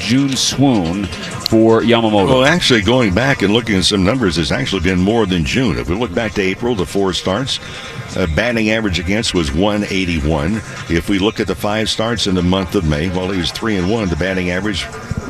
June swoon for Yamamoto. Well, actually, going back and looking at some numbers, it's actually been more than June. If we look back to April, the 4 starts, batting average against was 181. If we look at the 5 starts in the month of May, well, he was 3-1. The batting average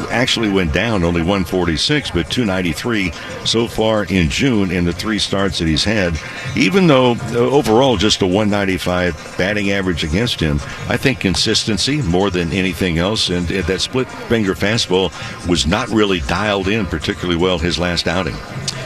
actually went down, only 146, but 293 so far in June in the 3 starts that he's had. Even though overall just a 195 batting average against him, I think consistency more than anything else, and that split finger fastball was not really dialed in particularly well his last outing.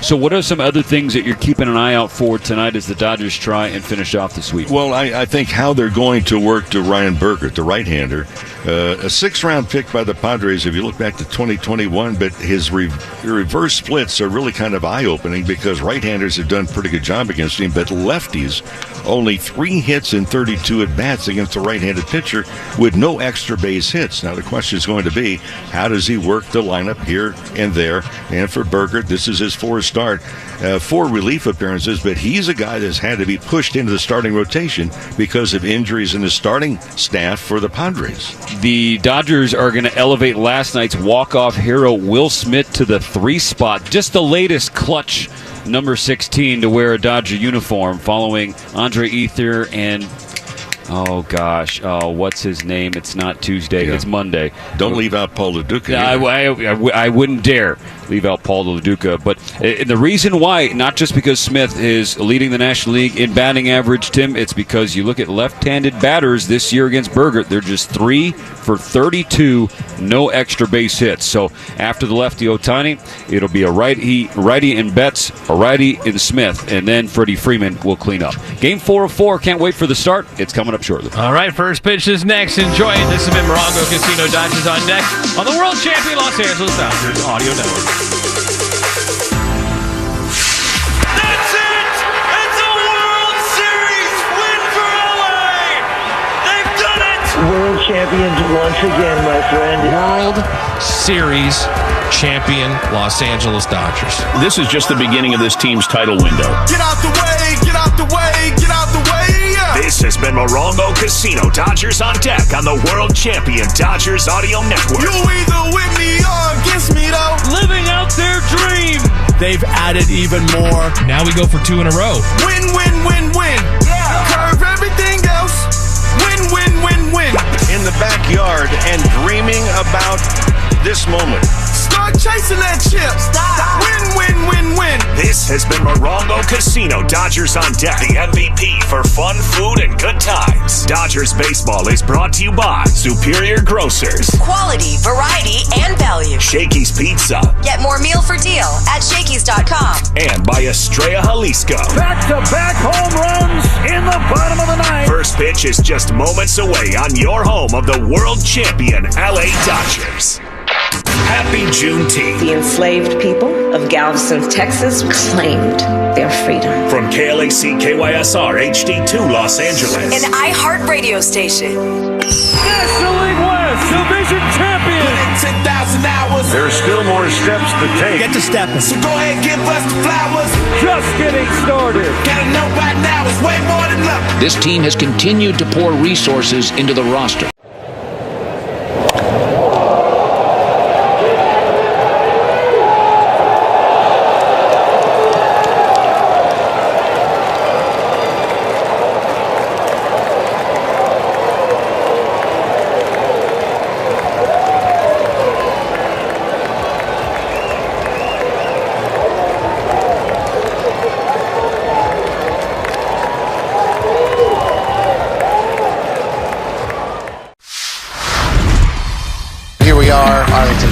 So what are some other things that you're keeping an eye out for tonight as the Dodgers try and finish off the sweep? Well, I think how they're going to work to Ryan Burgert, the right-hander. A 6th-round pick by the Padres, if you look back to 2021, but his reverse splits are really kind of eye-opening because right-handers have done a pretty good job against him, but lefties, only 3 hits and 32 at-bats against a right-handed pitcher with no extra base hits. Now, the question is going to be, how does he work the lineup here and there? And for Burgert, this is his 4th start, 4 relief appearances, but he's a guy that's had to be pushed into the starting rotation because of injuries in the starting staff for the Padres. The Dodgers are going to elevate last night's walk-off hero Will Smith to the 3 spot. Just the latest clutch number 16 to wear a Dodger uniform following Andre Ethier and what's his name? It's not Tuesday. Yeah. It's Monday. Don't leave out Paul LaDuca. I wouldn't dare leave out Paul LaDuca. But the reason why, not just because Smith is leading the National League in batting average, Tim, it's because you look at left-handed batters this year against Burgert. They're just 3 for 32, no extra base hits. So after the lefty Ohtani, it'll be a righty in Betts, a righty in Smith, and then Freddie Freeman will clean up. Game 4 of 4. Can't wait for the start. It's coming up shortly. All right, first pitch is next. Enjoy it. This has been Morongo Casino Dodgers on deck on the world champion Los Angeles Dodgers Audio Network. That's it! It's a World Series win for LA! They've done it! World champions once again, my friend. World Series champion Los Angeles Dodgers. This is just the beginning of this team's title window. Get out the way! Get out the way! Get out the way! This has been Morongo Casino Dodgers on deck on the world champion Dodgers Audio Network. You either with me or against me, though. Living out their dream. They've added even more. Now we go for 2 in a row. Win, win, win, win. Yeah. Curve everything else. Win, win, win, win. In the backyard and dreaming about this moment. Start chasing that chip. Stop. Win, win, win, win. This has been Morongo Casino Dodgers on deck, the MVP for fun, food, and good times. Dodgers baseball is brought to you by Superior Grocers. Quality, variety, and value. Shakey's Pizza. Get more meal for deal at Shakey's.com. And by Estrella Jalisco. Back-to-back home runs in the bottom of the ninth. First pitch is just moments away on your home of the world champion LA Dodgers. Happy Juneteenth. The enslaved people of Galveston, Texas claimed their freedom. From KLAC KYSR HD2 Los Angeles. An iHeart radio station. National League West Division champion. 10,000 hours. There's still more steps to take. Get to stepping. So go ahead and give us the flowers. Just getting started. Gotta know by now it's way more than luck. This team has continued to pour resources into the roster.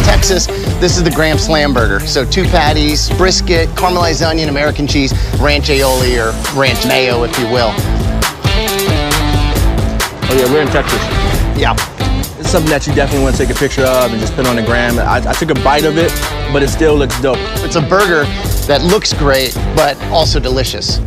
Texas. This is the Graham Slam Burger. So 2 patties, brisket, caramelized onion, American cheese, ranch aioli or ranch mayo, if you will. Oh yeah, we're in Texas. Yeah. It's something that you definitely want to take a picture of and just put on the gram. I took a bite of it, but it still looks dope. It's a burger that looks great, but also delicious.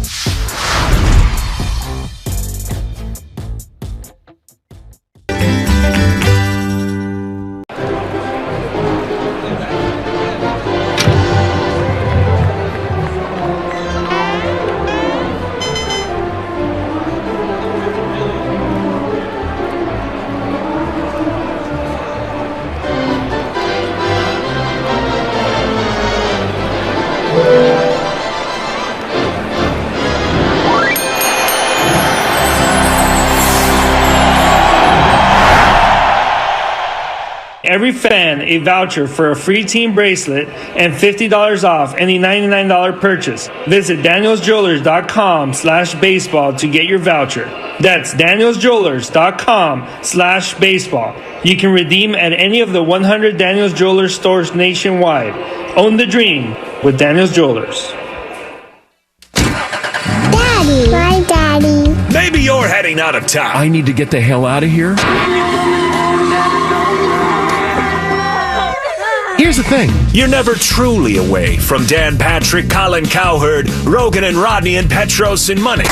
every fan a voucher for a free team bracelet and $50 off any $99 purchase. Visit danielsjewelers.com/baseball to get your voucher. That's danielsjewelers.com/baseball. You can redeem at any of the 100 Daniels Jewelers stores nationwide. Own the dream with Daniels Jewelers. Daddy. My daddy. Maybe you're heading out of town. I need to get the hell out of here. Here's the thing. You're never truly away from Dan Patrick, Colin Cowherd, Rogan and Rodney and Petros and Money.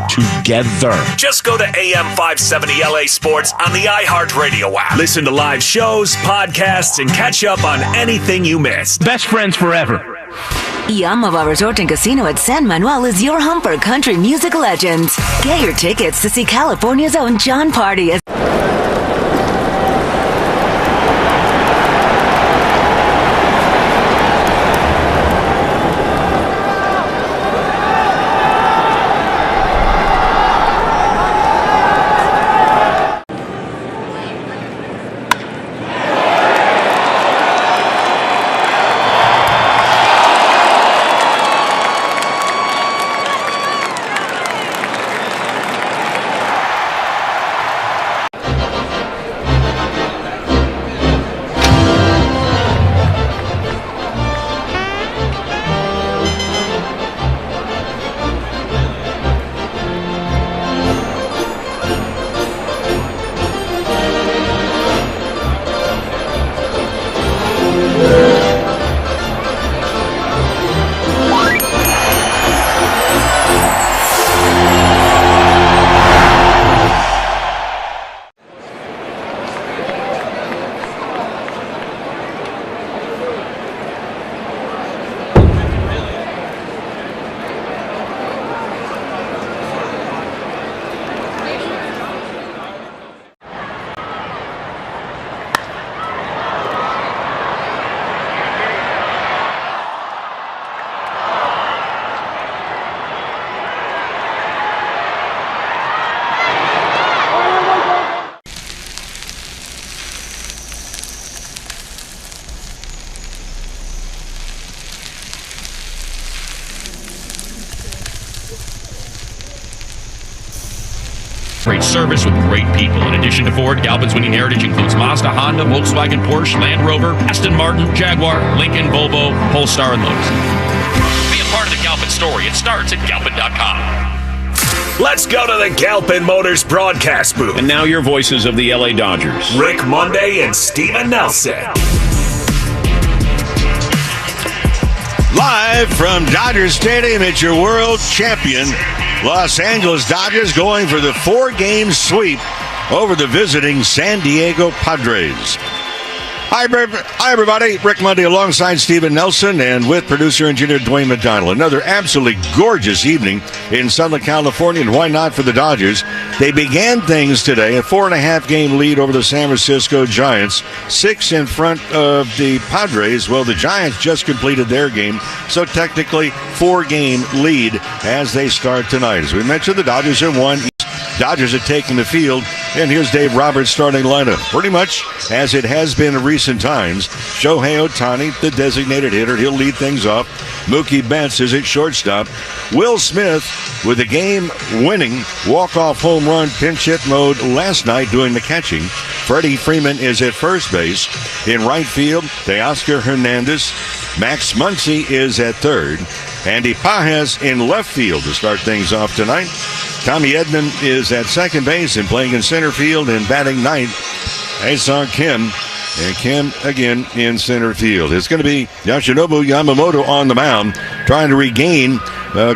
Together. Just go to AM 570 LA Sports on the iHeartRadio app. Listen to live shows, podcasts, and catch up on anything you missed. Best friends forever. Yamaha Resort and Casino at San Manuel is your home for country music legends. Get your tickets to see California's own John Party. Great service with great people. In addition to Ford, Galpin's winning heritage includes Mazda, Honda, Volkswagen, Porsche, Land Rover, Aston Martin, Jaguar, Lincoln, Volvo, Polestar, and Lotus. Be a part of the Galpin story. It starts at Galpin.com. Let's go to the Galpin Motors broadcast booth. And now your voices of the LA Dodgers. Rick Monday and Steven Nelson. Live from Dodger Stadium, it's your world champion Los Angeles Dodgers going for the 4-game sweep over the visiting San Diego Padres. Hi, everybody. Rick Monday alongside Steven Nelson and with producer-engineer Dwayne McDonald. Another absolutely gorgeous evening in Southern California, and why not for the Dodgers? They began things today, a 4.5-game lead over the San Francisco Giants, 6 in front of the Padres. Well, the Giants just completed their game, so technically 4-game lead as they start tonight. As we mentioned, the Dodgers have won. Dodgers are taking the field, and here's Dave Roberts' starting lineup. Pretty much as it has been in recent times. Shohei Ohtani, the designated hitter, he'll lead things off. Mookie Betts is at shortstop. Will Smith with a game-winning walk-off home run pinch hit mode last night doing the catching. Freddie Freeman is at first base. In right field, Teoscar Hernandez. Max Muncy is at third. Andy Pages in left field to start things off tonight. Tommy Edman is at second base and playing in center field and batting ninth. Aesong Kim, and Kim again in center field. It's going to be Yoshinobu Yamamoto on the mound, trying to regain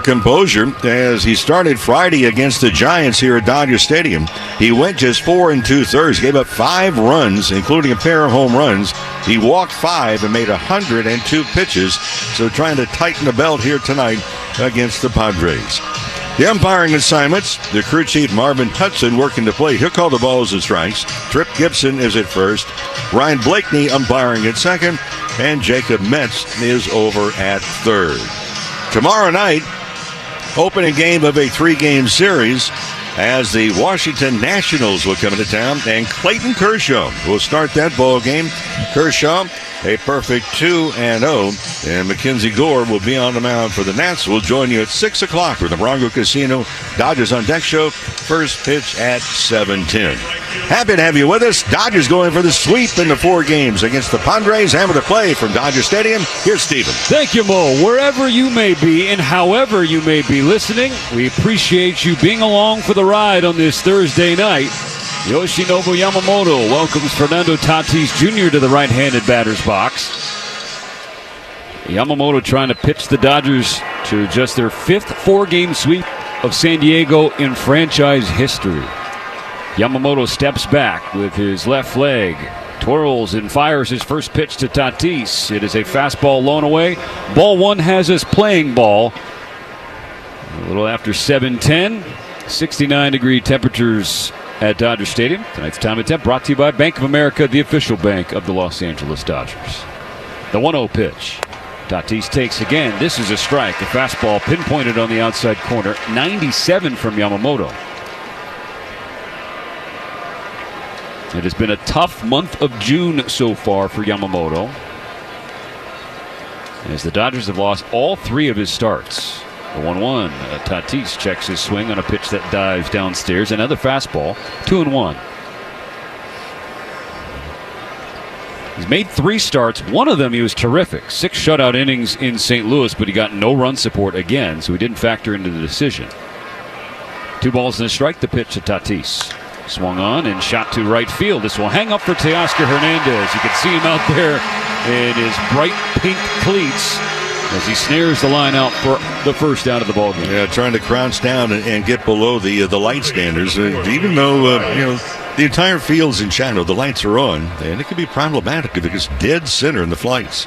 composure as he started Friday against the Giants here at Dodger Stadium. He went just 4 2/3, gave up 5 runs, including a pair of home runs. He walked 5 and made 102 pitches, so trying to tighten the belt here tonight against the Padres. The umpiring assignments, the crew chief Marvin Hudson working the plate. He'll call the balls and strikes. Trip Gibson is at first. Ryan Blakeney umpiring at second. And Jacob Metz is over at third. Tomorrow night, opening game of a 3-game series. as the Washington Nationals will come into town, and Clayton Kershaw will start that ball game. Kershaw, a perfect 2-0, and Mackenzie Gore will be on the mound for the Nats. We'll join you at 6 o'clock for the Bronco Casino Dodgers on Deck show. First pitch at 7:10. Happy to have you with us. Dodgers going for the sweep in the 4 games against the Padres. Hammer to play from Dodger Stadium. Here's Steven. Thank you, Mo. Wherever you may be and however you may be listening, we appreciate you being along for the ride on this Thursday night. Yoshinobu Yamamoto welcomes Fernando Tatis Jr. to the right-handed batter's box. Yamamoto trying to pitch the Dodgers to just their 5th 4-game sweep of San Diego in franchise history. Yamamoto steps back with his left leg, twirls and fires his first pitch to Tatis. It is a fastball blown away. Ball 1 has us playing ball. A little after 7:10, 69-degree temperatures at Dodger Stadium. Tonight's time and temp brought to you by Bank of America, the official bank of the Los Angeles Dodgers. The 1-0 pitch. Tatis takes again. This is a strike. A fastball pinpointed on the outside corner. 97 from Yamamoto. It has been a tough month of June so far for Yamamoto, as the Dodgers have lost all 3 of his starts. The 1-1. Tatis checks his swing on a pitch that dives downstairs. Another fastball. 2-1. He's made 3 starts. One of them he was terrific. 6 shutout innings in St. Louis, but he got no run support again, so he didn't factor into the decision. 2 balls and a strike. The pitch to Tatis. Swung on and shot to right field. This will hang up for Teoscar Hernandez. You can see him out there in his bright pink cleats as he snares the line out for the first out of the ballgame. Yeah, trying to crouch down and get below the light standers. Even though the entire field's in shadow, the lights are on, and it can be problematic if it gets dead center in the flights.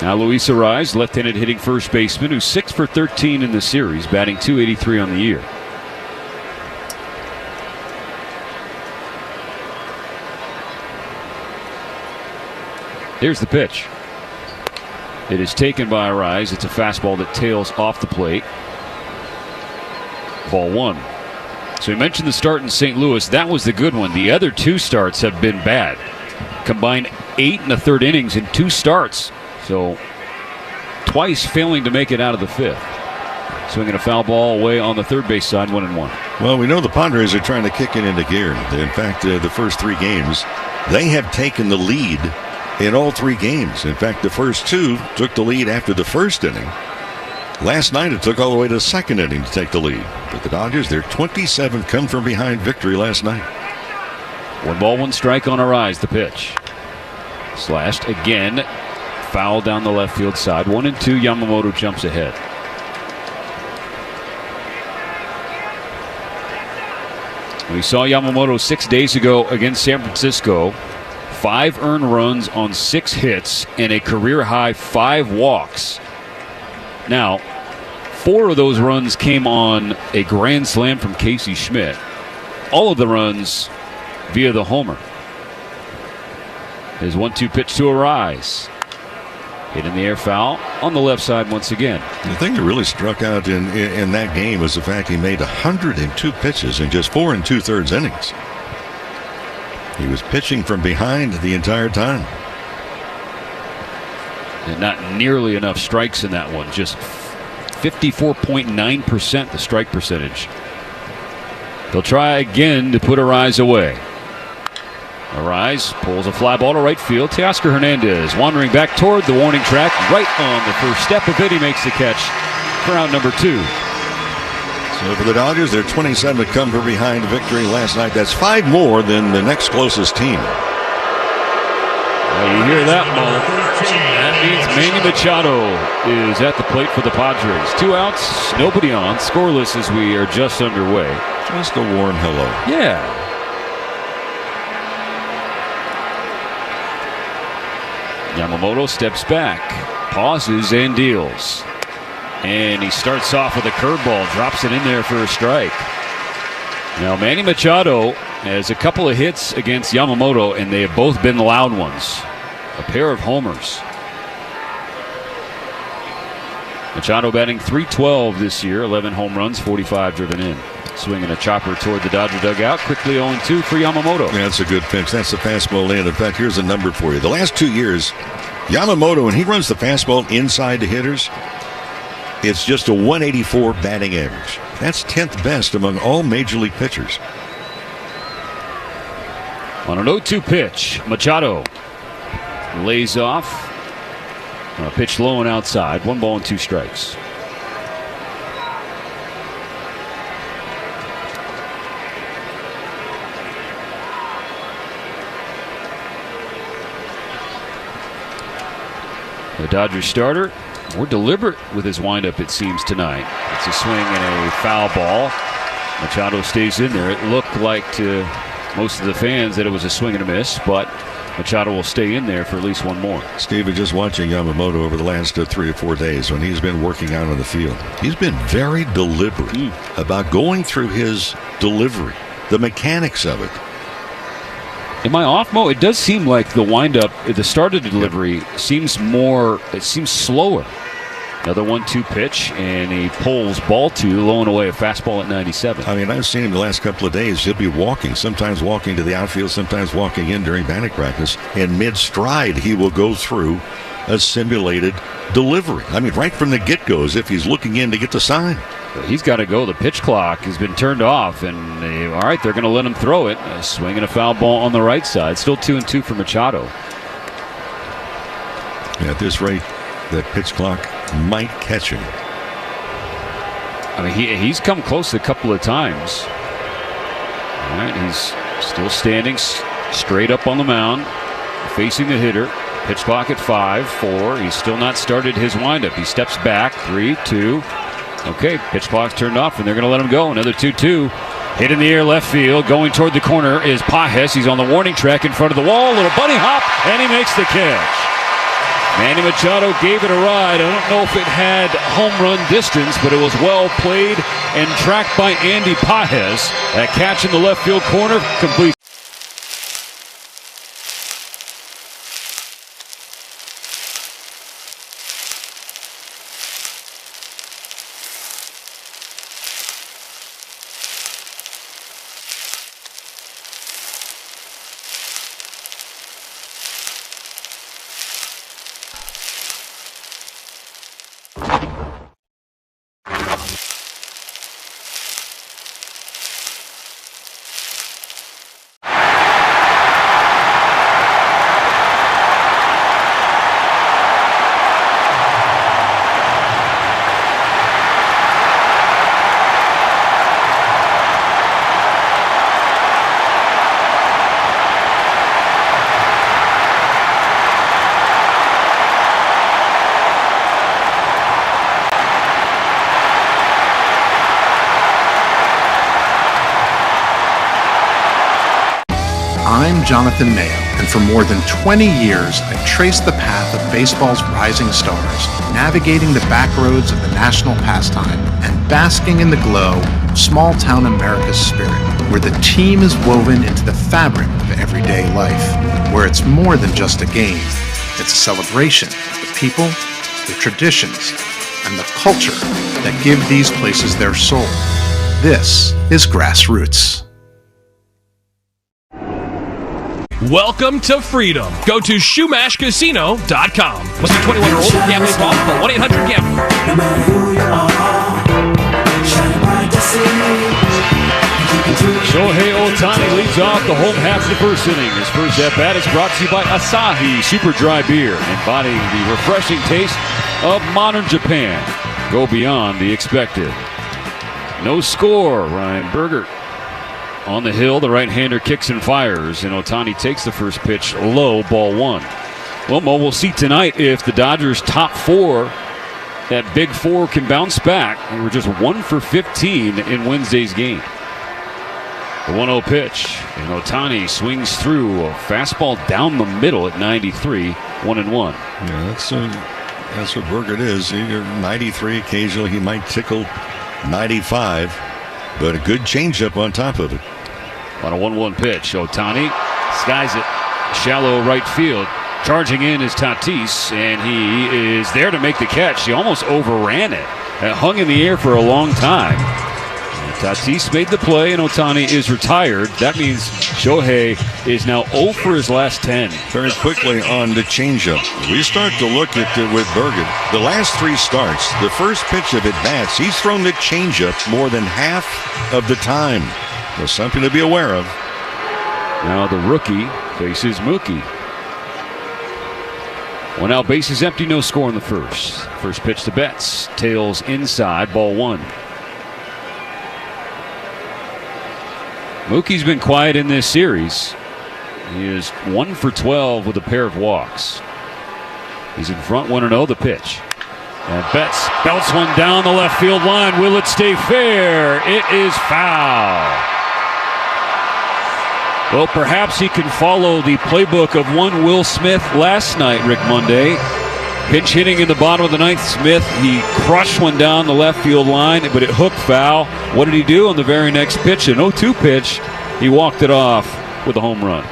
Now Luis Arraez, left-handed hitting first baseman, who's 6 for 13 in the series, batting .283 on the year. Here's the pitch. It is taken by Arraez. It's a fastball that tails off the plate. Ball 1. So we mentioned the start in St. Louis. That was the good one. The other 2 starts have been bad. Combined 8 1/3 innings in 2 starts. So twice failing to make it out of the 5th. Swinging a foul ball away on the third base side, 1-1. Well, we know the Padres are trying to kick it into gear. In fact, the first 3 games, they have taken the lead in all 3 games. In fact, the first 2 took the lead after the first inning. Last night, it took all the way to the second inning to take the lead. But the Dodgers, their 27th come from behind victory last night. 1 ball, 1 strike on Arraez. The pitch. Slashed again. Foul down the left field side. 1-2. Yamamoto jumps ahead. We saw Yamamoto 6 days ago against San Francisco. 5 earned runs on 6 hits and a career high 5 walks. Now, 4 of those runs came on a grand slam from Casey Schmidt. All of the runs via the homer. His 1-2 pitch to Arraez. Hit in the air, foul on the left side once again. The thing that really struck out in that game was the fact he made 102 pitches in just 4 2/3 innings. He was pitching from behind the entire time. And not nearly enough strikes in that one. Just 54.9% the strike percentage. They'll try again to put Arraez away. Arraez pulls a fly ball to right field. Teoscar Hernandez wandering back toward the warning track. Right on the first step of it. He makes the catch for out number 2. So for the Dodgers, their 27th come from behind victory last night. That's 5 more than the next closest team. Well, you hear that, Mo. That means Manny Machado is at the plate for the Padres. 2 outs, nobody on. Scoreless as we are just underway. Just a warm hello. Yeah. Yamamoto steps back, pauses, and deals. And he starts off with a curveball, drops it in there for a strike. Now, Manny Machado has a couple of hits against Yamamoto, and they have both been loud ones. A pair of homers. Machado batting .312 this year, 11 home runs, 45 driven in. Swinging a chopper toward the Dodger dugout. Quickly 0-2 for Yamamoto. Yeah, that's a good pitch. That's the fastball in. In fact, here's a number for you. The last 2 years, Yamamoto, when he runs the fastball inside the hitters, it's just a 184 batting average. That's 10th best among all major league pitchers. On an 0-2 pitch, Machado lays off. Pitch low and outside. 1 ball and 2 strikes. The Dodgers starter more deliberate with his windup, it seems, tonight. It's a swing and a foul ball. Machado stays in there. It looked like to most of the fans that it was a swing and a miss, but Machado will stay in there for at least one more. Steve, just watching Yamamoto over the last 3 or 4 days when he's been working out on the field, he's been very deliberate about going through his delivery, the mechanics of it. Am I off, Mo? It does seem like the windup, the start of the delivery seems slower. Another 1-2 pitch, and he pulls ball 2, low and away, a fastball at 97. I mean, I've seen him the last couple of days. He'll be walking, sometimes walking to the outfield, sometimes walking in during batting practice. And mid-stride, he will go through a simulated delivery. I mean, right from the get-go, as if he's looking in to get the sign. He's got to go. The pitch clock has been turned off, and all right, they're going to let him throw it. A swing and a foul ball on the right side. Still 2-2 for Machado. Yeah, at this rate, that pitch clock might catch him. I mean, he's come close a couple of times. All right, he's still standing straight up on the mound, facing the hitter. Pitch clock at 5, 4. He's still not started his windup. He steps back, 3, 2. Okay, pitch clock's turned off, and they're going to let him go. Another 2-2. Hit in the air, left field. Going toward the corner is Pages. He's on the warning track in front of the wall. Little bunny hop, and he makes the catch. Manny Machado gave it a ride. I don't know if it had home run distance, but it was well played and tracked by Andy Pages. That catch in the left field corner, complete. I'm Jonathan Mayo, and for more than 20 years, I've traced the path of baseball's rising stars, navigating the back roads of the national pastime and basking in the glow of small-town America's spirit, where the team is woven into the fabric of everyday life, where it's more than just a game. It's a celebration of the people, the traditions, and the culture that give these places their soul. This is Grassroots. Welcome to freedom. Go to SchumaschCasino.com. Must be 21 or older. Gambling problem? Call 1-800-GAMBLER. No matter who you are, shine bright to see. Shohei Ohtani leads off the home half of the first inning. His first at-bat is brought to you by Asahi Super Dry Beer, embodying the refreshing taste of modern Japan. Go beyond the expected. No score. Ryan Bergert on the hill. The right-hander kicks and fires, and Ohtani takes the first pitch low, ball 1. Well, Mo, we'll see tonight if the Dodgers' top 4, that big 4, can bounce back. They were just 1 for 15 in Wednesday's game. The 1-0 pitch, and Ohtani swings through a fastball down the middle at 93, 1-1. Yeah, that's what Bergert is. Either 93, occasionally he might tickle 95, but a good changeup on top of it. On a 1-1 pitch, Ohtani skies it shallow right field. Charging in is Tatis, and he is there to make the catch. He almost overran it. It hung in the air for a long time. Tatis made the play, and Ohtani is retired. That means Shohei is now 0 for his last 10. Very quickly on the changeup. We start to look at with Bergen. The last 3 starts, the first pitch of at-bats, he's thrown the changeup more than half of the time. There's something to be aware of. Now the rookie faces Mookie. 1 out, bases empty, no score in the first. First pitch to Betts. Tails inside, ball 1. Mookie's been quiet in this series. He is 1 for 12 with a pair of walks. He's in front 1-0, the pitch. And Betts belts one down the left field line. Will it stay fair? It is foul. Well, perhaps he can follow the playbook of one Will Smith last night, Rick Monday. Pinch hitting in the bottom of the 9th. Smith, he crushed one down the left field line, but it hooked foul. What did he do on the very next pitch? An 0-2 pitch. He walked it off with a home run.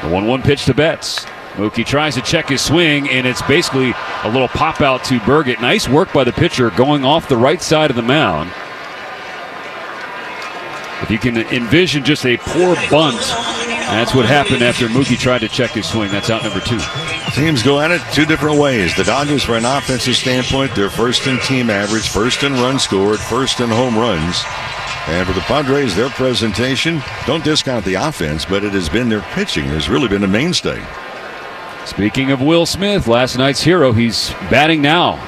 The 1-1 pitch to Betts. Mookie tries to check his swing, and it's basically a little pop out to Burgett. Nice work by the pitcher going off the right side of the mound. If you can envision just a poor bunt, that's what happened after Mookie tried to check his swing. That's out number 2. Teams go at it 2 different ways. The Dodgers, from an offensive standpoint, they're first in team average, first in runs scored, first in home runs. And for the Padres, their presentation, don't discount the offense, but it has been their pitching has really been a mainstay. Speaking of Will Smith, last night's hero, he's batting now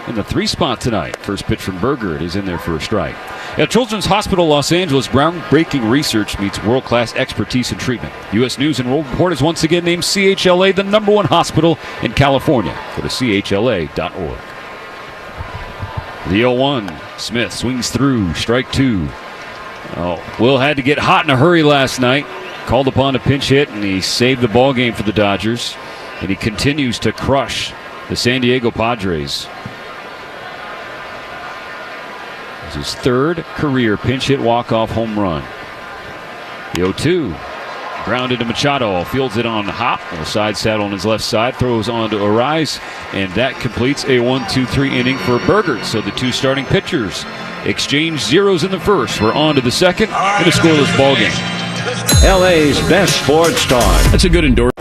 in the 3 spot tonight. First pitch from Berger. It is in there for a strike. At Children's Hospital Los Angeles, groundbreaking research meets world-class expertise in treatment. U.S. News and World Report has once again named CHLA the #1 hospital in California. Go to chla.org. The 0-1. Smith swings through. Strike 2. Will had to get hot in a hurry last night. Called upon to pinch hit, and he saved the ball game for the Dodgers. And he continues to crush the San Diego Padres. His 3rd career pinch hit walk-off home run. The 0-2. Grounded to Machado. Fields it on hop. A side saddle on his left side. Throws on to Arraez. And that completes a 1-2-3 inning for Berger. So the 2 starting pitchers exchange zeros in the first. We're on to the second in a scoreless ball game. LA's best sports star. That's a good endorsement.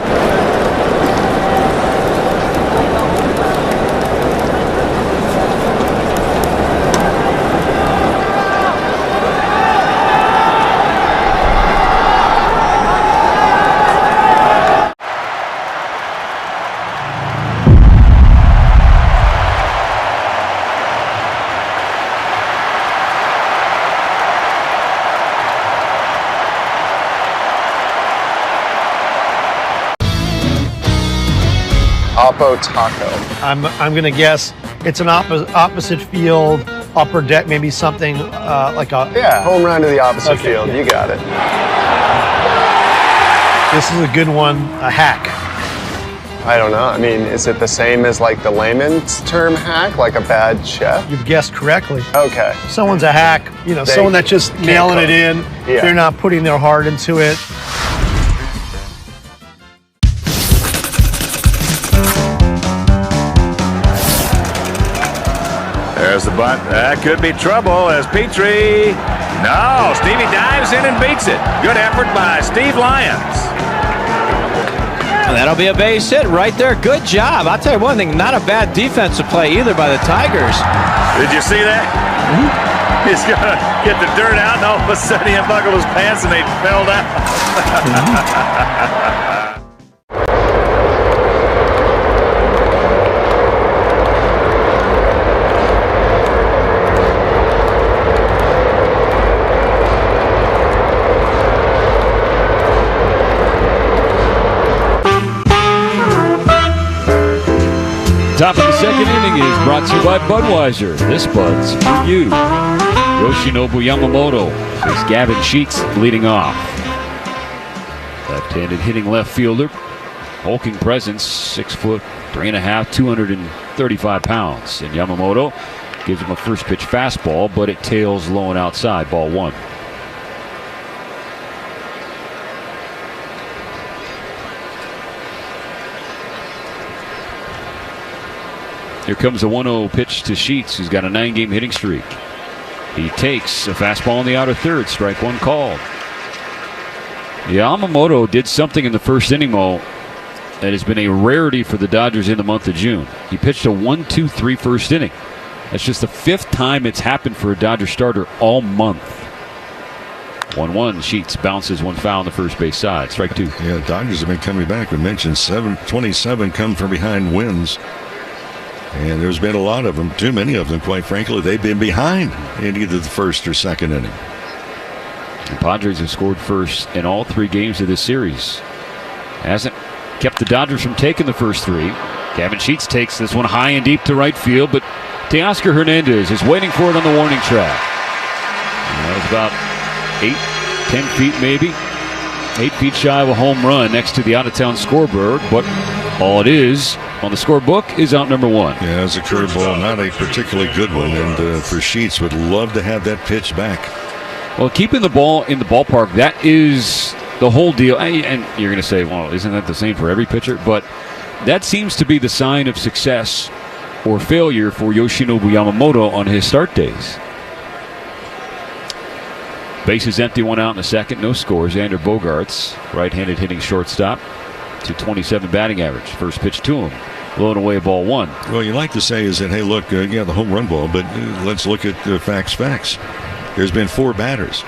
Oppo Taco. I'm going to guess it's an opposite field, upper deck, maybe something like a... Yeah, home run to the opposite field. You got it. This is a good one, a hack. I don't know. I mean, is it the same as like the layman's term hack, like a bad chef? You've guessed correctly. Okay. Someone's a hack, someone that's just nailing it in. Yeah. They're not putting their heart into it. There's the bunt. That could be trouble as Petrie. No, Stevie dives in and beats it. Good effort by Steve Lyons. That'll be a base hit right there. Good job. I'll tell you one thing, not a bad defensive play either by the Tigers. Did you see that? He's going to get the dirt out, and all of a sudden he unbuckled his pants and they fell down. Top of the second inning is brought to you by Budweiser. This Bud's for you. Yoshinobu Yamamoto is Gavin Sheets leading off. Left-handed hitting left fielder. Hulking presence, 6 foot, 3.5, 235 pounds. And Yamamoto gives him a first pitch fastball, but it tails low and outside, ball 1. Here comes a 1-0 pitch to Sheets, who's got a 9-game hitting streak. He takes a fastball in the outer third. Strike one called. Yamamoto did something in the first inning, Mo, that has been a rarity for the Dodgers in the month of June. He pitched a 1-2-3 first inning. That's just the 5th time it's happened for a Dodger starter all month. 1-1. Sheets bounces one foul on the first base side. Strike 2. Yeah, Dodgers have been coming back. We mentioned 27 come from behind wins. And there's been a lot of them, too many of them, quite frankly. They've been behind in either the first or second inning. The Padres have scored first in all 3 games of this series. Hasn't kept the Dodgers from taking the first 3. Gavin Sheets takes this one high and deep to right field, but Teoscar Hernandez is waiting for it on the warning track. That was about 8-10 feet maybe. 8 feet shy of a home run next to the out-of-town scoreboard, but all it is on the scorebook is out number 1. Yeah, it's a curveball, not a particularly good one, and for Sheets, would love to have that pitch back. Well, keeping the ball in the ballpark, that is the whole deal. And you're going to say, well, isn't that the same for every pitcher? But that seems to be the sign of success or failure for Yoshinobu Yamamoto on his start days. Base is empty, 1 out in the second, no scores. Xander Bogaerts, right-handed hitting shortstop, .227 batting average. First pitch to him, blowing away ball 1. Well, you like to say is that, hey, look, the home run ball, but let's look at the facts. There's been 4 batters.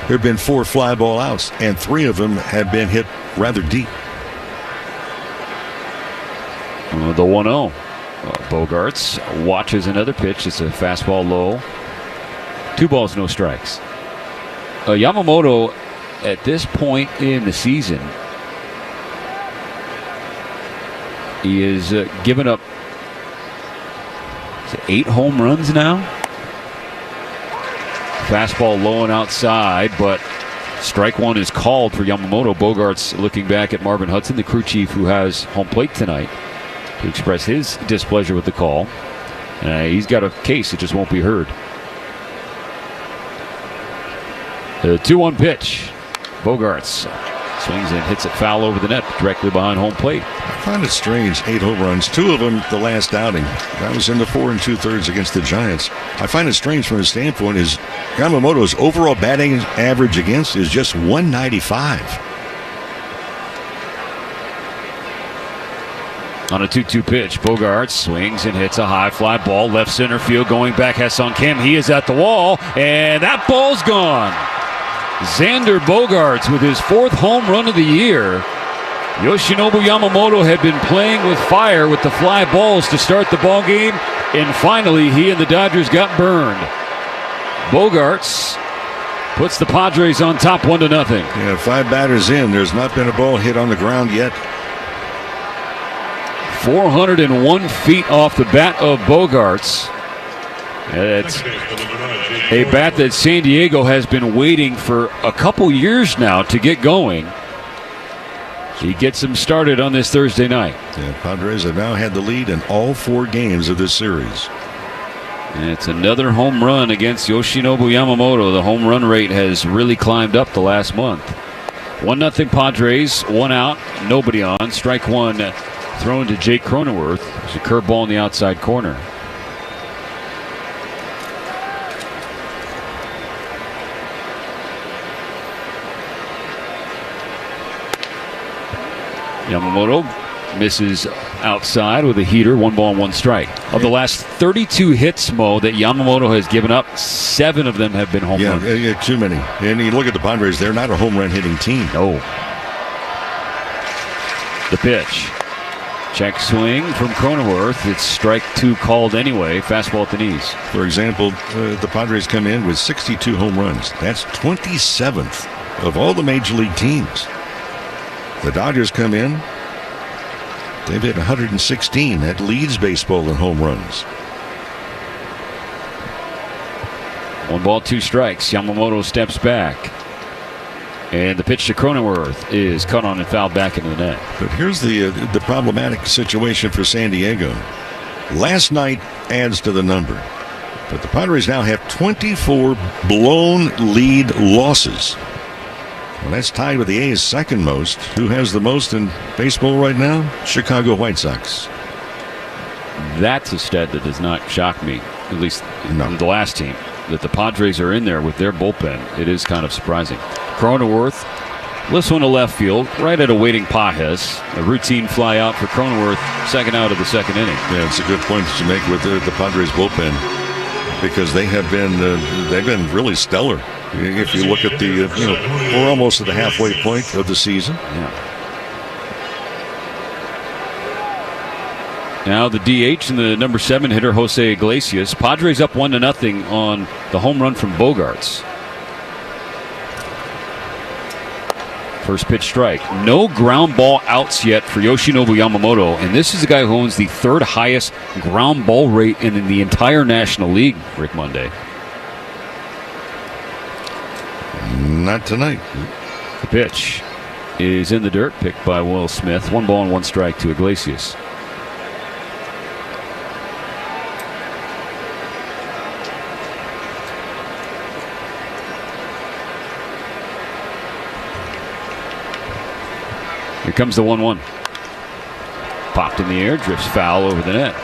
There have been 4 fly ball outs, and 3 of them have been hit rather deep. The 1-0. Bogaerts watches another pitch. It's a fastball low. 2 balls, no strikes. Yamamoto, at this point in the season, he is given up 8 home runs now. Fastball low and outside, but strike 1 is called for Yamamoto. Bogaerts looking back at Marvin Hudson, the crew chief who has home plate tonight, to express his displeasure with the call. He's got a case, it just won't be heard. The 2-1 pitch. Bogaerts swings and hits it foul over the net directly behind home plate. I find it strange, 8 home runs, 2 of them the last outing. That was in the 4 2/3 against the Giants. I find it strange from his standpoint is Yamamoto's overall batting average against is just 195. On a 2-2 pitch, Bogaerts swings and hits a high fly ball left center field going back. Ha-Seong Kim, he is at the wall, and that ball's gone. Xander Bogaerts with his 4th home run of the year. Yoshinobu Yamamoto had been playing with fire with the fly balls to start the ball game, and finally he and the Dodgers got burned. Bogaerts puts the Padres on top 1-0. Yeah, 5 batters in. There's not been a ball hit on the ground yet. 401 feet off the bat of Bogaerts. It's a bat that San Diego has been waiting for a couple years now to get going. He gets him started on this Thursday night. Yeah, Padres have now had the lead in all 4 games of this series. And it's another home run against Yoshinobu Yamamoto. The home run rate has really climbed up the last month. 1-0 Padres, 1 out, nobody on. Strike 1 thrown to Jake Cronenworth. There's a curveball in the outside corner. Yamamoto misses outside with a heater, 1 ball and 1 strike. Of the last 32 hits, Mo, that Yamamoto has given up, 7 of them have been home runs. Yeah, too many. And you look at the Padres, they're not a home run hitting team. No. The pitch. Check swing from Cronenworth. It's strike 2 called anyway. Fastball at the knees. For example, the Padres come in with 62 home runs. That's 27th of all the major league teams. The Dodgers come in. They've hit 116. That leads baseball in home runs. 1 ball, 2 strikes. Yamamoto steps back. And the pitch to Cronenworth is cut on and fouled back into the net. But here's the problematic situation for San Diego. Last night adds to the number. But the Padres now have 24 blown lead losses. Well, that's tied with the A's second most. Who has the most in baseball right now? Chicago White Sox. that's a stat that does not shock me, at least in the last team, that the Padres are in there with their bullpen. It is kind of surprising. Cronenworth, this one to left field, right at a waiting Pages. A routine fly out for Cronenworth, second out of the second inning. Yeah, it's a good point that you make with the Padres bullpen, because they have been they've been really stellar. If you look at the we're almost at the halfway point of the season. Yeah. Now the DH and the number 7 hitter, Jose Iglesias. Padres up 1-0 on the home run from Bogarts. First pitch strike. No ground ball outs yet for Yoshinobu Yamamoto, and this is a guy who owns the 3rd highest ground ball rate in the entire National League, Rick Monday. Not tonight. The pitch is in the dirt, picked by Will Smith. 1 ball and 1 strike to Iglesias. Here comes the 1-1. Popped in the air, drifts foul over the net.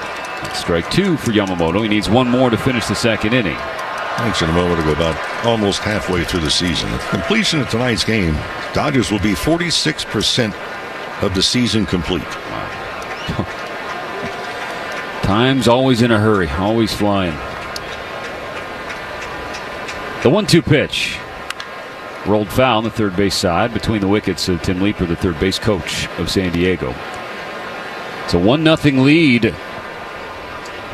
That's strike 2 for Yamamoto. He needs 1 more to finish the second inning. I mentioned a moment ago about almost halfway through the season. At the completion of tonight's game, Dodgers will be 46% of the season complete. Wow. Time's always in a hurry, always flying. The 1-2 pitch. Rolled foul on the third base side between the wickets of Tim Leeper, the third base coach of San Diego. It's a 1-0 lead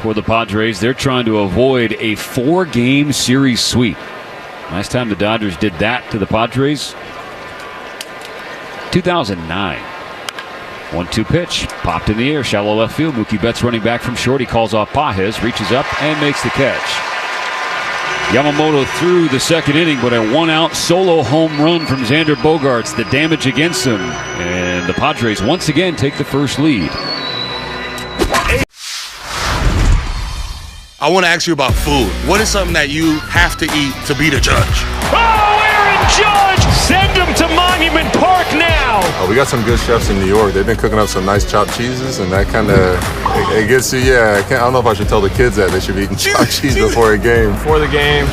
for the Padres. They're trying to avoid a 4-game series sweep. Last time the Dodgers did that to the Padres, 2009. 1-2 pitch, popped in the air, shallow left field. Mookie Betts running back from short. He calls off Pages, reaches up and makes the catch. Yamamoto threw the second inning, but a 1-out solo home run from Xander Bogaerts, the damage against him. And the Padres once again take the first lead. I want to ask you about food. What is something that you have to eat to be the judge? Oh, Aaron Judge! Send him to Monument Park now! We got some good chefs in New York. They've been cooking up some nice chopped cheeses, and that kind of, it gets you, I don't know if I should tell the kids that they should be eating chopped cheese before a game. Before the game,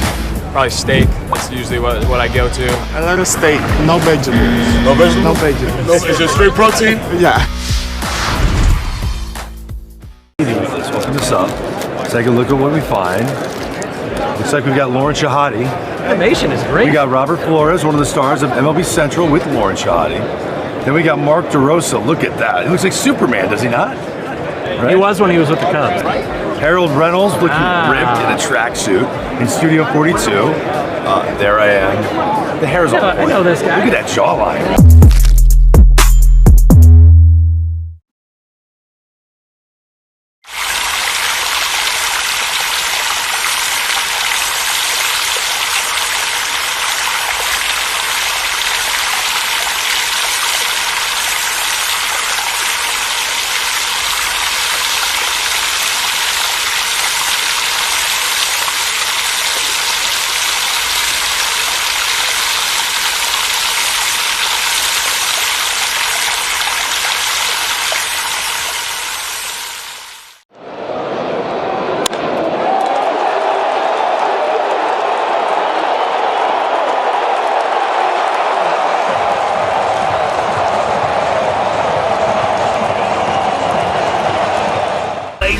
probably steak. That's usually what I go to. I like a steak, no vegetables. No vegetables? No vegetables. No, is it straight protein? Yeah. Let's open this up. Take a look at what we find. Looks like we've got Lauren Shahadi. Animation is great. We got Robert Flores, one of the stars of MLB Central, with Lauren Shahadi. Then we got Mark DeRosa. Look at that. He looks like Superman, does he not? Right? He was when he was with the Cubs. Harold Reynolds looking ripped in a tracksuit in Studio 42. There I am. The hair's on point. I know this guy. Look at that jawline.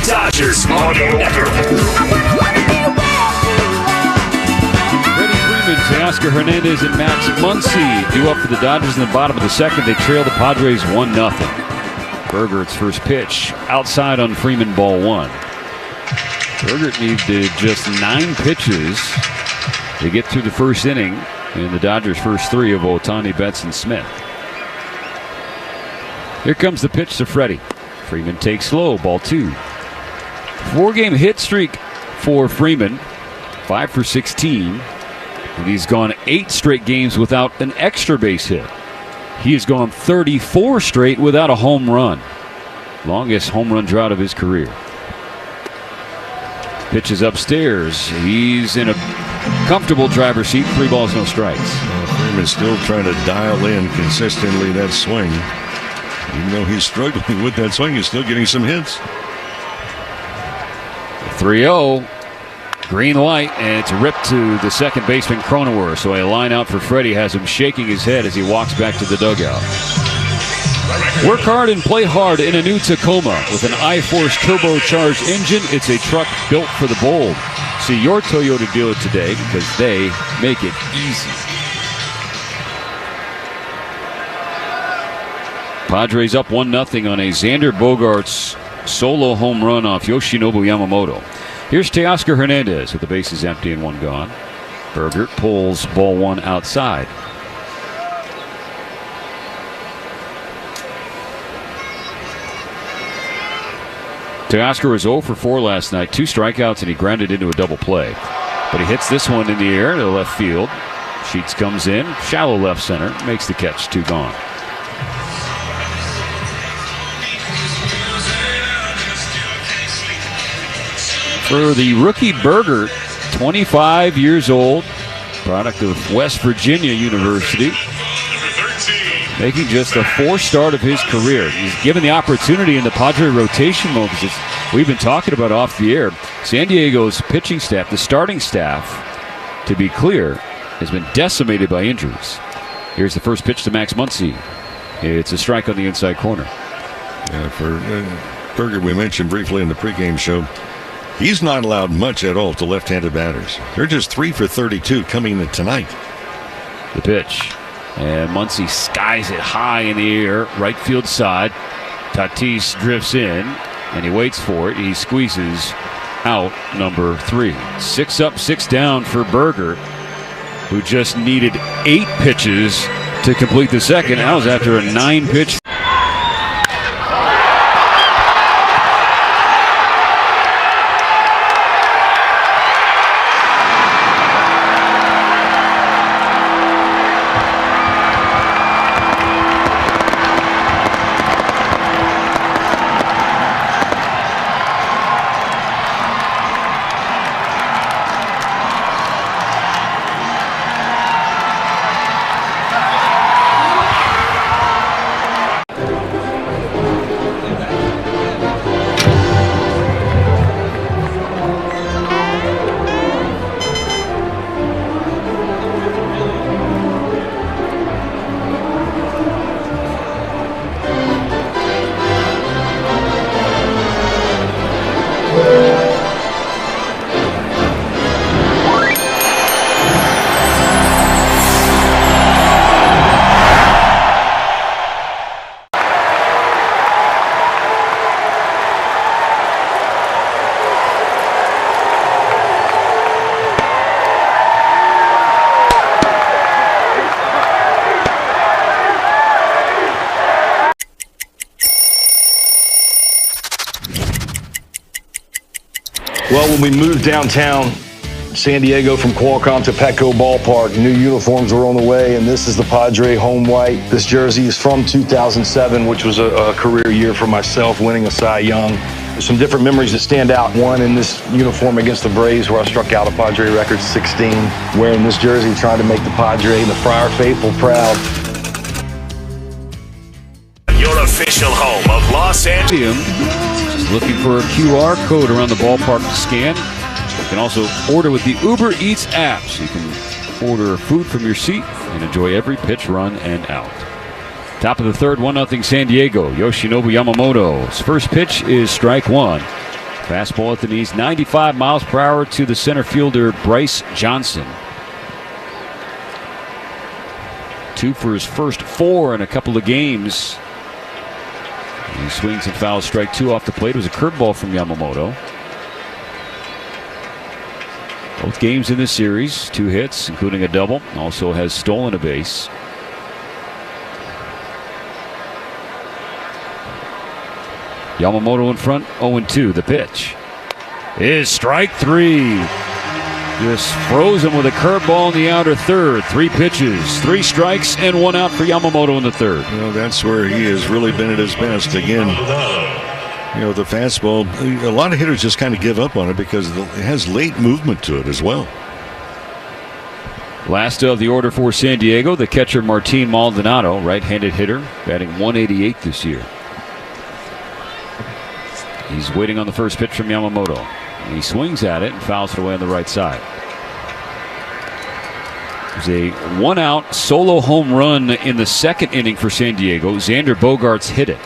Dodgers Audio Network. Freddie Freeman, Teoscar Hernandez, and Max Muncy due up for the Dodgers in the bottom of the second. They trail the Padres 1-0. Bergert's first pitch outside on Freeman, ball 1. Bergert needed just 9 pitches to get through the first inning in the Dodgers' first 3 of Ohtani, Betts, and Smith. Here comes the pitch to Freddie. Freeman takes low, ball 2. 4-game hit streak for Freeman, 5 for 16. And he's gone 8 straight games without an extra base hit. He has gone 34 straight without a home run. Longest home run drought of his career. Pitches upstairs. He's in a comfortable driver's seat. 3 balls, no strikes. Freeman's still trying to dial in consistently that swing. Even though he's struggling with that swing, he's still getting some hits. 3-0. Green light, and it's ripped to the second baseman Cronenworth. So a line out for Freddie has him shaking his head as he walks back to the dugout. Work hard and play hard in a new Tacoma. With an I-Force turbocharged engine, it's a truck built for the bold. See your Toyota dealer today because they make it easy. Padres up 1-0 on a Xander Bogaerts solo home run off Yoshinobu Yamamoto. Here's Teoscar Hernandez with the bases empty and one gone. Bergert pulls ball one outside. Teoscar was 0 for 4 last night. 2 strikeouts and he grounded into a double play. But he hits this one in the air to left field. Sheets comes in, shallow left center, makes the catch, 2 gone. For the rookie Bergert, 25 years old, product of West Virginia University, making just the 4th start of his career. He's given the opportunity in the Padre rotation mode because we've been talking about off the air. San Diego's pitching staff, the starting staff, to be clear, has been decimated by injuries. Here's the first pitch to Max Muncy. It's a strike on the inside corner. Yeah, for Bergert, we mentioned briefly in the pregame show, he's not allowed much at all to left-handed batters. They're just 3 for 32 coming in tonight. The pitch. And Muncy skies it high in the air, right field side. Tatis drifts in, and he waits for it. He squeezes out number 3. 6 up, 6 down for Bergert, who just needed 8 pitches to complete the second. That was after a 9-pitch. Well, when we moved downtown San Diego from Qualcomm to Petco Ballpark, new uniforms were on the way, and this is the Padre home white. This jersey is from 2007, which was a career year for myself, winning a Cy Young. There's some different memories that stand out. One in this uniform against the Braves, where I struck out a Padre record 16, wearing this jersey, trying to make the Padre and the Friar faithful proud. Your official home of Los Angeles. Looking for a QR code around the ballpark to scan. You can also order with the Uber Eats app, so you can order food from your seat and enjoy every pitch, run, and out. Top of the third, 1-0 San Diego. Yoshinobu Yamamoto's first pitch is strike 1. Fastball at the knees, 95 miles per hour to the center fielder Bryce Johnson. 2 for his first 4 in a couple of games. He swings and fouls strike 2 off the plate. It was a curveball from Yamamoto. Both games in this series, 2 hits, including a double. Also has stolen a base. Yamamoto in front, 0-2. The pitch is strike 3. Just froze him with a curveball in the outer third. 3 pitches, 3 strikes, and 1 out for Yamamoto in the third. Well, that's where he has really been at his best. Again, the fastball, a lot of hitters just kind of give up on it because it has late movement to it as well. Last of the order for San Diego, the catcher Martin Maldonado, right-handed hitter, batting .188 this year. He's waiting on the first pitch from Yamamoto. He swings at it and fouls it away on the right side. There's a 1-out solo home run in the second inning for San Diego. Xander Bogaerts hit it.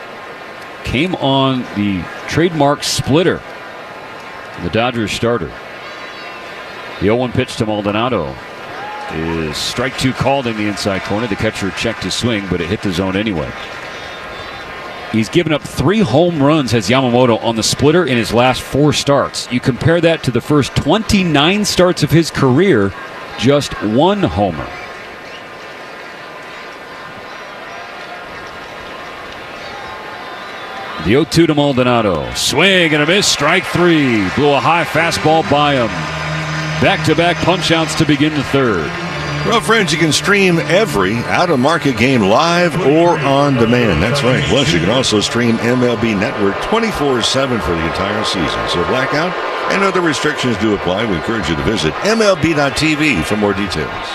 Came on the trademark splitter. The Dodgers starter. The 0-1 pitch to Maldonado is strike 2 called in the inside corner. The catcher checked his swing, but it hit the zone anyway. He's given up 3 home runs, has Yamamoto, on the splitter in his last 4 starts. You compare that to the first 29 starts of his career, just 1 homer. The 0-2 to Maldonado. Swing and a miss. Strike 3. Blew a high fastball by him. Back-to-back punch-outs to begin the third. Well, friends, you can stream every out-of-market game live or on demand. That's right. Plus, you can also stream MLB Network 24/7 for the entire season. So blackout and other restrictions do apply. We encourage you to visit MLB.tv for more details.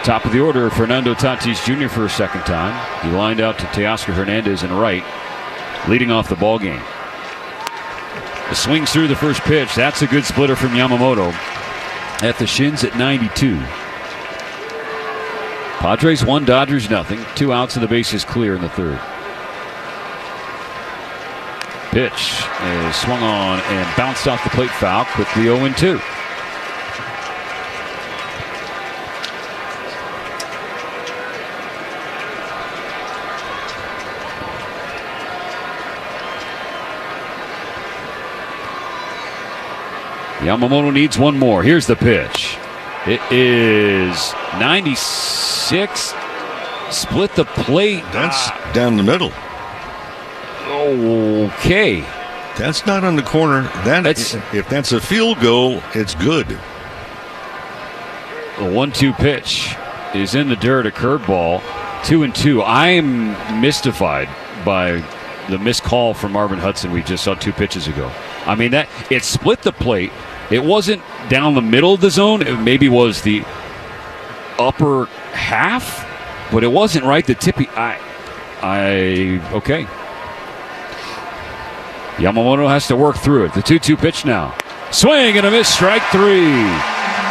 Top of the order, Fernando Tatis Jr. for a second time. He lined out to Teoscar Hernandez in right, leading off the ball game. The swings through the first pitch. That's a good splitter from Yamamoto at the shins at 92. Padres 1, Dodgers nothing. 2 outs and the base is clear in the third. Pitch is swung on and bounced off the plate foul. Quickly 0-2. Yamamoto needs one more. Here's the pitch. It is 96. Split the plate. That's down the middle. Okay. That's not on the corner. If that's a field goal, it's good. The 1-2 pitch is in the dirt, a curveball. 2-2. I'm mystified by the missed call from Marvin Hudson we just saw 2 pitches ago. I mean, that it split the plate. It wasn't down the middle of the zone. It maybe was the upper half, but it wasn't right the tippy. Okay. Yamamoto has to work through it. The 2-2 pitch now. Swing and a miss. Strike 3.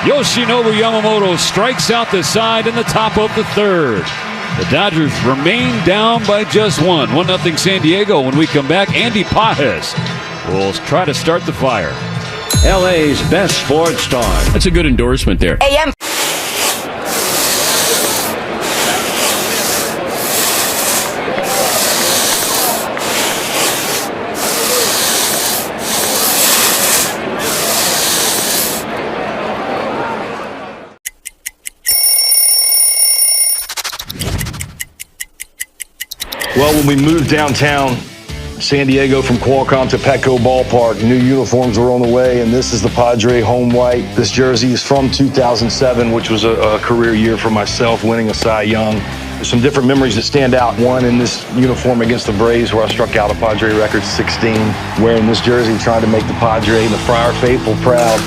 Yoshinobu Yamamoto strikes out the side in the top of the third. The Dodgers remain down by just 1. 1-0 San Diego. When we come back, Andy Pages will try to start the fire. LA's best sports star. That's a good endorsement there. AM. Well, when we moved downtown San Diego from Qualcomm to Petco Ballpark, new uniforms were on the way, and this is the Padres home white. This jersey is from 2007, which was a career year for myself, winning a Cy Young. There's some different memories that stand out. One in this uniform against the Braves, where I struck out a Padre record 16, wearing this jersey, trying to make the Padre and the Friar faithful proud.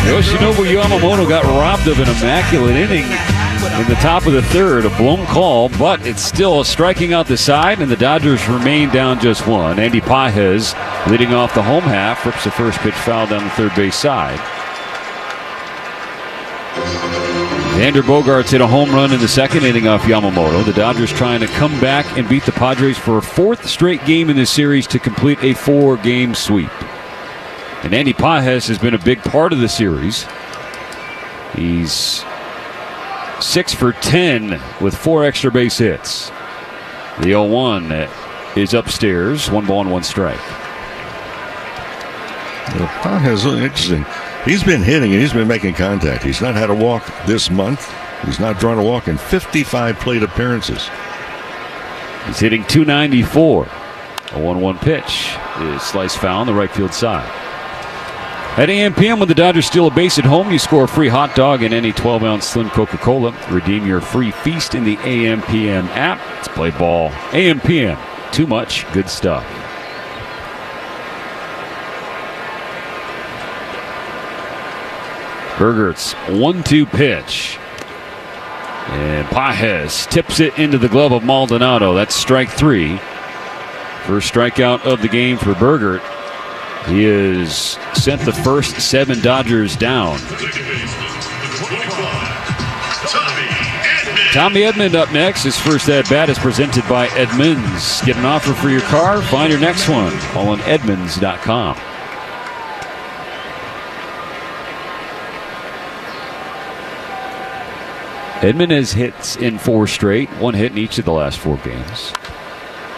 Yoshinobu Yamamoto got robbed of an immaculate inning in the top of the third. A blown call, but it's still striking out the side, and the Dodgers remain down just 1. Andy Pages leading off the home half. Rips the first pitch foul down the third base side. Xander Bogaerts hit a home run in the second inning off Yamamoto. The Dodgers trying to come back and beat the Padres for a fourth straight game in this series to complete a 4-game sweep. And Andy Pages has been a big part of the series. He's 6 for 10 with 4 extra base hits. The 0-1 is upstairs. 1 ball and 1 strike. Pages is interesting. He's been hitting and he's been making contact. He's not had a walk this month. He's not drawn a walk in 55 plate appearances. He's hitting .294. A 1-1 pitch is sliced foul on the right field side. At AM/PM, when the Dodgers steal a base at home, you score a free hot dog and any 12-ounce Slim Coca-Cola. Redeem your free feast in the AM/PM app. Let's play ball. AM/PM. Too much good stuff. Bogaerts' 1-2 pitch. And Pages tips it into the glove of Maldonado. That's strike 3. First strikeout of the game for Bogaerts. He has sent the first 7 Dodgers down. Tommy Edman up next. His first at-bat is presented by Edmunds. Get an offer for your car. Find your next one. All on Edmunds.com. Edman has hits in 4 straight. 1 hit in each of the last 4 games.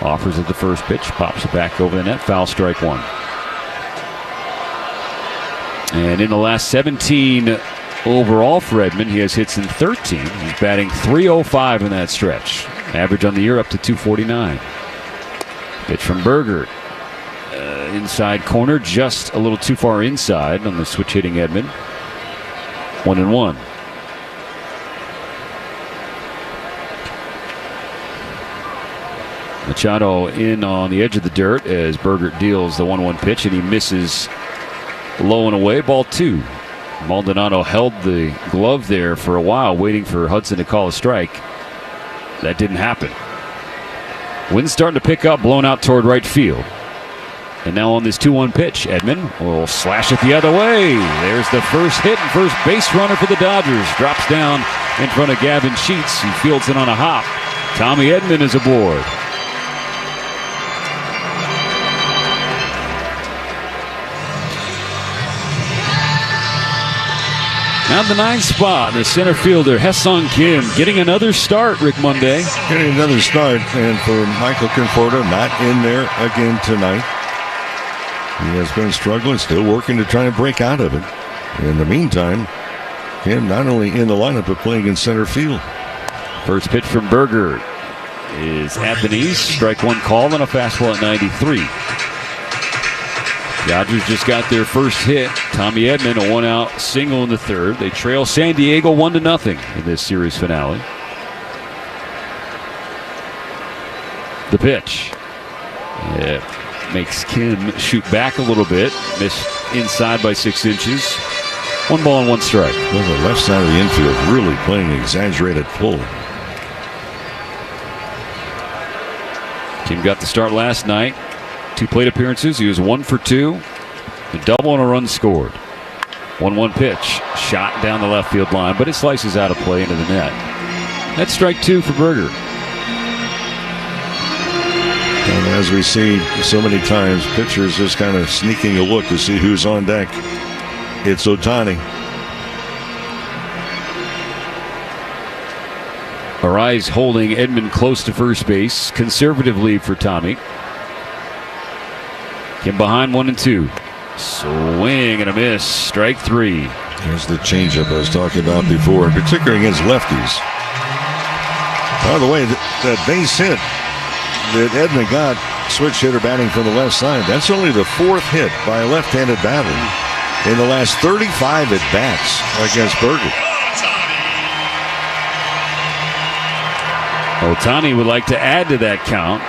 Offers at the first pitch. Pops it back over the net. Foul, strike 1. And in the last 17 overall for Edman, he has hits in 13. He's batting .305 in that stretch. Average on the year up to .249. Pitch from Bogaerts. Inside corner, just a little too far inside on the switch hitting Edman. 1-1. Machado in on the edge of the dirt as Bogaerts deals the 1-1 pitch, and he misses low and away. Ball 2. Maldonado held the glove there for a while, waiting for Hudson to call a strike. That didn't happen. Wind's starting to pick up, blown out toward right field. And now on this 2-1 pitch, Edman will slash it the other way. There's the first hit and first base runner for the Dodgers. Drops down in front of Gavin Sheets. He fields it on a hop. Tommy Edman is aboard. Now the 9th spot, the center fielder, Haesung Kim, getting another start, Rick Monday. Getting another start, and for Michael Conforto, not in there again tonight. He has been struggling, still working to try and break out of it. In the meantime, Kim not only in the lineup, but playing in center field. First pitch from Bogaerts is at the knees. Strike 1 call and a fastball at 93. Dodgers just got their first hit. Tommy Edman, a 1-out single in the 3rd. They trail San Diego 1-0 in this series finale. The pitch. It makes Kim shoot back a little bit. Missed inside by 6 inches. 1 ball and 1 strike. Well, the left side of the infield really playing an exaggerated pull. Kim got the start last night. 2 plate appearances. He was 1 for 2. A double and a run scored. 1-1 pitch. Shot down the left field line, but it slices out of play into the net. That's strike 2 for Bogaerts. And as we see so many times, pitchers just kind of sneaking a look to see who's on deck. It's Ohtani. Arraez holding Edman close to first base. Conservatively for Tommy. Kim behind 1-2. Swing and a miss. Strike 3. There's the changeup I was talking about before, in particular against lefties. By the way, that base hit that Edman got, switch hitter batting from the left side, that's only the 4th hit by a left-handed batter in the last 35 at-bats against Bogaerts. Ohtani would like to add to that count.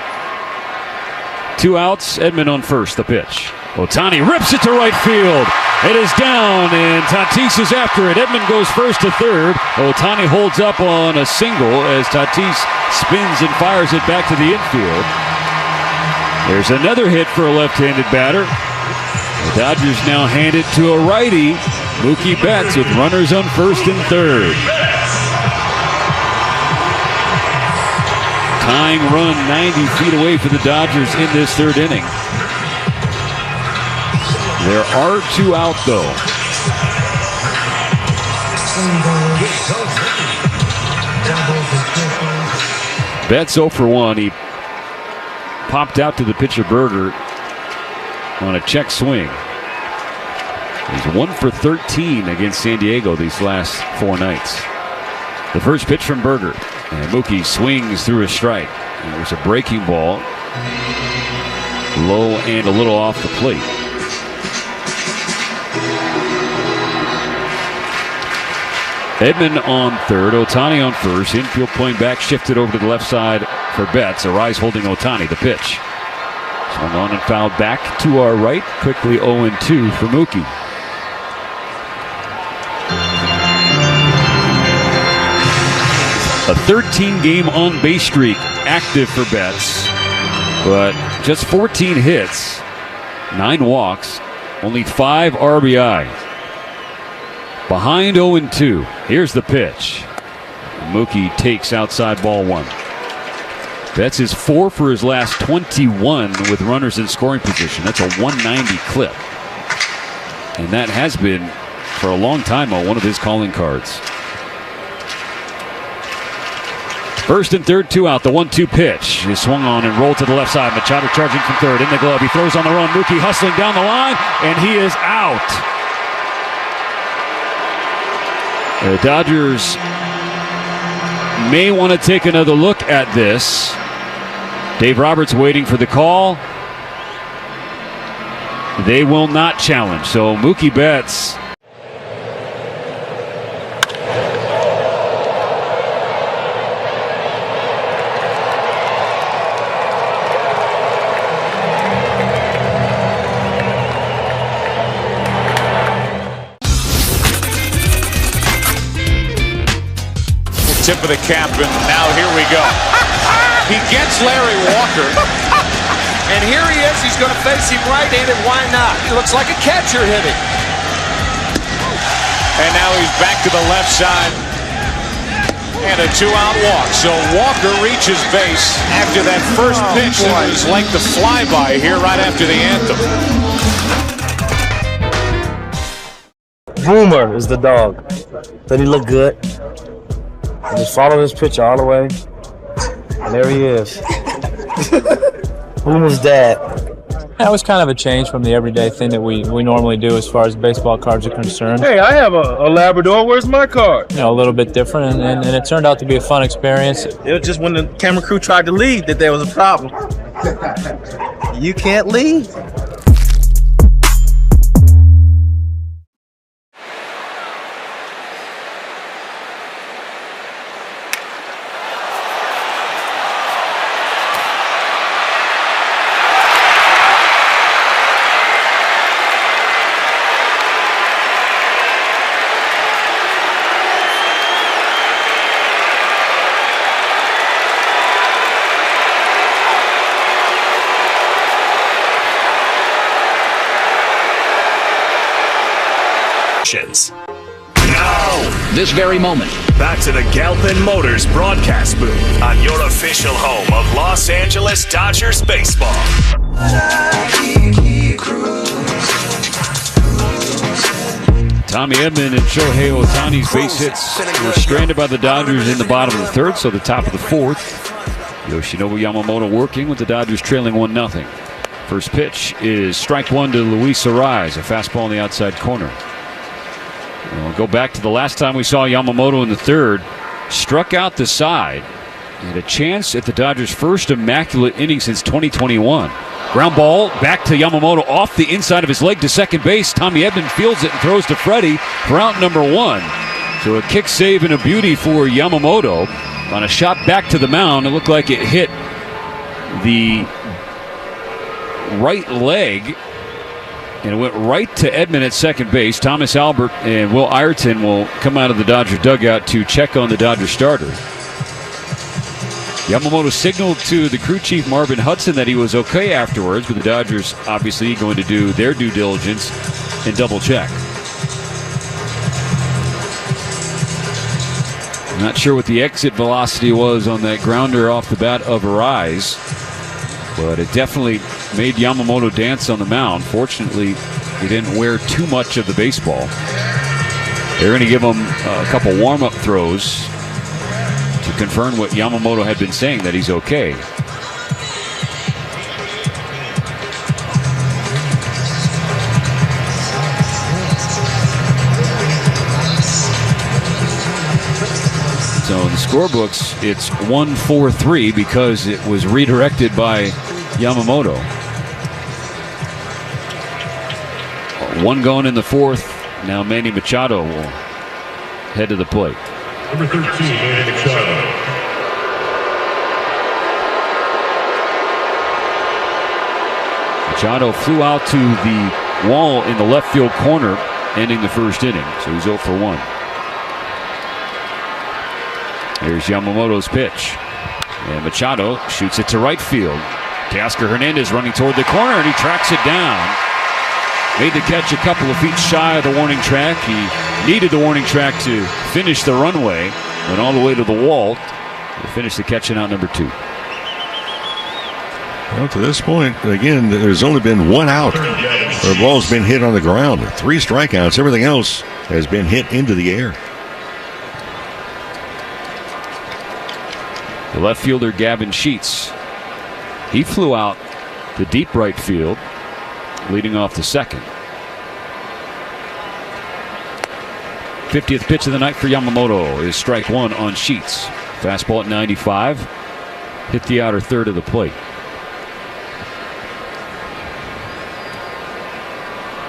2 outs, Edman on first, the pitch. Ohtani rips it to right field. It is down, and Tatis is after it. Edman goes first to 3rd. Ohtani holds up on a single as Tatis spins and fires it back to the infield. There's another hit for a left-handed batter. The Dodgers now hand it to a righty, Mookie Betts, with runners on first and third. tying run 90 feet away for the Dodgers in this third inning. There are 2 out, though. Betts 0 for 1. He popped out to the pitcher Berger on a check swing. He's 1 for 13 against San Diego these last 4 nights. The first pitch from Berger, and Mookie swings through a strike. It was a breaking ball, low and a little off the plate. Edman on third, Ohtani on first. Infield point back, shifted over to the left side for Betts. Arraez holding Ohtani, the pitch. Swung on and fouled back to our right. Quickly 0-2 for Mookie. A 13-game on-base streak active for Betts, but just 14 hits, 9 walks, only 5 RBI. Behind 0-2. Here's the pitch. Mookie takes outside ball 1. Betts is 4 for his last 21 with runners in scoring position. That's a 190 clip. And that has been, for a long time, on one of his calling cards. First and third, 2 out. The 1-2 pitch is swung on and rolled to the left side. Machado charging from third in the glove. He throws on the run. Mookie hustling down the line, and he is out. The Dodgers may want to take another look at this. Dave Roberts waiting for the call. They will not challenge. So Mookie Betts. Tip of the cap, and now here we go. He gets Larry Walker, and here he is. He's going to face him right-handed. Why not? He looks like a catcher hitting. And now he's back to the left side, and a 2-out walk. So Walker reaches base after that first pitch that was like the flyby here right after the anthem. Boomer is the dog. Does he look good? I just followed his pitcher all the way, and there he is. Boomer's dad. That was kind of a change from the everyday thing that we normally do as far as baseball cards are concerned. Hey, I have a Labrador. Where's my card? You know, a little bit different, and it turned out to be a fun experience. It was just when the camera crew tried to leave that there was a problem. You can't leave. Now, this very moment, back to the Galpin Motors broadcast booth on your official home of Los Angeles Dodgers baseball. Tommy Edman and Shohei Ohtani's base hits were stranded by the Dodgers in the bottom of the third, so the top of the fourth. Yoshinobu Yamamoto working with the Dodgers trailing 1-0. First pitch is strike 1 to Luis Arraez, a fastball in the outside corner. We'll go back to the last time we saw Yamamoto in the third. Struck out the side. Had a chance at the Dodgers' first immaculate inning since 2021. Ground ball back to Yamamoto off the inside of his leg to second base. Tommy Edman fields it and throws to Freddie for out number 1. So a kick save and a beauty for Yamamoto. On a shot back to the mound, it looked like it hit the right leg. And it went right to Edman at second base. Thomas Albert and Will Ireton will come out of the Dodger dugout to check on the Dodger starter. Yamamoto signaled to the crew chief Marvin Hudson that he was okay afterwards, but the Dodgers obviously going to do their due diligence and double check. Not sure what the exit velocity was on that grounder off the bat of Arraez, but it definitely made Yamamoto dance on the mound. Fortunately, he didn't wear too much of the baseball. They're going to give him a couple warm-up throws to confirm what Yamamoto had been saying, that he's okay. So in the scorebooks, it's 1-4-3 because it was redirected by Yamamoto. One going in the fourth. Now Manny Machado will head to the plate. Number 13, Manny Machado. Machado flew out to the wall in the left field corner, ending the first inning. So he's 0 for 1. Here's Yamamoto's pitch. And Machado shoots it to right field. Teoscar Hernandez running toward the corner, and he tracks it down. Made the catch a couple of feet shy of the warning track. He needed the warning track to finish the runway. Went all the way to the wall to finish the catch in out number 2. Well, to this point, again, there's only been one out. The ball's been hit on the ground. 3 strikeouts. Everything else has been hit into the air. The left fielder, Gavin Sheets. He flew out to deep right field, leading off the second. 50th pitch of the night for Yamamoto is strike 1 on Sheets. Fastball at 95. Hit the outer third of the plate.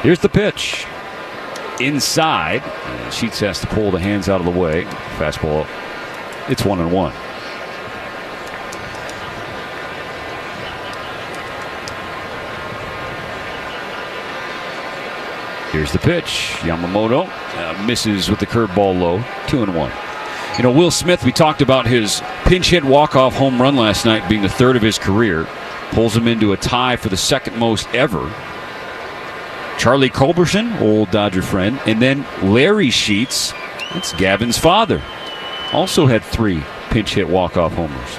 Here's the pitch. Inside. And Sheets has to pull the hands out of the way. Fastball. It's 1-1. Here's the pitch. Yamamoto misses with the curveball low. 2-1. You know, Will Smith, we talked about his pinch hit walk-off home run last night being the 3rd of his career. Pulls him into a tie for the 2nd most ever. Charlie Culberson, old Dodger friend, and then Larry Sheets, that's Gavin's father, also had 3 pinch hit walk-off homers.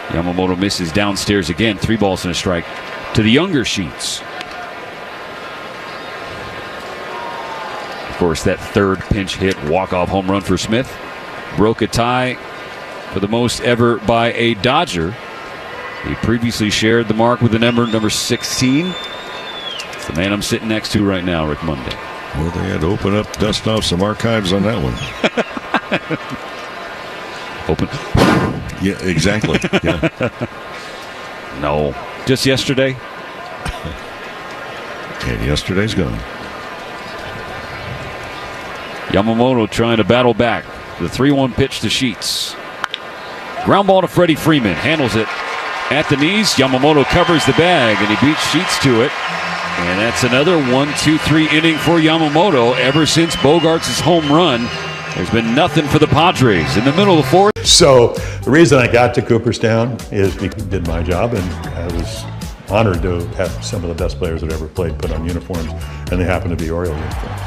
Yamamoto misses downstairs again. 3 balls and a strike to the younger Sheets. Of course, that 3rd pinch hit walk-off home run for Smith broke a tie for the most ever by a Dodger. He previously shared the mark with the number 16. It's the man I'm sitting next to right now, Rick Monday. Well, they had to open up, dust off some archives on that one. Open. Yeah, exactly. Yeah. No. Just yesterday? And yesterday's gone. Yamamoto trying to battle back. The 3-1 pitch to Sheets. Ground ball to Freddie Freeman. Handles it at the knees. Yamamoto covers the bag, and he beats Sheets to it. And that's another 1-2-3 inning for Yamamoto. Ever since Bogarts' home run, there's been nothing for the Padres. In the middle of the 4th. So the reason I got to Cooperstown is because I did my job, and I was honored to have some of the best players that ever played put on uniforms, and they happen to be Oriole uniforms.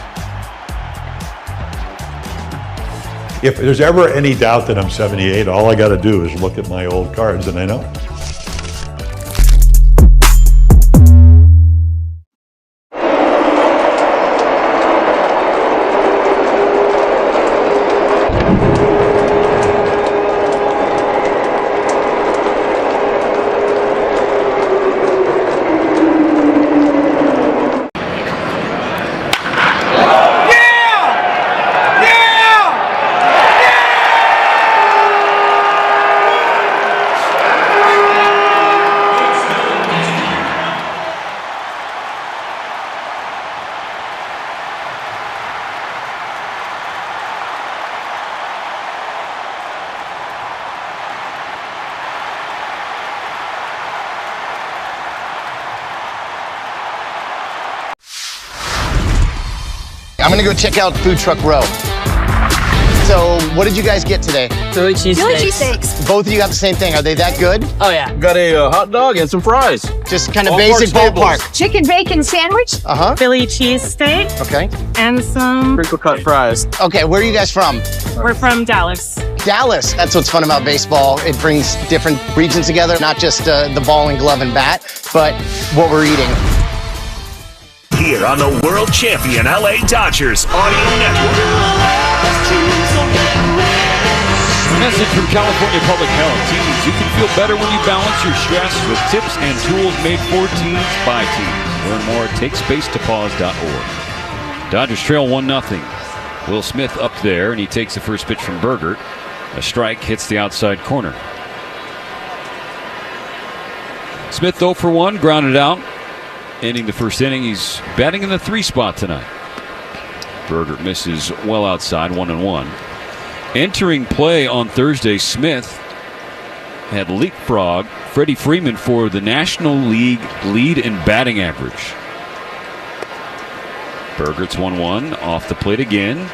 If there's ever any doubt that I'm 78, all I got to do is look at my old cards and I know. I'm gonna go check out Food Truck Row. So, what did you guys get today? Philly cheesesteaks. Both of you got the same thing. Are they that good? Oh, yeah. Got a hot dog and some fries. Just kind of Ballpark basic ballpark. staples. Chicken bacon sandwich. Philly cheesesteak. Okay. And some Crinkle cut fries. Okay, where are you guys from? We're from Dallas. Dallas. That's what's fun about baseball. It brings different regions together, not just the ball and glove and bat, but what we're eating. Here on the world champion LA Dodgers Audio Network. Message from California Public Health. Teens, you can feel better when you balance your stress with tips and tools made for teens by teens. Learn more at takespacetopause.org. Dodgers trail 1-0. Will Smith up there, and he takes the first pitch from Bergert. A strike hits the outside corner. Smith 0 for 1, grounded out. Ending the first inning, he's batting in the 3 spot tonight. Bergert misses well outside, 1-1. Entering play on Thursday, Smith had leapfrog Freddie Freeman for the National League lead in batting average. Bergert's 1-1, off the plate again.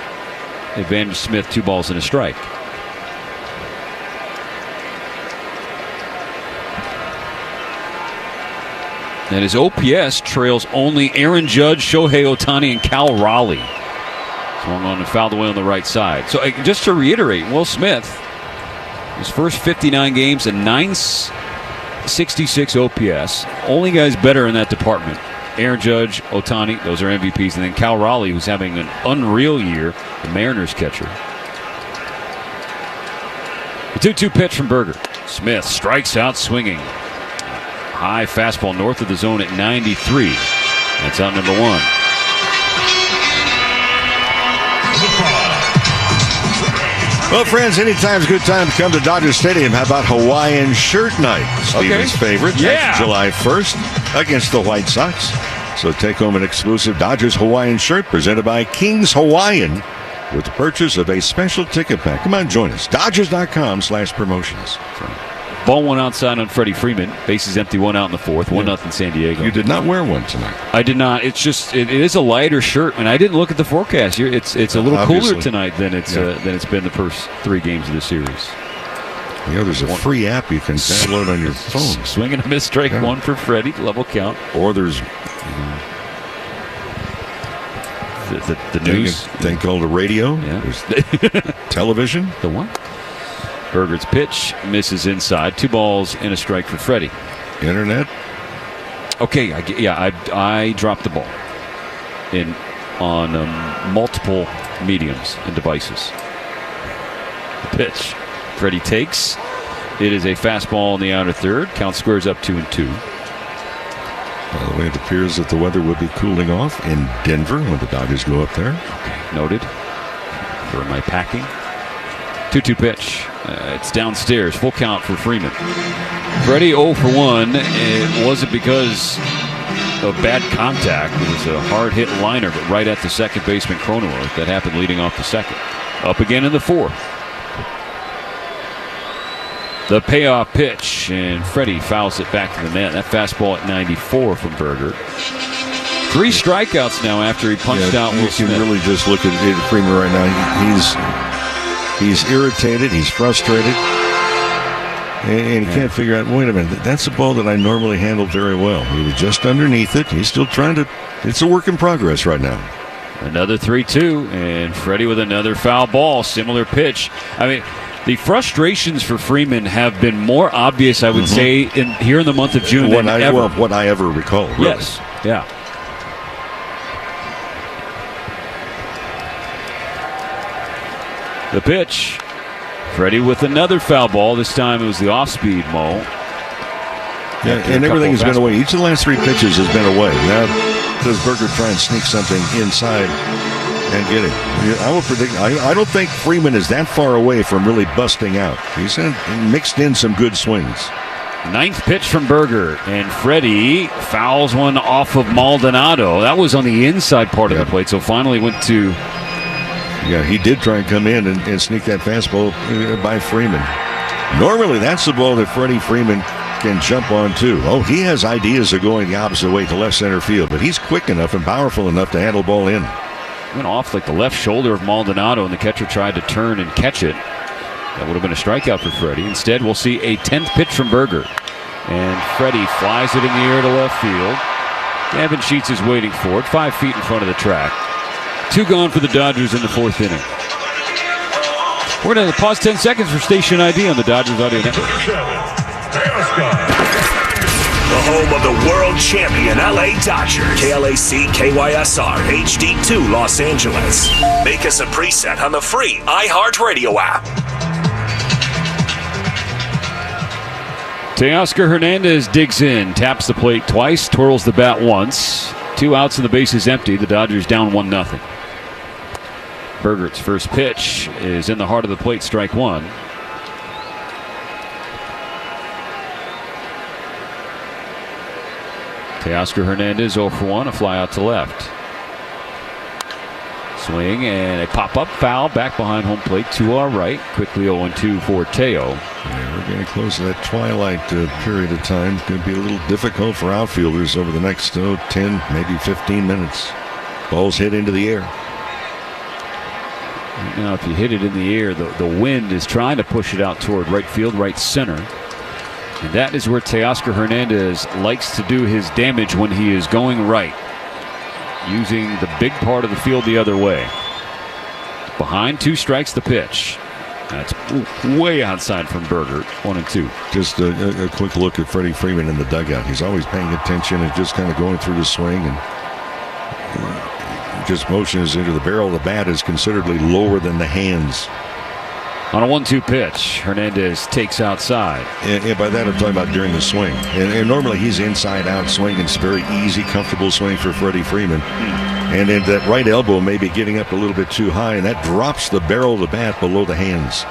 Advantage Smith, 2 balls and a strike. And his OPS trails only Aaron Judge, Shohei Ohtani, and Cal Raleigh. Swung on and fouled away on the right side. So just to reiterate, Will Smith, his first 59 games, a 966 OPS. Only guys better in that department. Aaron Judge, Ohtani, those are MVPs. And then Cal Raleigh, who's having an unreal year, the Mariners catcher. The 2-2 pitch from Bergert. Smith strikes out swinging. High fastball north of the zone at 93. That's out number 1. Well, friends, anytime's a good time to come to Dodger Stadium. How about Hawaiian Shirt Night? Stevens' favorite. Yeah. That's July 1st against the White Sox. So take home an exclusive Dodgers Hawaiian shirt presented by King's Hawaiian with the purchase of a special ticket pack. Come on, join us. Dodgers.com/promotions. Ball one outside on Freddie Freeman. Bases empty, 1 out in the 4th. 1-0 San Diego. You did not wear one tonight. I did not. It's just it is a lighter shirt, and I didn't look at the forecast. It's a little cooler tonight than it's been the first 3 games of the series. You know, there's a free app you can download on your phone. Swing and a miss, strike 1 for Freddie, level count. Or there's the news thing called a radio. Yeah. There's television. The what? Bergert's pitch misses inside. 2 balls and a strike for Freddie. Internet. Okay, I dropped the ball on multiple mediums and devices. The pitch. Freddie takes. It is a fastball in the outer third. Count squares up 2-2. By the way, it appears that the weather will be cooling off in Denver when the Dodgers go up there. Okay, noted. For my packing. 2-2 pitch. It's downstairs. Full count for Freeman. Freddie 0 for 1. It wasn't because of bad contact. It was a hard hit liner, but right at the second baseman Cronenworth. That happened leading off the second. Up again in the 4th. The payoff pitch, and Freddie fouls it back to the net. That fastball at 94 from Bergert. 3 strikeouts now after he punched out Will Smith. You can really just look at Freeman right now. He's irritated. He's frustrated. And he can't figure out, wait a minute, that's a ball that I normally handle very well. He was just underneath it. He's still trying to, it's a work in progress right now. Another 3-2, and Freddie with another foul ball. Similar pitch. I mean, the frustrations for Freeman have been more obvious, I would say, here in the month of June than ever. Well, what I ever recall. Really. Yes, yeah. The pitch. Freddie with another foul ball. This time it was the off-speed Mo. Yeah, and everything has been away. Each of the last 3 pitches has been away. Now, does Bergert try and sneak something inside and get it? I will predict. I don't think Freeman is that far away from really busting out. He's mixed in some good swings. 9th pitch from Bergert, and Freddie fouls one off of Maldonado. That was on the inside part of the plate, so finally went to... Yeah, he did try and come in and sneak that fastball by Freeman. Normally, that's the ball that Freddie Freeman can jump on too. Oh, he has ideas of going the opposite way to left center field, but he's quick enough and powerful enough to handle the ball in. Went off like the left shoulder of Maldonado, and the catcher tried to turn and catch it. That would have been a strikeout for Freddie. Instead, we'll see a 10th pitch from Berger. And Freddie flies it in the air to left field. Gavin Sheets is waiting for it, 5 feet in front of the track. 2 gone for the Dodgers in the 4th inning. We're going to pause 10 seconds for station ID on the Dodgers Audio Network. The home of the world champion LA Dodgers. KLAC KYSR HD2 Los Angeles. Make us a preset on the free iHeartRadio app. Teoscar Hernandez digs in, taps the plate twice, twirls the bat once. 2 outs and the base is empty. The Dodgers down 1-0. Bergert's first pitch is in the heart of the plate, strike 1. Teoscar Hernandez 0 for 1, a fly out to left. Swing and a pop-up foul back behind home plate to our right. Quickly 0-2 for Teo. Yeah, we're getting close to that twilight period of time. Could be a little difficult for outfielders over the next 10, maybe 15 minutes. Ball's hit into the air. Now, if you hit it in the air, the wind is trying to push it out toward right field, right center. And that is where Teoscar Hernandez likes to do his damage when he is going right, using the big part of the field the other way. Behind, 2 strikes the pitch. That's way outside from Berger. 1-2. Just a quick look at Freddie Freeman in the dugout. He's always paying attention and just kind of going through the swing, and just motions into the barrel of the bat is considerably lower than the hands. On a 1-2 pitch, Hernandez takes outside. And by that I'm talking about during the swing. And normally he's inside out swing. It's a very easy, comfortable swing for Freddie Freeman. And then that right elbow may be getting up a little bit too high, and that drops the barrel of the bat below the hands.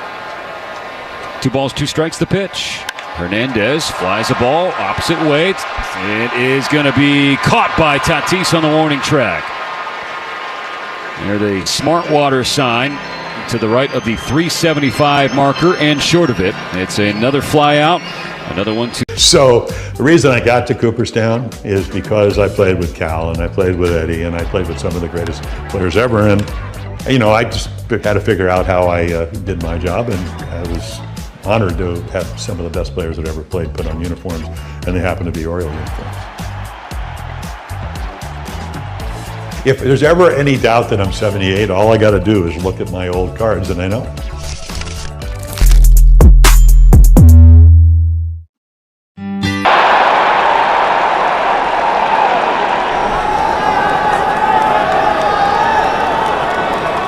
2 balls, 2 strikes the pitch. Hernandez flies a ball opposite way. It is going to be caught by Tatis on the warning track. There's the smart water sign to the right of the 375 marker and short of it. It's another fly out. Another 1-2. So the reason I got to Cooperstown is because I played with Cal and I played with Eddie and I played with some of the greatest players ever. And, you know, I just had to figure out how I did my job, and I was honored to have some of the best players that ever played put on uniforms, and they happen to be Oriole uniforms. If there's ever any doubt that I'm 78, all I got to do is look at my old cards and I know.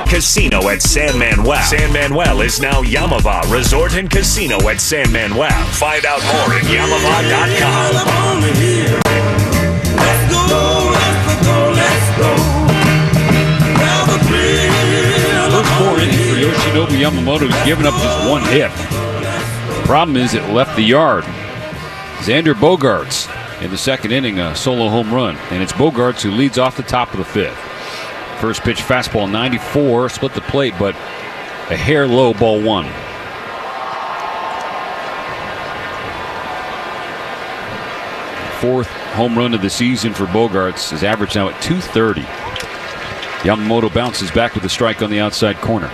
Casino at San Manuel. San Manuel is now Yamava Resort and Casino at San Manuel. Find out more at Yamava.com. First 4 innings for Yoshinobu Yamamoto, who's given up just 1 hit. The problem is it left the yard. Xander Bogaerts in the 2nd inning, a solo home run. And it's Bogaerts who leads off the top of the 5th. First pitch fastball 94, split the plate, but a hair low, ball 1. Fourth home run of the season for Bogaerts. His average now at 230. Yamamoto bounces back with a strike on the outside corner.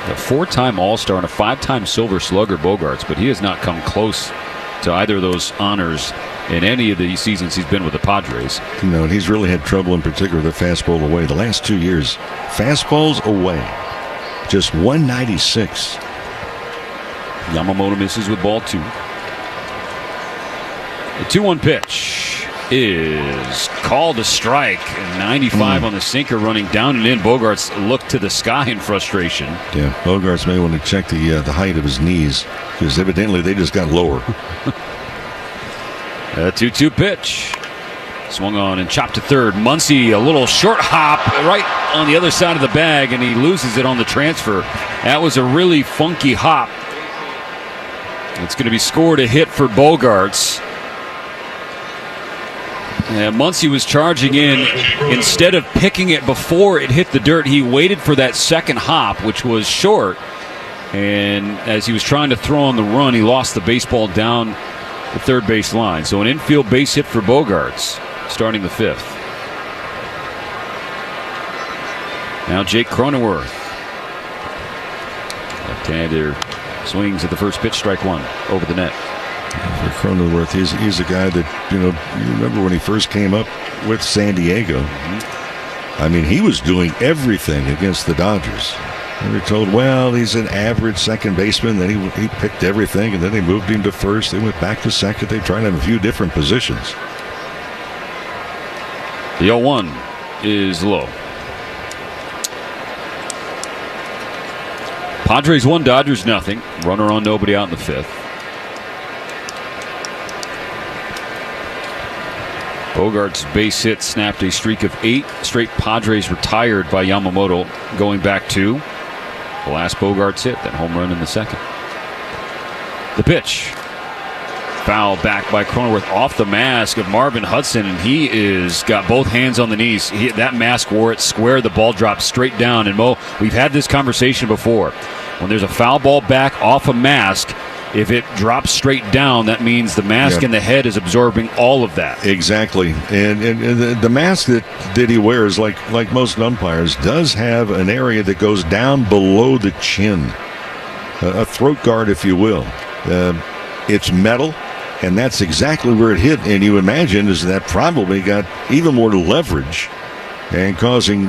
A 4-time All-Star and a 5-time Silver Slugger Bogaerts, but he has not come close to either of those honors in any of the seasons he's been with the Padres. No, and he's really had trouble in particular with the fastball away. The last 2 years, fastballs away, just 196. Yamamoto misses with ball 2. The 2-1 pitch is called a strike. 95 on the sinker, running down and in. Bogaerts looked to the sky in frustration. Yeah, Bogaerts may want to check the height of his knees, because evidently they just got lower. A 2-2 pitch. Swung on and chopped to third. Muncy, a little short hop right on the other side of the bag, and he loses it on the transfer. That was a really funky hop. It's going to be scored a hit for Bogaerts. Muncy was charging in. Instead of picking it before it hit the dirt, he waited for that second hop, which was short. And as he was trying to throw on the run, he lost the baseball down the third base line. So an infield base hit for Bogaerts starting the 5th. Now Jake Cronenworth. Left-hander swings at the first pitch, strike one, over the net. For Cronenworth, he's a guy that, you remember when he first came up with San Diego. I mean, he was doing everything against the Dodgers. We were told, well, he's an average second baseman. Then he picked everything, and then they moved him to first. They went back to second. They tried him a few different positions. The 0-1 is low. Padres 1, Dodgers nothing. Runner on, nobody out in the fifth. Bogart's base hit snapped a streak of 8 straight Padres retired by Yamamoto, going back to the last Bogart's hit, that home run in the second. The pitch. Foul back by Cronenworth off the mask of Marvin Hudson, and he is got both hands on the knees. That mask wore it square. The ball dropped straight down. And Mo, we've had this conversation before. When there's a foul ball back off a mask, if it drops straight down, that means the mask in the head is absorbing all of that. Exactly. And the mask that he wears, like most umpires, does have an area that goes down below the chin. A throat guard, if you will. It's metal, and that's exactly where it hit. And you imagine is that probably got even more leverage and causing,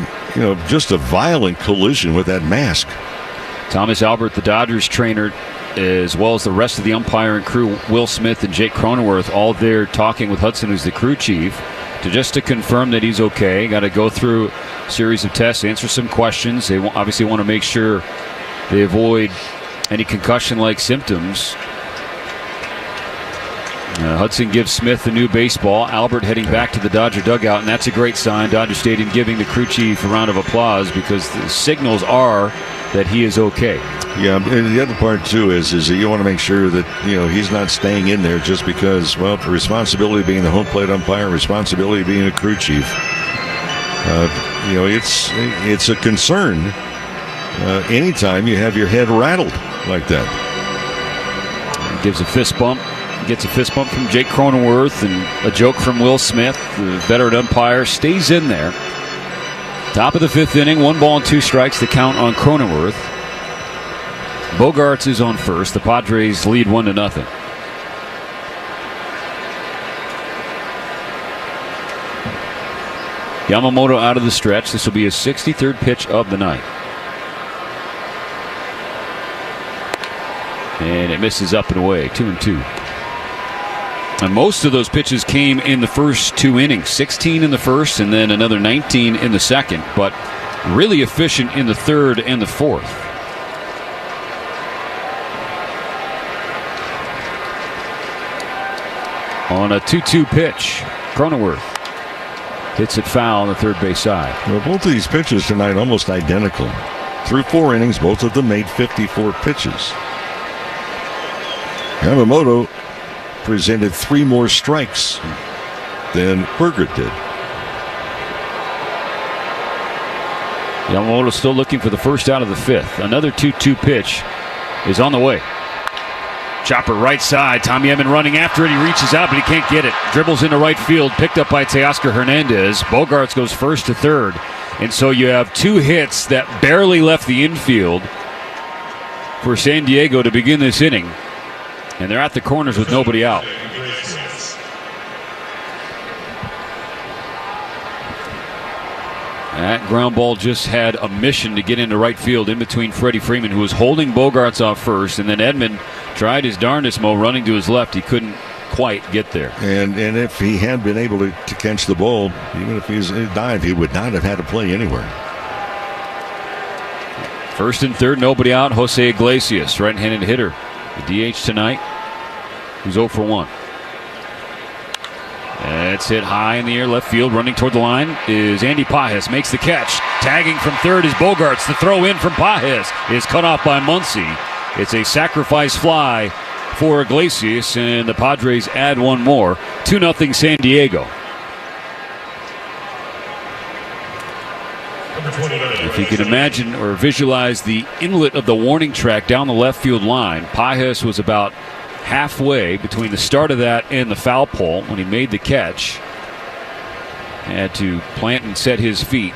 just a violent collision with that mask. Thomas Albert, the Dodgers trainer, as well as the rest of the umpiring crew, Will Smith and Jake Cronenworth, all there talking with Hudson, who's the crew chief, to confirm that he's okay. Got to go through a series of tests, answer some questions. They obviously want to make sure they avoid any concussion-like symptoms. Hudson gives Smith the new baseball. Albert heading back to the Dodger dugout, and that's a great sign. Dodger Stadium giving the crew chief a round of applause because the signals are that he is okay. Yeah, and the other part too is that you want to make sure that he's not staying in there just because, well, the responsibility of being the home plate umpire, responsibility of being a crew chief. It's a concern anytime you have your head rattled like that. Gives a fist bump. Gets a fist bump from Jake Cronenworth and a joke from Will Smith, the veteran umpire, stays in there. Top of the fifth inning, 1 ball and 2 strikes, the count on Cronenworth. Bogarts is on first. The Padres lead 1-0. Yamamoto out of the stretch. This will be his 63rd pitch of the night. And it misses up and away, 2-2. And most of those pitches came in the first 2 innings, 16 in the first and then another 19 in the second, but really efficient in the third and the fourth. On a 2-2 pitch, Cronenworth hits it foul on the third base side. Well, both of these pitches tonight almost identical. Through 4 innings, both of them made 54 pitches. Yamamoto presented 3 more strikes than Bergert did. Yamamoto still looking for the first out of the fifth. Another 2-2 pitch is on the way. Chopper right side. Tommy Edman running after it. He reaches out, but he can't get it. Dribbles into right field. Picked up by Teoscar Hernandez. Bogarts goes first to third. And so you have 2 hits that barely left the infield for San Diego to begin this inning. And they're at the corners with nobody out. That ground ball just had a mission to get into right field in between Freddie Freeman, who was holding Bogarts off first, and then Edman tried his darndest, Mo, running to his left. He couldn't quite get there. And if he had been able to catch the ball, even if he's dived, he would not have had to play anywhere. First and third, nobody out. Jose Iglesias, right-handed hitter. The DH tonight, who's 0 for 1. It's hit high in the air, left field. Running toward the line is Andy Pages. Makes the catch. Tagging from third is Bogarts. The throw in from Pages is cut off by Muncy. It's a sacrifice fly for Iglesias, and the Padres add 1 more. 2-0 San Diego. If you can imagine or visualize the inlet of the warning track down the left field line, Pages was about halfway between the start of that and the foul pole when he made the catch. Had to plant and set his feet.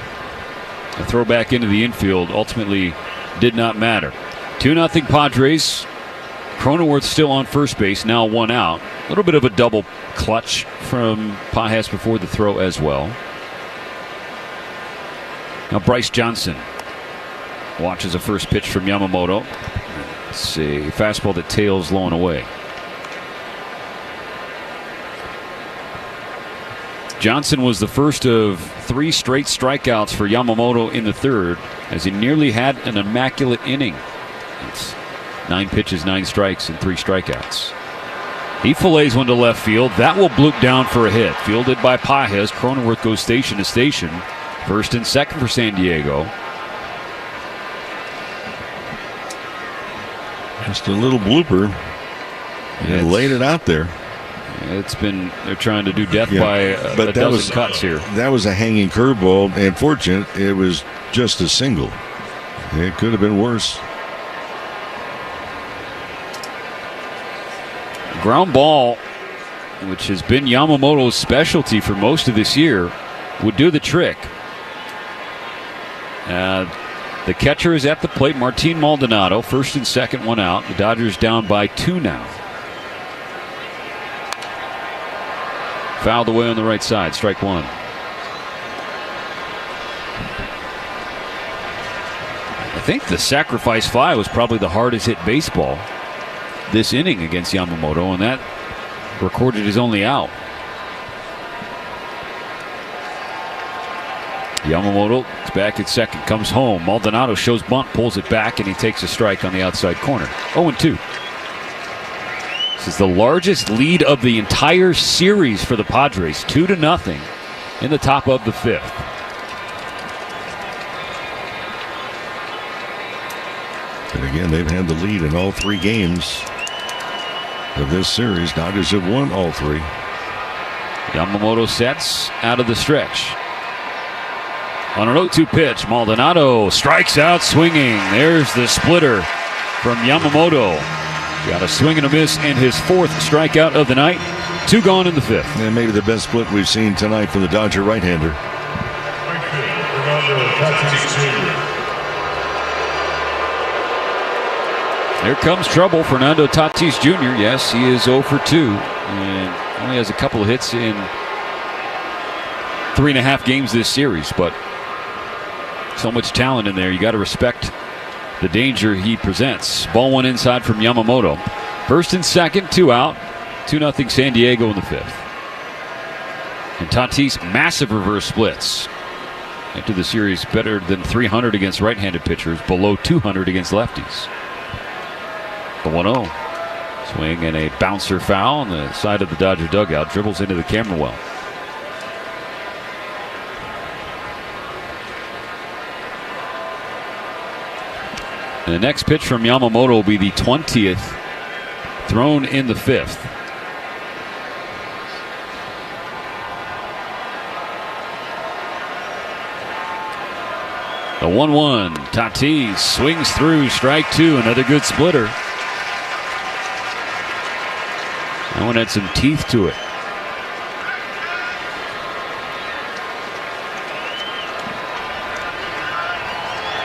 A throw back into the infield ultimately did not matter. 2-0 Padres. Cronenworth still on first base, now 1 out. A little bit of a double clutch from Pages before the throw as well. Now Bryce Johnson watches a first pitch from Yamamoto. It's a fastball that tails low and away. Johnson was the first of 3 straight strikeouts for Yamamoto in the third, as he nearly had an immaculate inning. It's 9 pitches, 9 strikes, and 3 strikeouts. He fillets one to left field. That will bloop down for a hit. Fielded by Pages. Cronenworth goes station to station. First and second for San Diego. Just a little blooper. He laid it out there. They're trying to do death by a dozen cuts here. That was a hanging curveball, and fortunate it was just a single. It could have been worse. Ground ball, which has been Yamamoto's specialty for most of this year, would do the trick. The catcher is at the plate, Martin Maldonado. First and second, 1 out. The Dodgers down by 2 now. Fouled away on the right side, strike 1. I think the sacrifice fly was probably the hardest hit baseball this inning against Yamamoto, and that recorded his only out. Yamamoto is back at second, comes home. Maldonado shows bunt, pulls it back, and he takes a strike on the outside corner. 0-2. This is the largest lead of the entire series for the Padres, 2-0 in the top of the 5th. And again, they've had the lead in all 3 games of this series. Dodgers have won all 3. Yamamoto sets out of the stretch. On an 0-2 pitch, Maldonado strikes out swinging. There's the splitter from Yamamoto. Got a swing and a miss and his 4th strikeout of the night. 2 gone in the 5th. And maybe the best split we've seen tonight from the Dodger right-hander. Fernando Tatis Jr. Here comes trouble. Fernando Tatis Jr. Yes, he is 0 for 2 and only has a couple of hits in 3.5 games this series, but so much talent in there. You got to respect the danger he presents. Ball 1 inside from Yamamoto. First and second, 2 out. 2-0 San Diego in the 5th. And Tatis, massive reverse splits. Into the series, better than 300 against right-handed pitchers, below 200 against lefties. The 1-0. Swing and a bouncer foul on the side of the Dodger dugout. Dribbles into the camera well. And the next pitch from Yamamoto will be the 20th thrown in the 5th. The 1-1. Tatis swings through, strike 2. Another good splitter. That one had some teeth to it.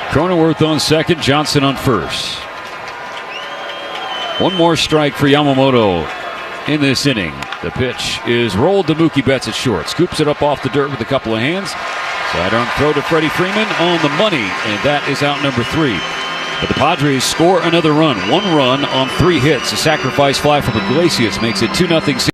Cronenworth on second, Johnson on first. One more strike for Yamamoto in this inning. The pitch is rolled to Mookie Betts at short. Scoops it up off the dirt with a couple of hands. Sidearm throw to Freddie Freeman on the money, and that is out number 3. But the Padres score another run. 1 run on 3 hits. A sacrifice fly from Iglesias makes it 2-0.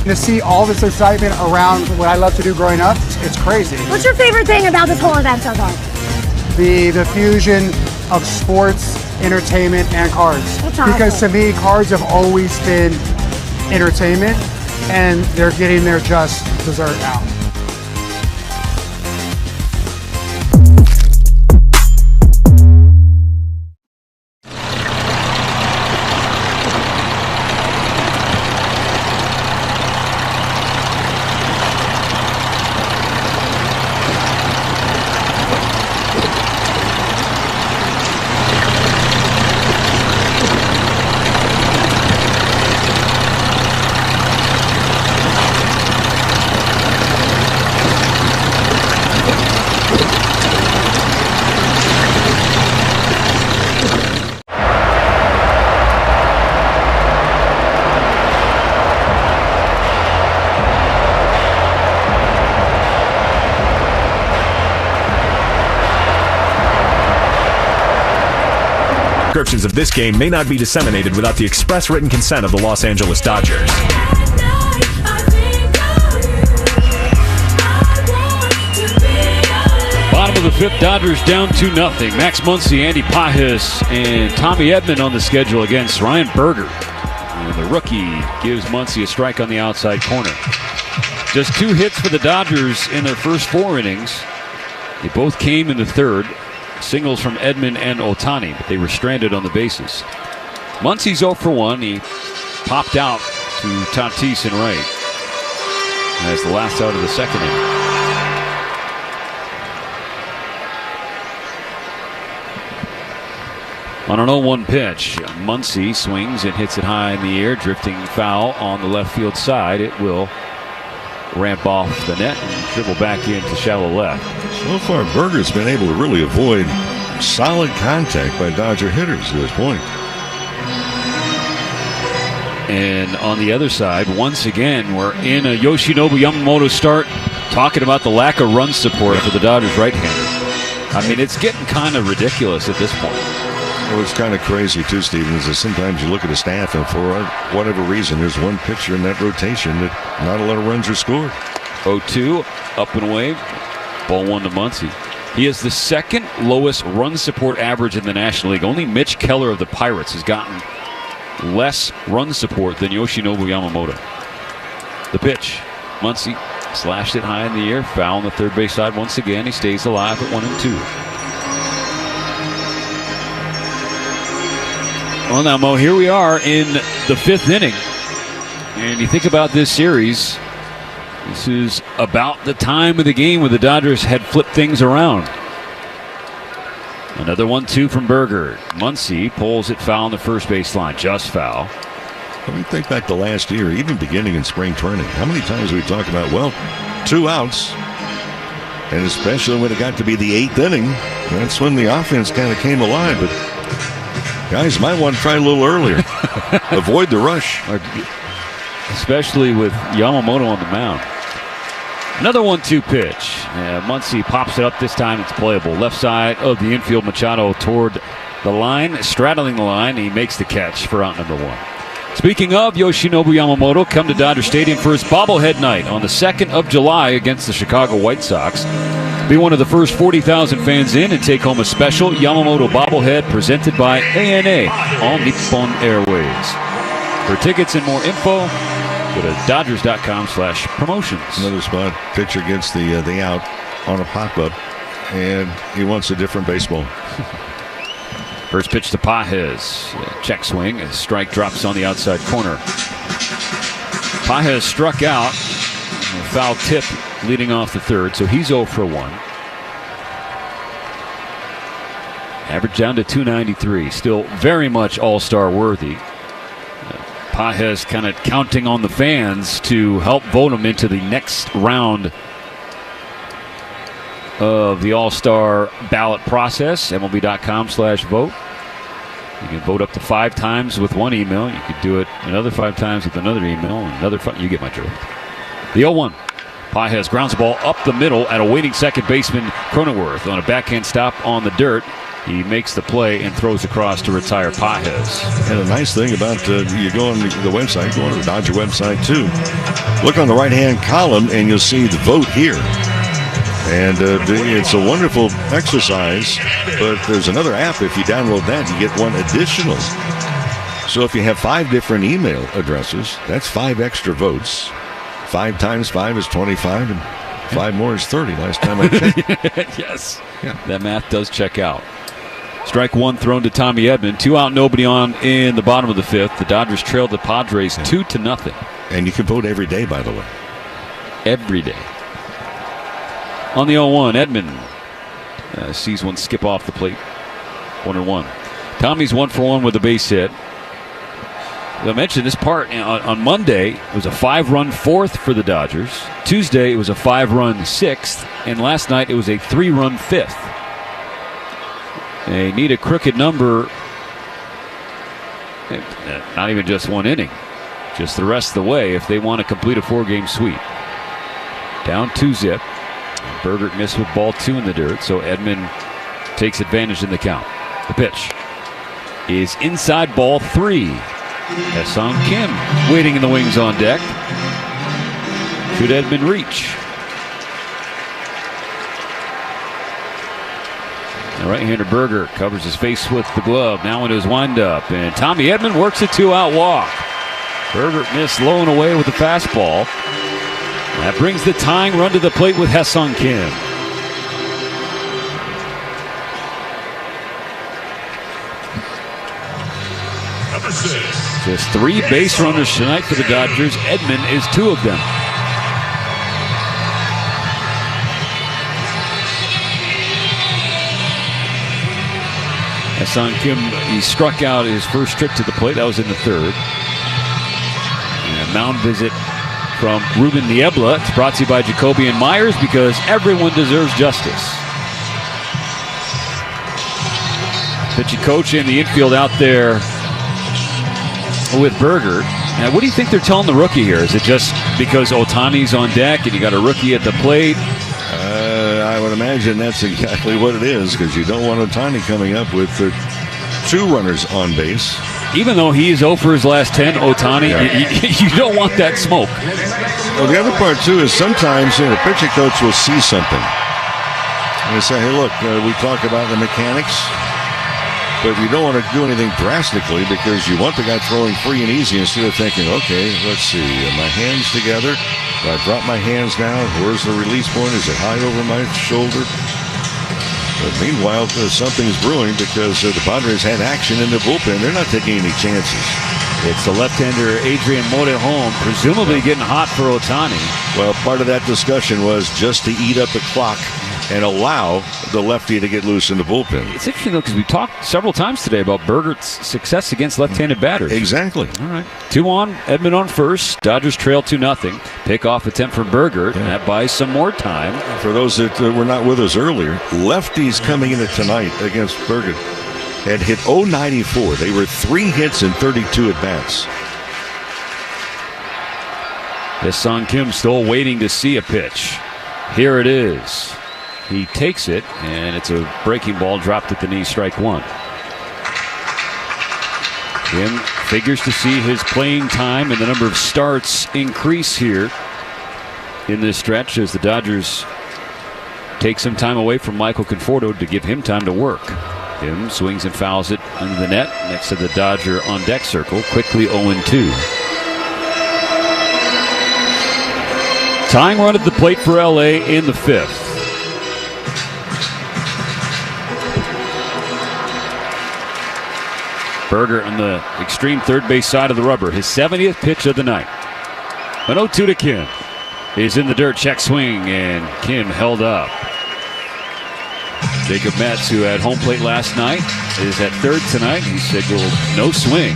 To see all this excitement around what I love to do growing up, it's crazy. What's your favorite thing about this whole event so far? The fusion of sports, entertainment, and cars. That's awesome. Because to me, cars have always been entertainment, and they're getting their just dessert now. Descriptions of this game may not be disseminated without the express written consent of the Los Angeles Dodgers. Bottom of the fifth, Dodgers down 2-0. Max Muncy, Andy Pages, and Tommy Edman on the schedule against Ryan Berger. And the rookie gives Muncy a strike on the outside corner. Just 2 hits for the Dodgers in their first 4 innings. They both came in the third. Singles from Edman and Ohtani, but they were stranded on the bases. Muncy's 0 for 1. He popped out to Tatis in right. As the last out of the second inning. On an 0-1 pitch, Muncy swings and hits it high in the air, drifting foul on the left field side. It will ramp off the net and dribble back into shallow left. So far, Berger's been able to really avoid solid contact by Dodger hitters at this point. And on the other side, once again, we're in a Yoshinobu Yamamoto start, talking about the lack of run support for the Dodgers right-hander. I mean, it's getting kind of ridiculous at this point. Well, it's kind of crazy, too, Steven, is that sometimes you look at a staff and for whatever reason, there's one pitcher in that rotation that not a lot of runs are scored. 0-2, up and away. Ball 1 to Muncy. He has the second lowest run support average in the National League. Only Mitch Keller of the Pirates has gotten less run support than Yoshinobu Yamamoto. The pitch. Muncy slashed it high in the air. Foul on the third base side once again. He stays alive at 1-2. Well, now, Mo, here we are in the 5th inning. And you think about this series, this is about the time of the game where the Dodgers had flipped things around. Another 1-2 from Berger. Muncy pulls it foul on the first base line. Just foul. When we think back to last year, even beginning in spring training, how many times we talked about, well, 2 outs. And especially when it got to be the 8th inning, that's when the offense kind of came alive. But guys might want to try a little earlier. Avoid the rush. Especially with Yamamoto on the mound. Another 1-2 pitch. Muncy pops it up. This time it's playable. Left side of the infield. Machado toward the line, straddling the line. He makes the catch for out number 1. Speaking of Yoshinobu Yamamoto, come to Dodger Stadium for his bobblehead night on the 2nd of July against the Chicago White Sox. Be one of the first 40,000 fans in and take home a special Yamamoto bobblehead presented by ANA on Nippon Airways. For tickets and more info, go to Dodgers.com/promotions. Another spot. Pitcher gets the out on a pop-up, and he wants a different baseball. First pitch to Pages. Check swing. A strike drops on the outside corner. Pages struck out. A foul tip leading off the third, so he's 0 for 1. Average down to 293. Still very much all-star worthy. Pages kind of counting on the fans to help vote him into the next round of the All-Star ballot process. MLB.com/vote. You can vote up to 5 times with one email. You could do it another 5 times with another email. You get my drift. The 0-1. Pages grounds the ball up the middle at a waiting second baseman Cronenworth on a backhand stop on the dirt. He makes the play and throws across to retire Pages. And the nice thing about you go on the website, go on to the Dodger website too. Look on the right-hand column and you'll see the vote here. And it's a wonderful exercise, but there's another app. If you download that, you get one additional So if you have 5 different email addresses, that's 5 extra votes. 5 times 5 is 25, and 5 more is 30 last time I checked. Yes. Yeah. That math does check out. Strike 1 thrown to Tommy Edman. 2 out, nobody on in the bottom of the 5th. The Dodgers trailed the Padres 2-0. And you can vote every day, by the way. Every day. On the 0-1, Edman sees one skip off the plate. 1-1. Tommy's 1 for 1 with a base hit. As I mentioned, this part on Monday, it was a 5-run 4th for the Dodgers. Tuesday, it was a 5-run 6th. And last night, it was a 3-run 5th. They need a crooked number, not even just 1 inning, just the rest of the way if they want to complete a 4-game sweep. Down 2-0. Bergert missed with ball 2 in the dirt, so Edman takes advantage in the count. The pitch is inside, ball 3. Ha-Seong Kim waiting in the wings on deck. Should Edman reach? The right-hander Berger covers his face with the glove. Now into his windup. And Tommy Edman works a 2-out walk. Berger missed low and away with the fastball. That brings the tying run to the plate with Ha-Seong Kim. Number 6. Just 3 base runners tonight for the Dodgers. Edman is 2 of them. Ha-Seong Kim, he struck out his first trip to the plate. That was in the 3rd. And a mound visit from Ruben Niebla. It's brought to you by Jacoby and Myers, because everyone deserves justice. Pitching coach in the infield out there with Berger. Now, what do you think they're telling the rookie here? Is it just because Ohtani's on deck and you got a rookie at the plate? I would imagine that's exactly what it is, because you don't want Ohtani coming up with 2 runners on base. Even though he is 0 for his last 10, Ohtani, you don't want that smoke. Well, the other part, too, is sometimes the pitching coach will see something. And they say, hey, look, we talk about the mechanics, but you don't want to do anything drastically, because you want the guy throwing free and easy instead of thinking, okay, let's see, my hands together. Do I drop my hands now? Where's the release point? Is it high over my shoulder? But meanwhile, something's brewing, because the Padres had action in the bullpen. They're not taking any chances. It's the left-hander Adrian Morejon, presumably getting hot for Ohtani. Well, part of that discussion was just to eat up the clock and allow the lefty to get loose in the bullpen. It's interesting, though, because we talked several times today about Berger's success against left-handed batters. Exactly. All right. 2 on, Edman on first. Dodgers trail 2-0. Pick-off attempt from Berger. Yeah. That buys some more time. For those that were not with us earlier, lefties coming into tonight against Berger had hit .094. They were 3 hits and 32 at-bats. Ha-Seong Kim still waiting to see a pitch. Here it is. He takes it, and it's a breaking ball dropped at the knee, strike 1. Kim figures to see his playing time and the number of starts increase here in this stretch as the Dodgers take some time away from Michael Conforto to give him time to work. Kim swings and fouls it under the net next to the Dodger on deck circle, quickly 0-2. Tying run at the plate for LA in the 5th. Berger on the extreme third base side of the rubber. His 70th pitch of the night. An 0-2 to Kim. He's in the dirt, check swing, and Kim held up. Jacob Metz, who had home plate last night, is at third tonight. He signaled no swing.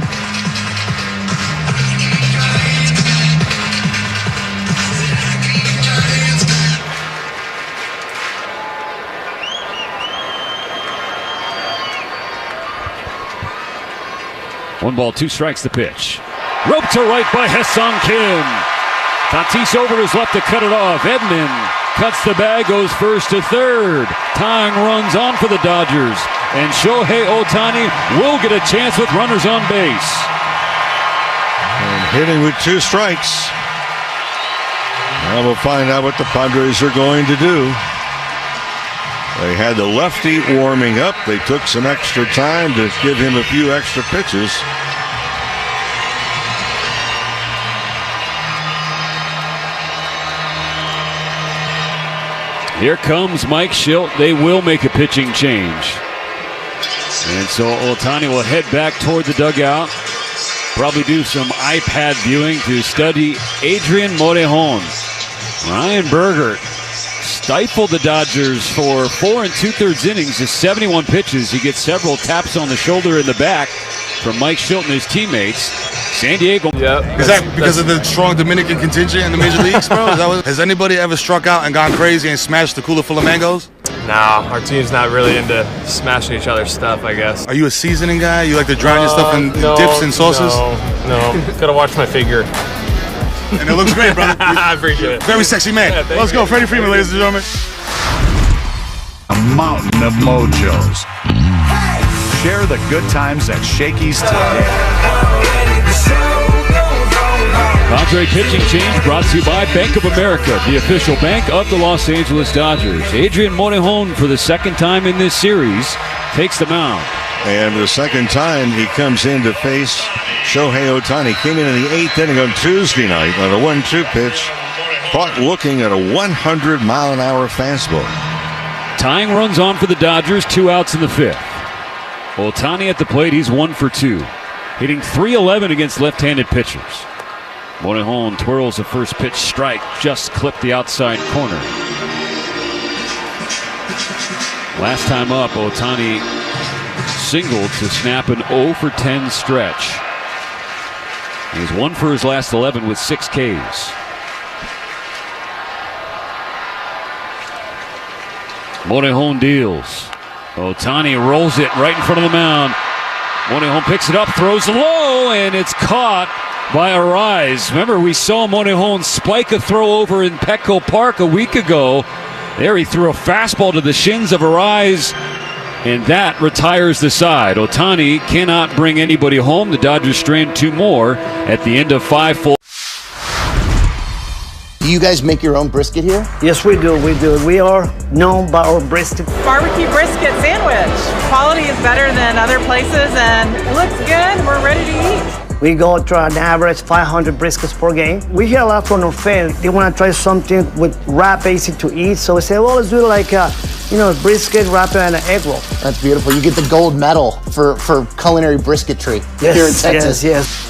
One ball, 2 strikes, the pitch. Rope to right by Ha-Seong Kim. Tatis over to his left to cut it off. Edman cuts the bag, goes first to third. Tying runs on for the Dodgers. And Shohei Ohtani will get a chance with runners on base. And hitting with 2 strikes. Now we'll find out what the Padres are going to do. They had the lefty warming up. They took some extra time to give him a few extra pitches. Here comes Mike Shildt. They will make a pitching change. And so Ohtani will head back toward the dugout. Probably do some iPad viewing to study Adrian Morejon. Ryan Bergert stifled the Dodgers for 4 2/3 innings. Just 71 pitches. He gets several taps on the shoulder and the back from Mike Shildt and his teammates. San Diego. Yeah. Is that because of the strong Dominican contingent in the major leagues, bro? Has anybody ever struck out and gone crazy and smashed the cooler full of mangoes? Nah, our team's not really into smashing each other's stuff, I guess. Are you a seasoning guy? You like to drown your stuff in dips and sauces? No. Gotta watch my figure. And it looks great, brother. I appreciate it. Very sexy man. Yeah, Let's go, Freddie Freeman, ladies and gentlemen. A mountain of mojos. Share the good times at Shakey's today. Padre pitching change brought to you by Bank of America, the official bank of the Los Angeles Dodgers. Adrian Morejon, for the second time in this series, takes the mound. And the second time he comes in to face Shohei Ohtani. Came in the 8th inning on Tuesday night on a 1-2 pitch. Caught looking at a 100-mile-an-hour fastball. Tying runs on for the Dodgers, 2 outs in the 5th. Ohtani at the plate, he's 1 for 2. Hitting .311 against left-handed pitchers. Morejon twirls the first pitch strike, just clipped the outside corner. Last time up, Ohtani singled to snap an 0 for 10 stretch. He's 1 for his last 11 with 6 Ks. Morejon deals. Ohtani rolls it right in front of the mound. Morejon picks it up, throws low, and it's caught by Arraez. Remember, we saw Morejon spike a throw over in Petco Park a week ago. There he threw a fastball to the shins of Arraez, and that retires the side. Ohtani cannot bring anybody home. The Dodgers strand 2 more at the end of 5 full. Do you guys make your own brisket here? Yes, we do. We are known by our brisket. Barbecue brisket sandwich. Quality is better than other places, and it looks good. We're ready to eat. We go to an average 500 briskets per game. We hear a lot from our fans. They want to try something with wrap, easy to eat. So we say, well, let's do it like a brisket wrap and an egg roll. That's beautiful. You get the gold medal for culinary brisketry here in Texas. Yes.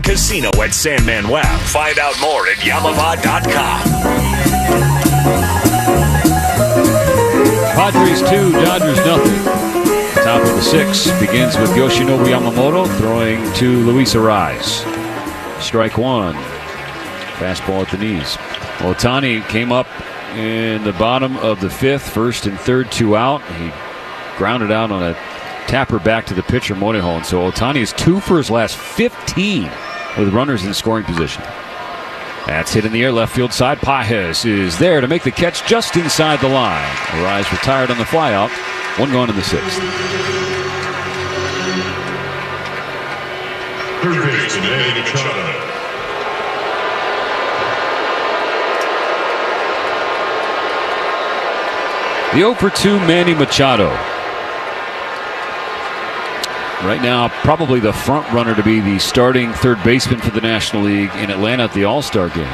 Casino at San Manuel. Find out more at Yamava.com. Padres 2, Dodgers nothing. Top of the 6th begins with Yoshinobu Yamamoto throwing to Luis Arraez. Strike 1. Fastball at the knees. Ohtani came up in the bottom of the 5th, 1st and 3rd, 2 out. He grounded out on a tapper back to the pitcher, Morejon. So Ohtani is 2 for his last 15 with runners in scoring position. That's hit in the air, left field side. Pajes is there to make the catch just inside the line. Arraez retired on the flyout. 1 gone in the 6th. Third baseman Manny Machado. The 0 for 2 Manny Machado. Right now, probably the front runner to be the starting third baseman for the National League in Atlanta at the All-Star game.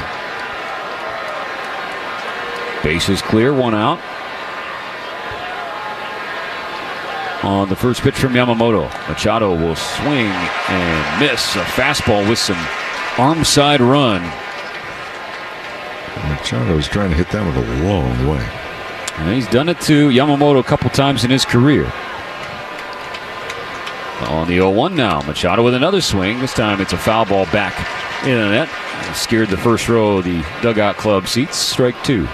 Base is clear, 1 out. On the first pitch from Yamamoto, Machado will swing and miss a fastball with some arm side run. Machado was trying to hit that one a long way. And he's done it to Yamamoto a couple times in his career. On the 0-1 now, Machado with another swing. This time it's a foul ball back in the net. Scared the first row of the dugout club seats. Strike 2.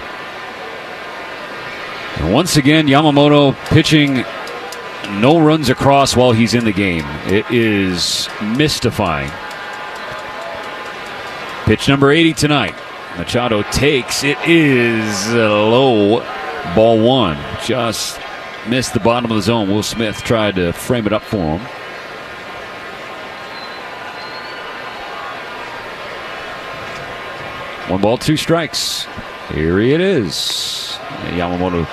And once again, Yamamoto pitching no runs across while he's in the game. It is mystifying. Pitch number 80 tonight. Machado takes. It is low. Ball 1. Just missed the bottom of the zone. Will Smith tried to frame it up for him. One ball, 2 strikes. Here it is. Yamamoto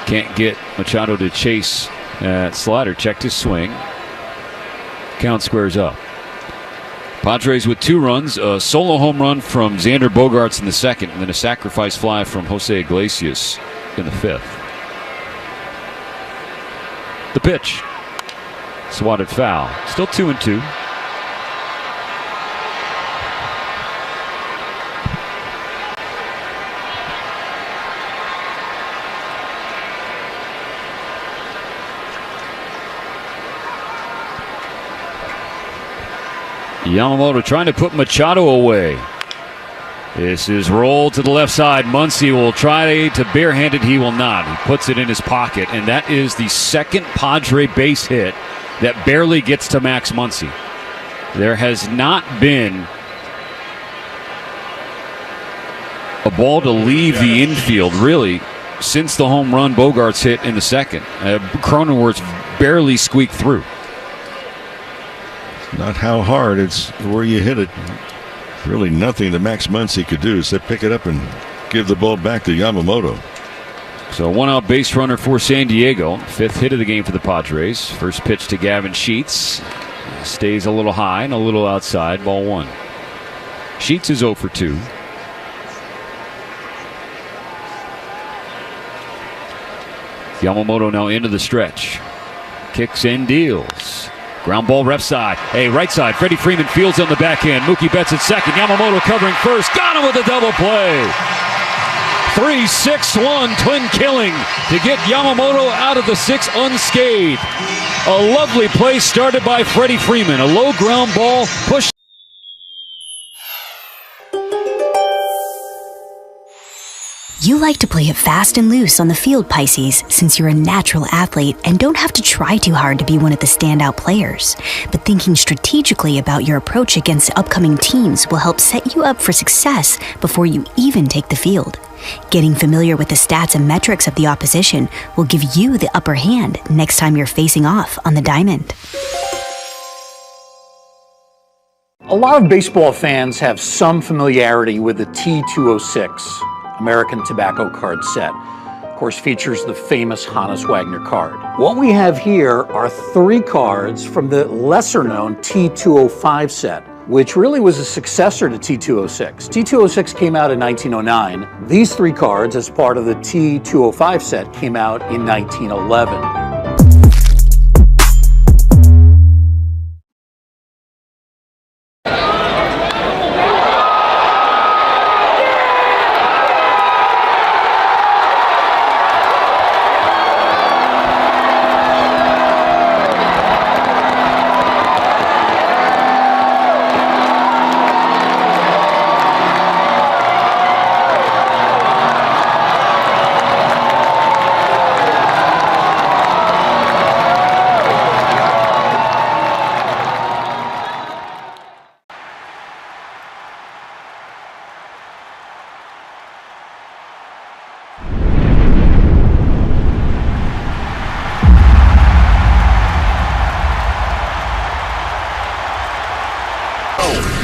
can't get Machado to chase that slider. Checked his swing. Count squares up. Padres with 2 runs. A solo home run from Xander Bogaerts in the second, and then a sacrifice fly from Jose Iglesias in the 5th. The pitch. Swatted foul. Still 2-2. Yamamoto trying to put Machado away. This is rolled to the left side. Muncy will try to barehand it. He will not. He puts it in his pocket, and that is the second Padre base hit that barely gets to Max Muncy. There has not been a ball to leave the infield, really, since the home run Bogaerts hit in the second. Cronenworth barely squeaked through. Not how hard, it's where you hit it. Really nothing that Max Muncy could do except pick it up and give the ball back to Yamamoto. So 1 out base runner for San Diego. 5th hit of the game for the Padres. First pitch to Gavin Sheets. Stays a little high and a little outside. Ball 1. Sheets is 0 for 2. Yamamoto now into the stretch. Kicks and deals. Ground ball left side. Hey, right side. Freddie Freeman fields on the backhand. Mookie Betts at second. Yamamoto covering first. Got him with a double play. 3-6-1 twin killing to get Yamamoto out of the 6th unscathed. A lovely play started by Freddie Freeman. A low ground ball pushed. You like to play it fast and loose on the field, Pisces, since you're a natural athlete and don't have to try too hard to be one of the standout players. But thinking strategically about your approach against upcoming teams will help set you up for success before you even take the field. Getting familiar with the stats and metrics of the opposition will give you the upper hand next time you're facing off on the diamond. A lot of baseball fans have some familiarity with the T206. American Tobacco card set. Of course, features the famous Hannes Wagner card. What we have here are 3 cards from the lesser-known T205 set, which really was a successor to T206. T206 came out in 1909. These 3 cards, as part of the T205 set, came out in 1911.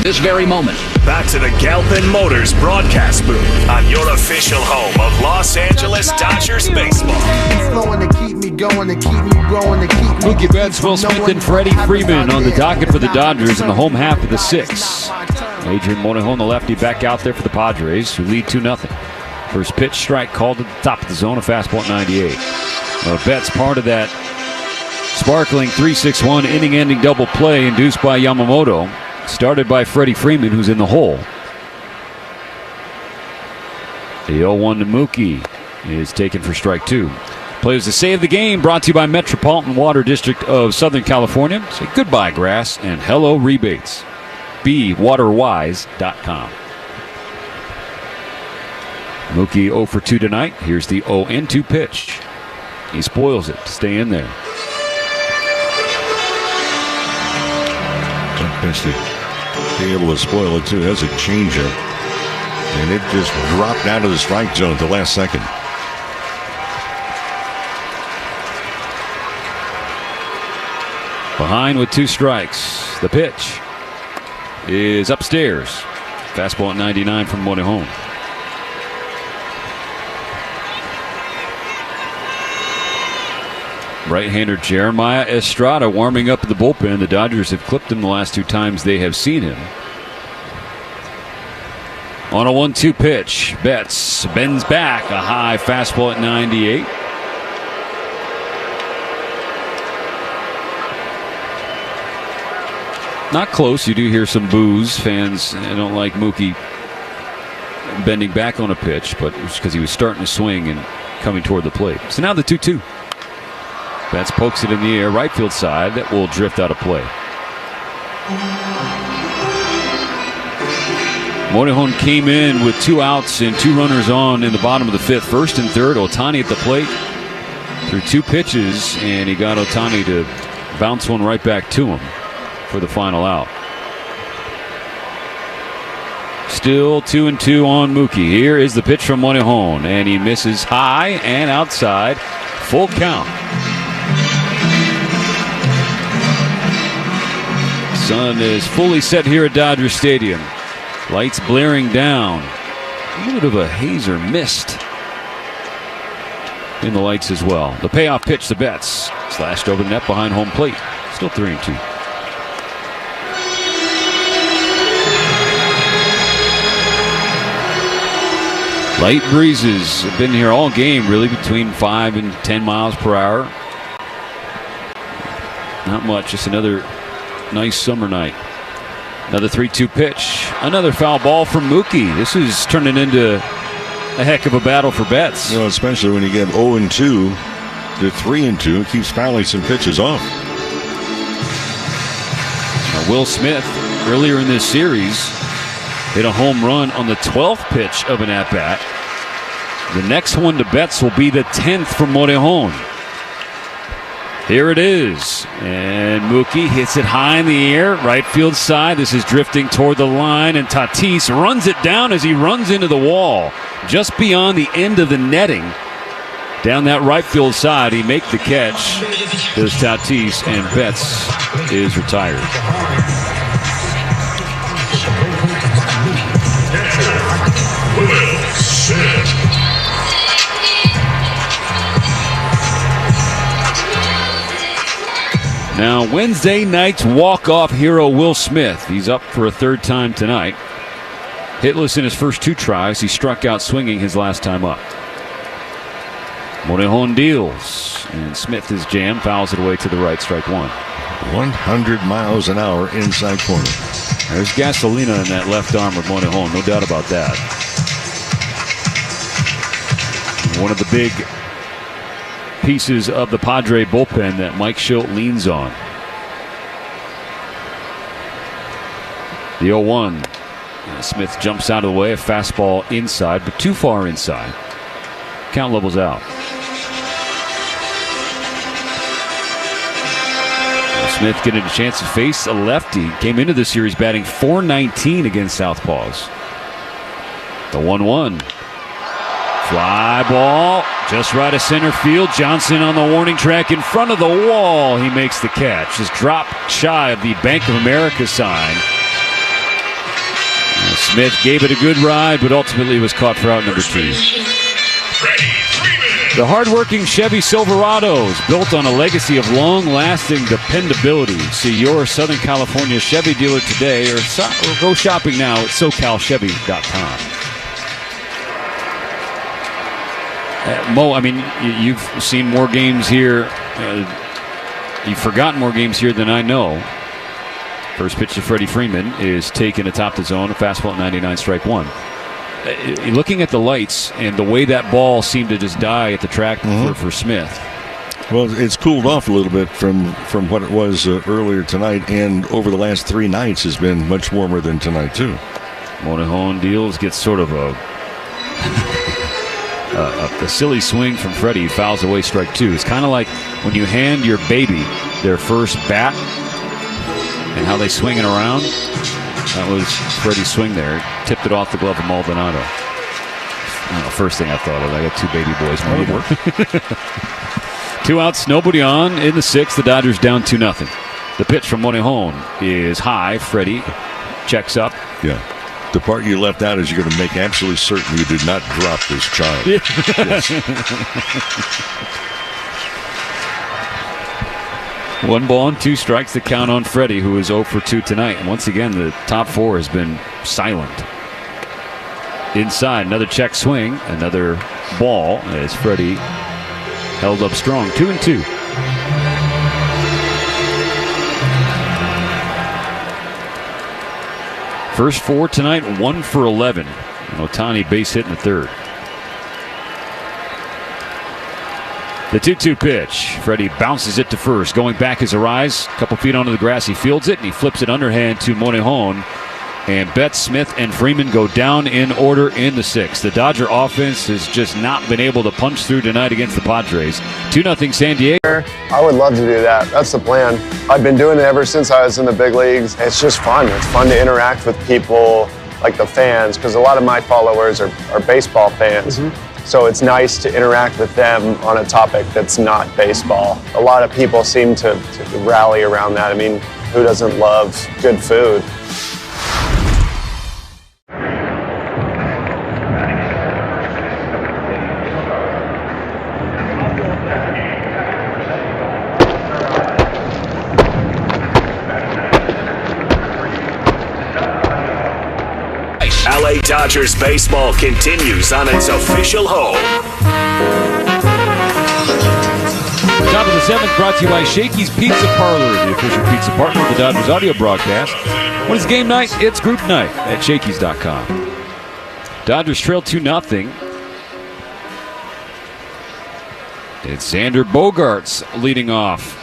This very moment. Back to the Galpin Motors broadcast booth on your official home of Los Angeles Dodgers baseball. Mookie Betts, Will Smith, and Freddie Freeman on the docket for the Dodgers in the home half of the 6th. Adrian Monahan, the lefty, back out there for the Padres, who lead 2-0. First pitch, strike called at the top of the zone, a fastball at 98. Betts part of that sparkling 3-6-1 inning-ending double play induced by Yamamoto. Started by Freddie Freeman, who's in the hole. The 0-1 to Mookie is taken for strike 2. Plays the save of the game, brought to you by Metropolitan Water District of Southern California. Say goodbye, grass, and hello, rebates. BeWaterWise.com. Mookie 0 for 2 tonight. Here's the 0-2 pitch. He spoils it to stay in there. Best to be able to spoil it, too. It has a changeup. And it just dropped out of the strike zone at the last second. Behind with 2 strikes. The pitch is upstairs. Fastball at 99 from Morejon. Right-hander Jeremiah Estrada warming up at the bullpen. The Dodgers have clipped him the last 2 times they have seen him. On a 1-2 pitch, Betts bends back. A high fastball at 98. Not close. You do hear some boos. Fans don't like Mookie bending back on a pitch, but it was because he was starting to swing and coming toward the plate. So now the 2-2. Betts pokes it in the air, right field side. That will drift out of play. Morejon came in with 2 outs and 2 runners on in the bottom of the 5th. First and third, Ohtani at the plate. Threw 2 pitches, and he got Ohtani to bounce one right back to him for the final out. Still 2-2 on Mookie. Here is the pitch from Morejon, and he misses high and outside. Full count. Sun is fully set here at Dodger Stadium. Lights blaring down. A little bit of a haze or mist in the lights as well. The payoff pitch to Betts. Slashed over the net behind home plate. Still 3-2. Light breezes have been here all game, really, between 5 and 10 miles per hour. Not much, just another nice summer night. Another 3-2 pitch. Another foul ball from Mookie. This is turning into a heck of a battle for Betts. You know, especially when you get 0-2 to 3-2. It keeps fouling some pitches off. Now, Will Smith, earlier in this series, hit a home run on the 12th pitch of an at-bat. The next one to Betts will be the 10th from Morejon. Here it is, and Mookie hits it high in the air, right field side. This is drifting toward the line, and Tatis runs it down as he runs into the wall, just beyond the end of the netting. Down that right field side, he makes the catch. Does Tatis, and Betts is retired. Now, Wednesday night's walk-off hero Will Smith. He's up for a 3rd time tonight. Hitless in his first 2 tries. He struck out swinging his last time up. Morejon deals, and Smith is jammed, fouls it away to the right, strike 1. 100 miles an hour inside corner. There's gasolina in that left arm of Morejon, no doubt about that. One of the big pieces of the Padre bullpen that Mike Schilt leans on. The 0-1. Smith jumps out of the way. A fastball inside, but too far inside. Count levels out. Smith getting a chance to face a lefty. Came into the series batting .419 against Southpaws. The 1-1. Fly ball, just right of center field. Johnson on the warning track in front of the wall. He makes the catch. Just dropped shy of the Bank of America sign. Smith gave it a good ride, but ultimately was caught for out number 2. The hardworking Chevy Silverados, built on a legacy of long-lasting dependability. See your Southern California Chevy dealer today, or go shopping now at SoCalChevy.com. Mo, I mean, you've seen more games here. You've forgotten more games here than I know. First pitch to Freddie Freeman is taken atop the zone. A fastball at 99, strike one. Looking at the lights and the way that ball seemed to just die at the track for Smith. Well, it's cooled off a little bit from what it was earlier tonight, and over the last 3 nights has been much warmer than tonight too. Monahan deals, gets sort of a silly swing from Freddie. He fouls away strike two. It's kind of like when you hand your baby their first bat and how they swing it around. That was Freddie's swing there. Tipped it off the glove of Maldonado. First thing I thought of, I got 2 baby boys. Work. 2 outs, nobody on in the 6th. The Dodgers down 2-0. The pitch from Monahan is high. Freddie checks up. Yeah. The part you left out is you're going to make absolutely certain you did not drop this child. Yes. 1 ball and 2 strikes, the count on Freddie, who is 0 for 2 tonight. And once again, the top 4 has been silent. Inside, another check swing, another ball as Freddie held up strong. 2-2. First 4 tonight, 1 for 11. And Ohtani base hit in the 3rd. The 2-2 pitch. Freddie bounces it to first. Going back is Arraez. A couple feet onto the grass. He fields it and he flips it underhand to Monahan. And Betts, Smith, and Freeman go down in order in the 6th. The Dodger offense has just not been able to punch through tonight against the Padres. 2-0 San Diego. I would love to do that. That's the plan. I've been doing it ever since I was in the big leagues. It's just fun. It's fun to interact with people like the fans, because a lot of my followers are baseball fans. So it's nice to interact with them on a topic that's not baseball. A lot of people seem to rally around that. I mean, who doesn't love good food? LA Dodgers baseball continues on its official home. Top of the 7th brought to you by Shakey's Pizza Parlor, the official pizza partner of the Dodgers audio broadcast. When it's game night, it's group night at Shakey's.com. Dodgers trail 2-0. It's Xander Bogaerts leading off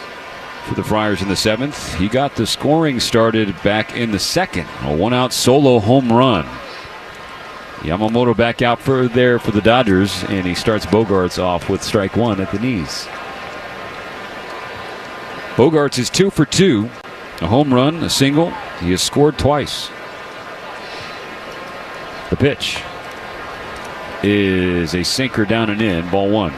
for the Friars in the 7th. He got the scoring started back in the 2nd. A 1-out solo home run. Yamamoto back out for the Dodgers, and he starts Bogaerts off with strike 1 at the knees. Bogaerts is 2 for 2. A home run, a single. He has scored twice. The pitch is a sinker down and in, ball 1.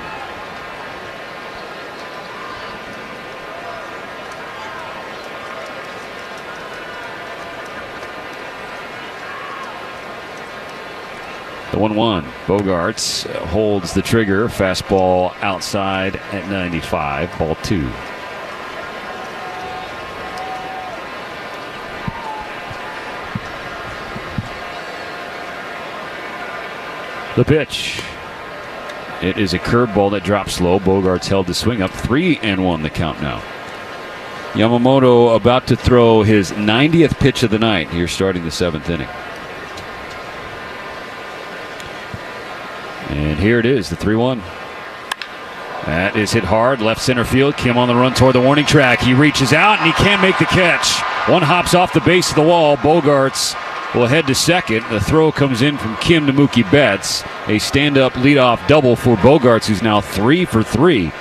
The 1-1. Bogaerts holds the trigger. Fastball outside at 95. Ball 2. The pitch. It is a curveball that drops low. Bogaerts held the swing up. 3-1 the count now. Yamamoto about to throw his 90th pitch of the night here starting the 7th inning. And here it is, the 3-1. That is hit hard, left center field. Kim on the run toward the warning track. He reaches out and he can't make the catch. One hops off the base of the wall. Bogaerts will head to second. The throw comes in from Kim to Mookie Betts. A stand-up leadoff double for Bogaerts, who's now 3 for 3.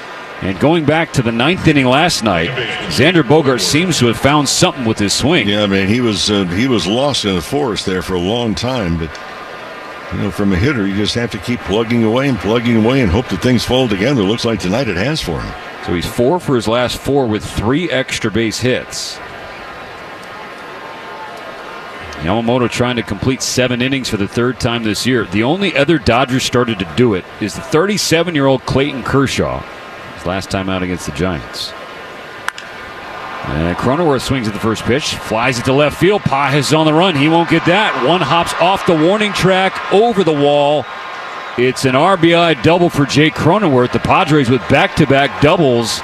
And going back to the 9th inning last night, Xander Bogaerts seems to have found something with his swing. Yeah, man, he was lost in the forest there for a long time, but from a hitter, you just have to keep plugging away and hope that things fall together. Looks like tonight it has for him. So he's 4 for his last 4 with 3 extra base hits. Yamamoto trying to complete 7 innings for the 3rd time this year. The only other Dodgers started to do it is the 37-year-old Clayton Kershaw. His last time out against the Giants. And Cronenworth swings at the first pitch, flies it to left field. Pages on the run. He won't get that. One hops off the warning track over the wall It's an RBI double for Jake Cronenworth. The Padres with back-to-back doubles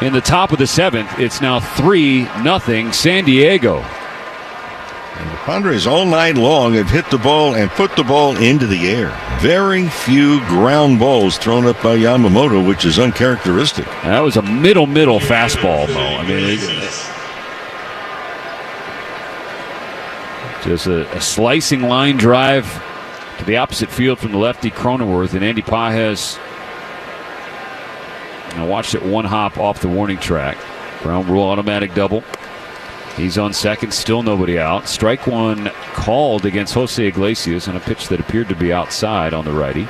in the top of the 7th. It's now 3-0 San Diego. And the Padres all night long have hit the ball and put the ball into the air. Very few ground balls thrown up by Yamamoto, which is uncharacteristic. That was a middle fastball, Mo. I mean, just a slicing line drive to the opposite field from the lefty Cronenworth, and Andy Pages watched it one hop off the warning track. Ground rule automatic double. He's on second, still nobody out. Strike one called against Jose Iglesias on a pitch that appeared to be outside on the righty.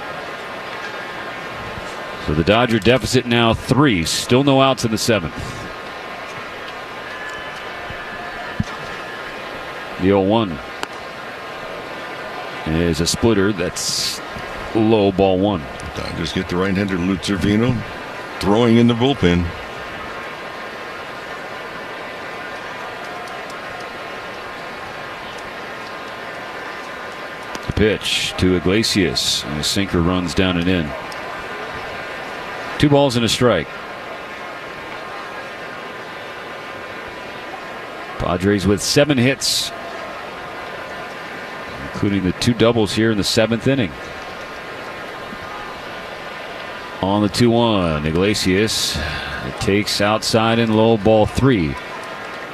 So the Dodger deficit now 3. Still no outs in the 7th. The 0-1 is a splitter. That's low, ball 1. Dodgers get the right-hander Lou Cervino throwing in the bullpen. The pitch to Iglesias, and the sinker runs down and in. 2 balls and a strike. Padres with 7 hits, including the 2 doubles here in the 7th inning. On the 2-1, Iglesias takes outside and low, ball 3.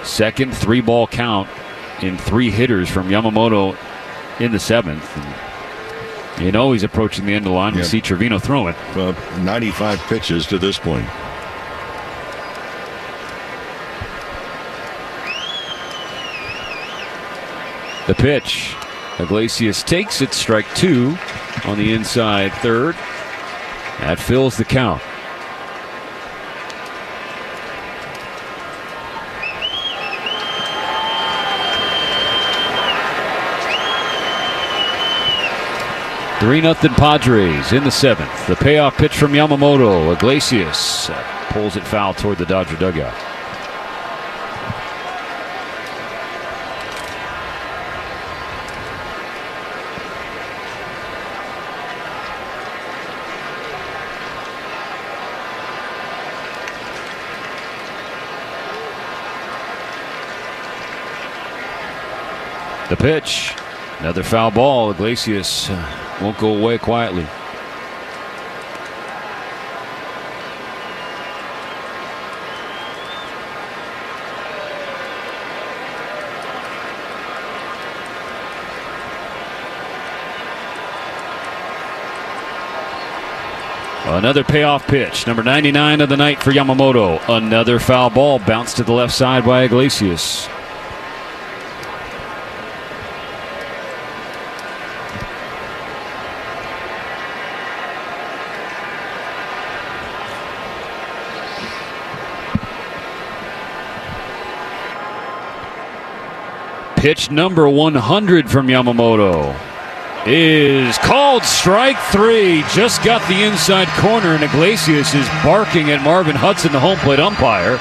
Second 3-ball count in 3 hitters from Yamamoto in the 7th. And he's approaching the end of the line. We see Trevino throw it. Well, 95 pitches to this point. The pitch. Iglesias takes it, strike 2 on the inside third. That fills the count. Three 3-0 Padres in the 7th. The payoff pitch from Yamamoto. Iglesias pulls it foul toward the Dodger dugout. The pitch. Another foul ball. Iglesias won't go away quietly. Another payoff pitch. Number 99 of the night for Yamamoto. Another foul ball bounced to the left side by Iglesias. Pitch number 100 from Yamamoto is called strike 3. Just got the inside corner, and Iglesias is barking at Marvin Hudson, the home plate umpire,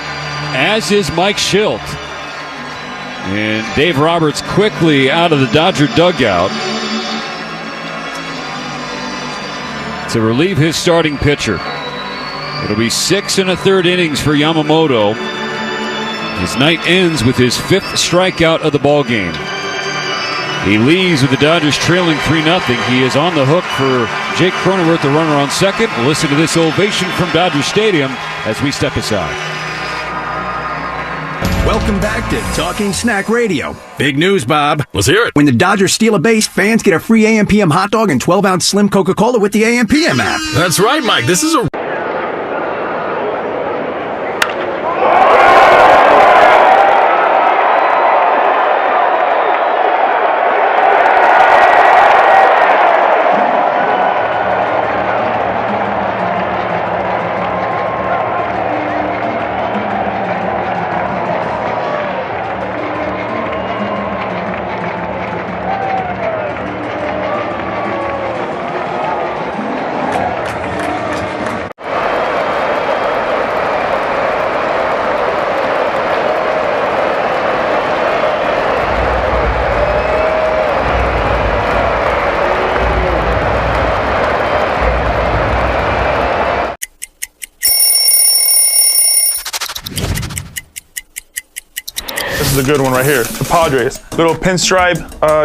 as is Mike Schilt. And Dave Roberts quickly out of the Dodger dugout to relieve his starting pitcher. It'll be 6 1/3 innings for Yamamoto. His night ends with his 5th strikeout of the ballgame. He leaves with the Dodgers trailing 3-0. He is on the hook for Jake Cronenworth, the runner on second. Listen to this ovation from Dodger Stadium as we step aside. Welcome back to Talking Snack Radio. Big news, Bob. Let's hear it. When the Dodgers steal a base, fans get a free AM/PM hot dog and 12-ounce slim Coca-Cola with the AM/PM app. That's right, Mike. This is a is a good one right here. The Padres. Little pinstripe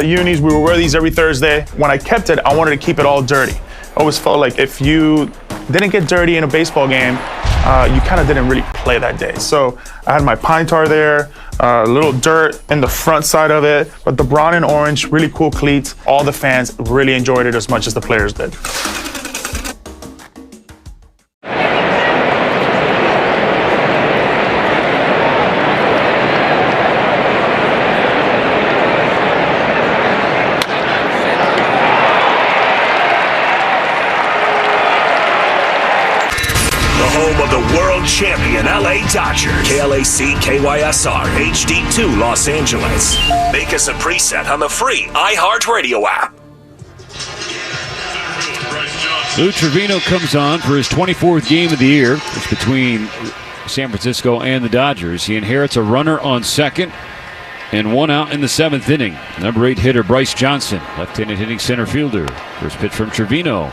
unis. We would wear these every Thursday. When I kept it, I wanted to keep it all dirty. I always felt like if you didn't get dirty in a baseball game, you kind of didn't really play that day. So I had my pine tar there, a little dirt in the front side of it, but the brown and orange, really cool cleats. All the fans really enjoyed it as much as the players did. Champion LA Dodgers. KLAC KYSR HD2 Los Angeles. Make us a preset on the free iHeartRadio app. Lou Trevino comes on for his 24th game of the year. It's between San Francisco and the Dodgers. He inherits a runner on second and one out in the 7th inning. Number 8 hitter Bryce Johnson, left-handed hitting center fielder. First pitch from Trevino.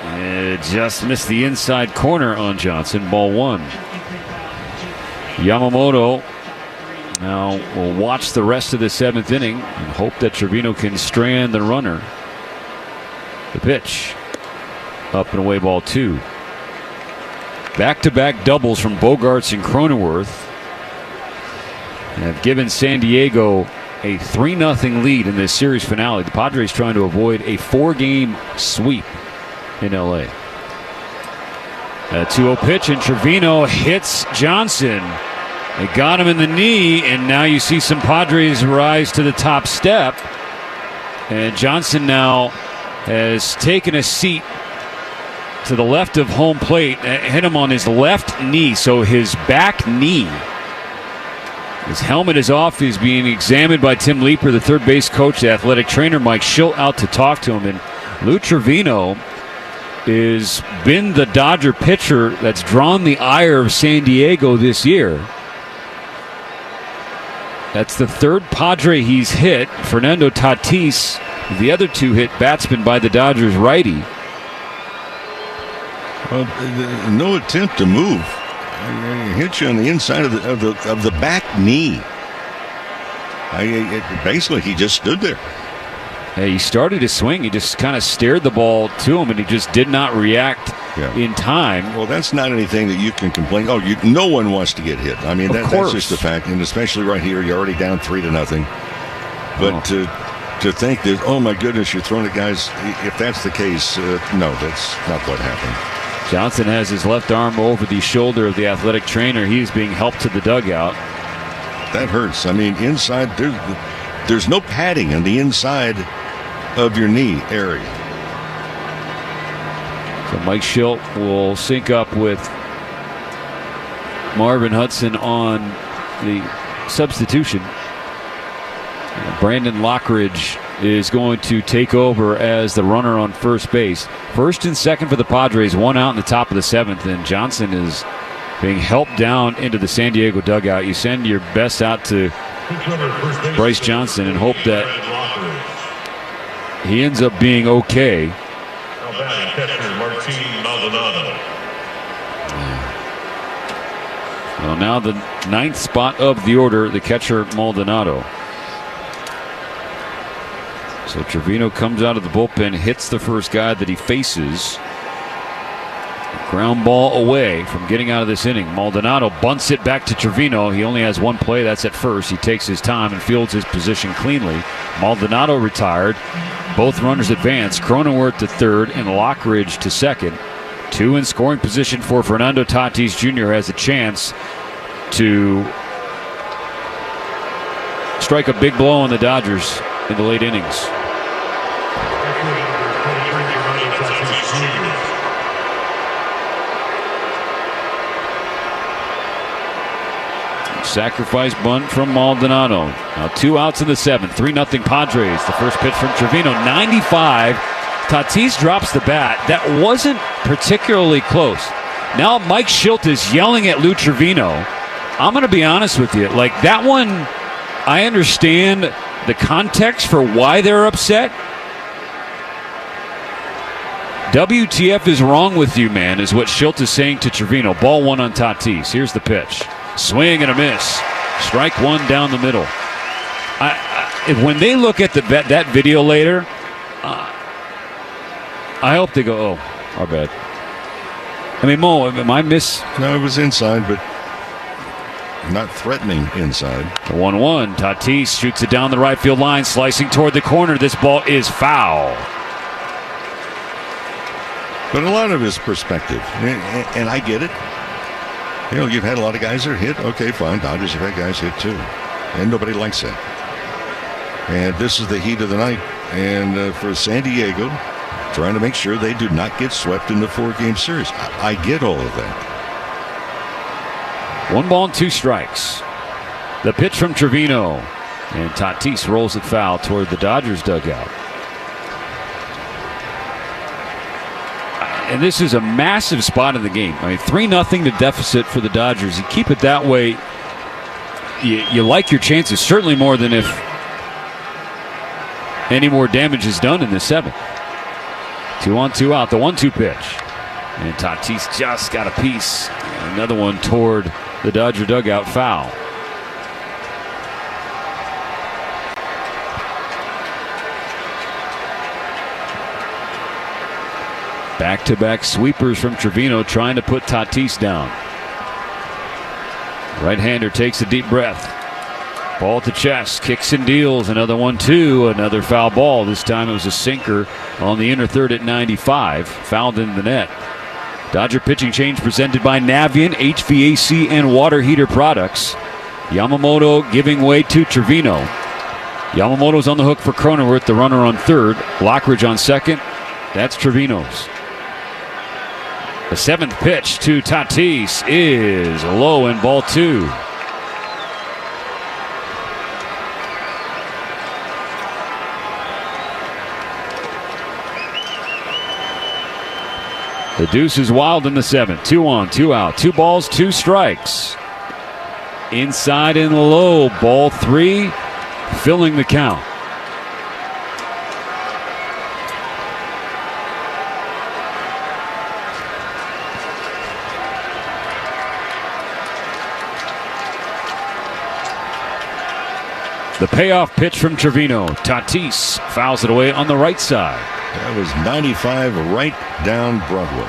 It just missed the inside corner on Johnson. Ball 1. Yamamoto now will watch the rest of the 7th inning and hope that Trevino can strand the runner. The pitch. Up and away, ball 2. Back-to-back doubles from Bogarts and Cronenworth have given San Diego a 3-0 lead in this series finale. The Padres trying to avoid a 4-game sweep in LA. A 2-0 pitch, and Trevino hits Johnson. They got him in the knee, and now you see some Padres rise to the top step. And Johnson now has taken a seat to the left of home plate, hit him on his left knee, so his back knee. His helmet is off. He's being examined by Tim Leeper, the third base coach. The athletic trainer Mike Schilt out to talk to him. And Lou Trevino has been the Dodger pitcher that's drawn the ire of San Diego this year. That's the third Padre he's hit. Fernando Tatis, the other 2 hit batsmen by the Dodgers righty. Well, no attempt to move. He hit you on the inside of the back knee. Basically, he just stood there. Hey, he started his swing. He just kind of stared the ball to him, and he just did not react in time. Well, that's not anything that you can complain. Oh, no one wants to get hit. I mean, that's just a fact. And especially right here, you're already down 3-0. But to think that, oh my goodness, you're throwing at guys. If that's the case, no, that's not what happened. Johnson has his left arm over the shoulder of the athletic trainer. He's being helped to the dugout. That hurts. I mean, inside, there's no padding on the inside of your knee area. So Mike Schilt will sync up with Marvin Hudson on the substitution. Brandon Lockridge is going to take over as the runner on first base. First and second for the Padres, 1 out in the top of the 7th, and Johnson is being helped down into the San Diego dugout. You send your best out to Bryce Johnson and hope that he ends up being okay. Well, now the 9th spot of the order, the catcher Maldonado. So Trevino comes out of the bullpen, hits the first guy that he faces. Ground ball away from getting out of this inning. Maldonado bunts it back to Trevino. He only has one play. That's at first. He takes his time and fields his position cleanly. Maldonado retired. Both runners advance. Cronenworth to third and Lockridge to second. 2 in scoring position for Fernando Tatis Jr. has a chance to strike a big blow on the Dodgers in the late innings. Sacrifice bunt from Maldonado. Now 2 outs in the 7th. 3-0 Padres. The first pitch from Trevino. 95. Tatis drops the bat. That wasn't particularly close. Now Mike Schilt is yelling at Lou Trevino. I'm going to be honest with you. Like that one, I understand the context for why they're upset. WTF is wrong with you, man, is what Schilt is saying to Trevino. Ball 1 on Tatis. Here's the pitch. Swing and a miss. Strike one down the middle. When they look at that video later, I hope they go, oh, our bad. I mean, Mo, am I miss? No, it was inside, but not threatening inside. The 1-1. Tatis shoots it down the right field line, slicing toward the corner. This ball is foul. But a lot of his perspective, and I get it. You know, you've had a lot of guys that are hit. Okay, fine. Dodgers have had guys hit too. And nobody likes that. And this is the heat of the night. And for San Diego, trying to make sure they do not get swept in the 4-game series. I get all of that. 1 ball and 2 strikes. The pitch from Trevino. And Tatis rolls it foul toward the Dodgers dugout. And this is a massive spot in the game. I mean, 3-0 to deficit for the Dodgers. You keep it that way, you like your chances, certainly more than if any more damage is done in the 7th. 2 on, 2 out, the 1-2 pitch. And Tatis just got a piece. Another one toward the Dodger dugout, foul. Back-to-back sweepers from Trevino trying to put Tatis down. Right-hander takes a deep breath. Ball to chest, kicks and deals. Another 1-2, another foul ball. This time it was a sinker on the inner third at 95. Fouled in the net. Dodger pitching change presented by Navien, HVAC and water heater products. Yamamoto giving way to Trevino. Yamamoto's on the hook for Cronenworth, the runner on third. Lockridge on second. That's Trevino's. The 7th pitch to Tatis is low in ball 2. The deuce is wild in the 7th. 2 on, 2 out, 2 balls, 2 strikes. Inside and low, ball 3, filling the count. The payoff pitch from Trevino. Tatis fouls it away on the right side. That was 95 right down Broadway.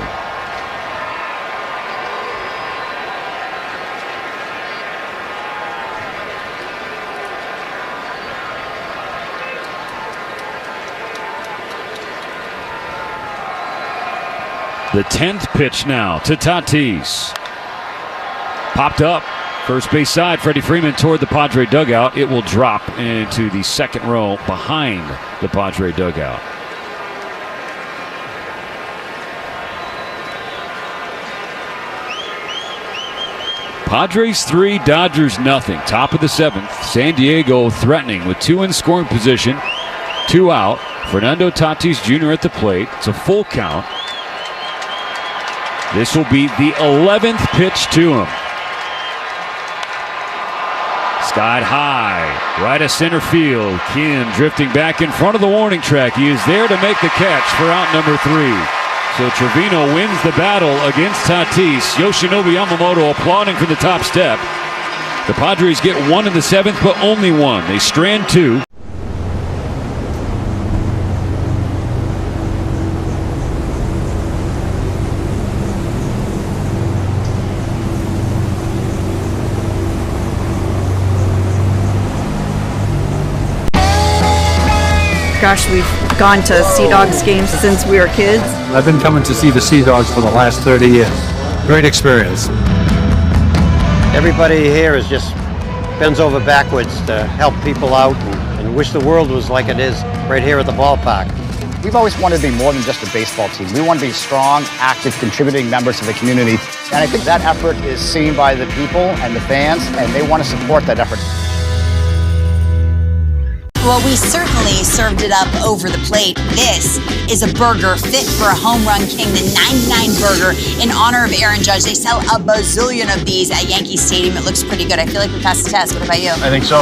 The 10th pitch now to Tatis. Popped up. First base side, Freddie Freeman toward the Padre dugout. It will drop into the second row behind the Padre dugout. Padres 3, Dodgers nothing. Top of the 7th. San Diego threatening with 2 in scoring position. 2 out. Fernando Tatis Jr. at the plate. It's a full count. This will be the 11th pitch to him. Skied high, right of center field. Kim drifting back in front of the warning track. He is there to make the catch for out number 3. So Trevino wins the battle against Tatis. Yoshinobu Yamamoto applauding from the top step. The Padres get 1 in the 7th, but only 1. They strand 2. Gosh, we've gone to Sea Dogs games since we were kids. I've been coming to see the Sea Dogs for the last 30 years. Great experience. Everybody here is just bends over backwards to help people out and wish the world was like it is right here at the ballpark. We've always wanted to be more than just a baseball team. We want to be strong, active, contributing members of the community. And I think that effort is seen by the people and the fans, and they want to support that effort. Well, we certainly served it up over the plate. This is a burger fit for a home run king, the 99 burger in honor of Aaron Judge. They sell a bazillion of these at Yankee Stadium. It looks pretty good. I feel like we passed the test. What about you? I think so.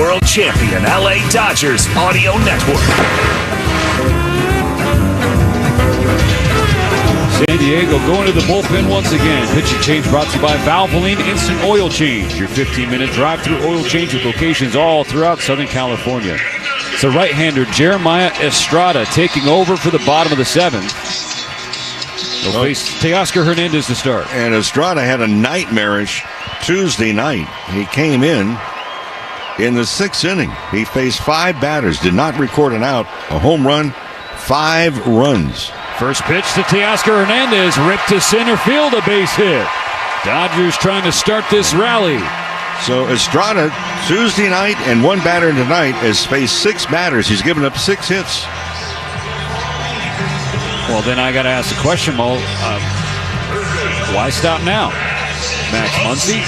world champion LA Dodgers audio network. San Diego going to the bullpen once again. Pitching change brought to you by Valvoline Instant Oil Change. Your 15-minute drive-through oil change with locations all throughout Southern California. It's the right-hander Jeremiah Estrada taking over for the bottom of the 7th. They'll face Teoscar Hernandez to start. And Estrada had a nightmarish Tuesday night. He came in the 6th inning. He faced 5 batters, did not record an out, a home run, 5 runs. First pitch to Teoscar Hernandez, ripped to center field, a base hit. Dodgers trying to start this rally. So Estrada, Tuesday night and 1 batter tonight, has faced 6 batters. He's given up 6 hits. Well, then I got to ask the question, Mo. Why stop now? Max Muncy?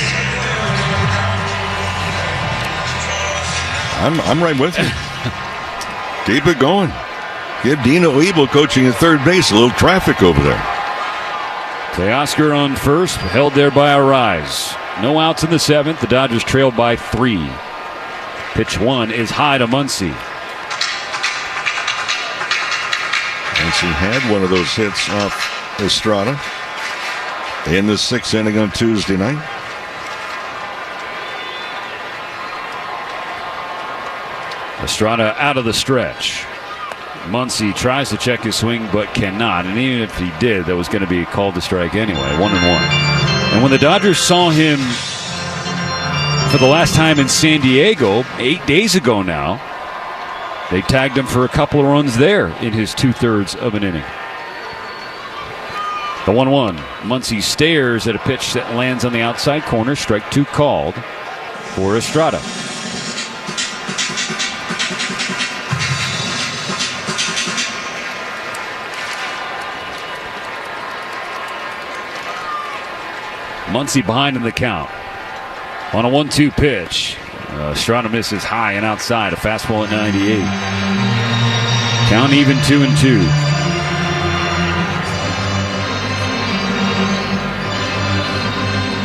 I'm right with you. Keep it going. Give Dino Ebel coaching at third base a little traffic over there. Teoscar on first, held there by Arraez. No outs in the 7th. The Dodgers trailed by 3. Pitch 1 is high to Muncy. Muncy had one of those hits off Estrada in the 6th inning on Tuesday night. Estrada out of the stretch. Muncy tries to check his swing but cannot, and even if he did, that was going to be called to strike anyway. 1-1. And when the Dodgers saw him for the last time in San Diego 8 days ago now, they tagged him for a couple of runs there in his 2/3 of an inning. The 1-1. Muncy stares at a pitch that lands on the outside corner. Strike 2 called for Estrada. Muncy behind in the count. On a 1-2 pitch. Estrada misses high and outside. A fastball at 98. Count even 2-2.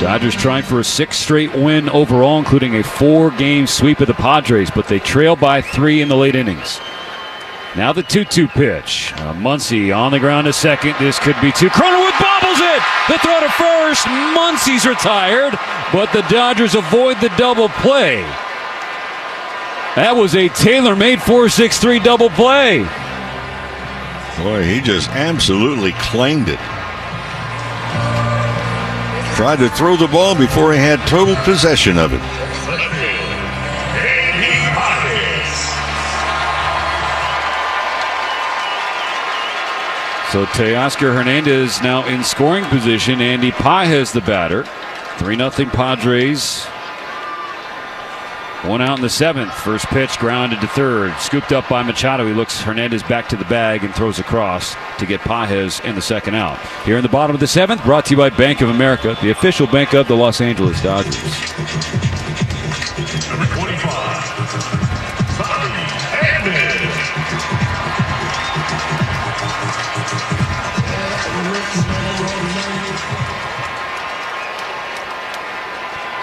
Dodgers trying for a 6th straight win overall, including a 4-game sweep of the Padres, but they trail by 3 in the late innings. Now the 2-2 pitch. Muncy on the ground to second. This could be 2. Cronenworth bobbles it. The throw to first. Muncy's retired, but the Dodgers avoid the double play. That was a tailor-made 4-6-3 double play. Boy, he just absolutely claimed it. Tried to throw the ball before he had total possession of it. So Teoscar Hernandez now in scoring position. Andy Pages the batter. 3-0 Padres. 1 out in the 7th. First pitch grounded to third. Scooped up by Machado. He looks Hernandez back to the bag and throws across to get Pages in the 2nd out. Here in the bottom of the 7th, brought to you by Bank of America, the official bank of the Los Angeles Dodgers. Number 25, Bobby Hernandez.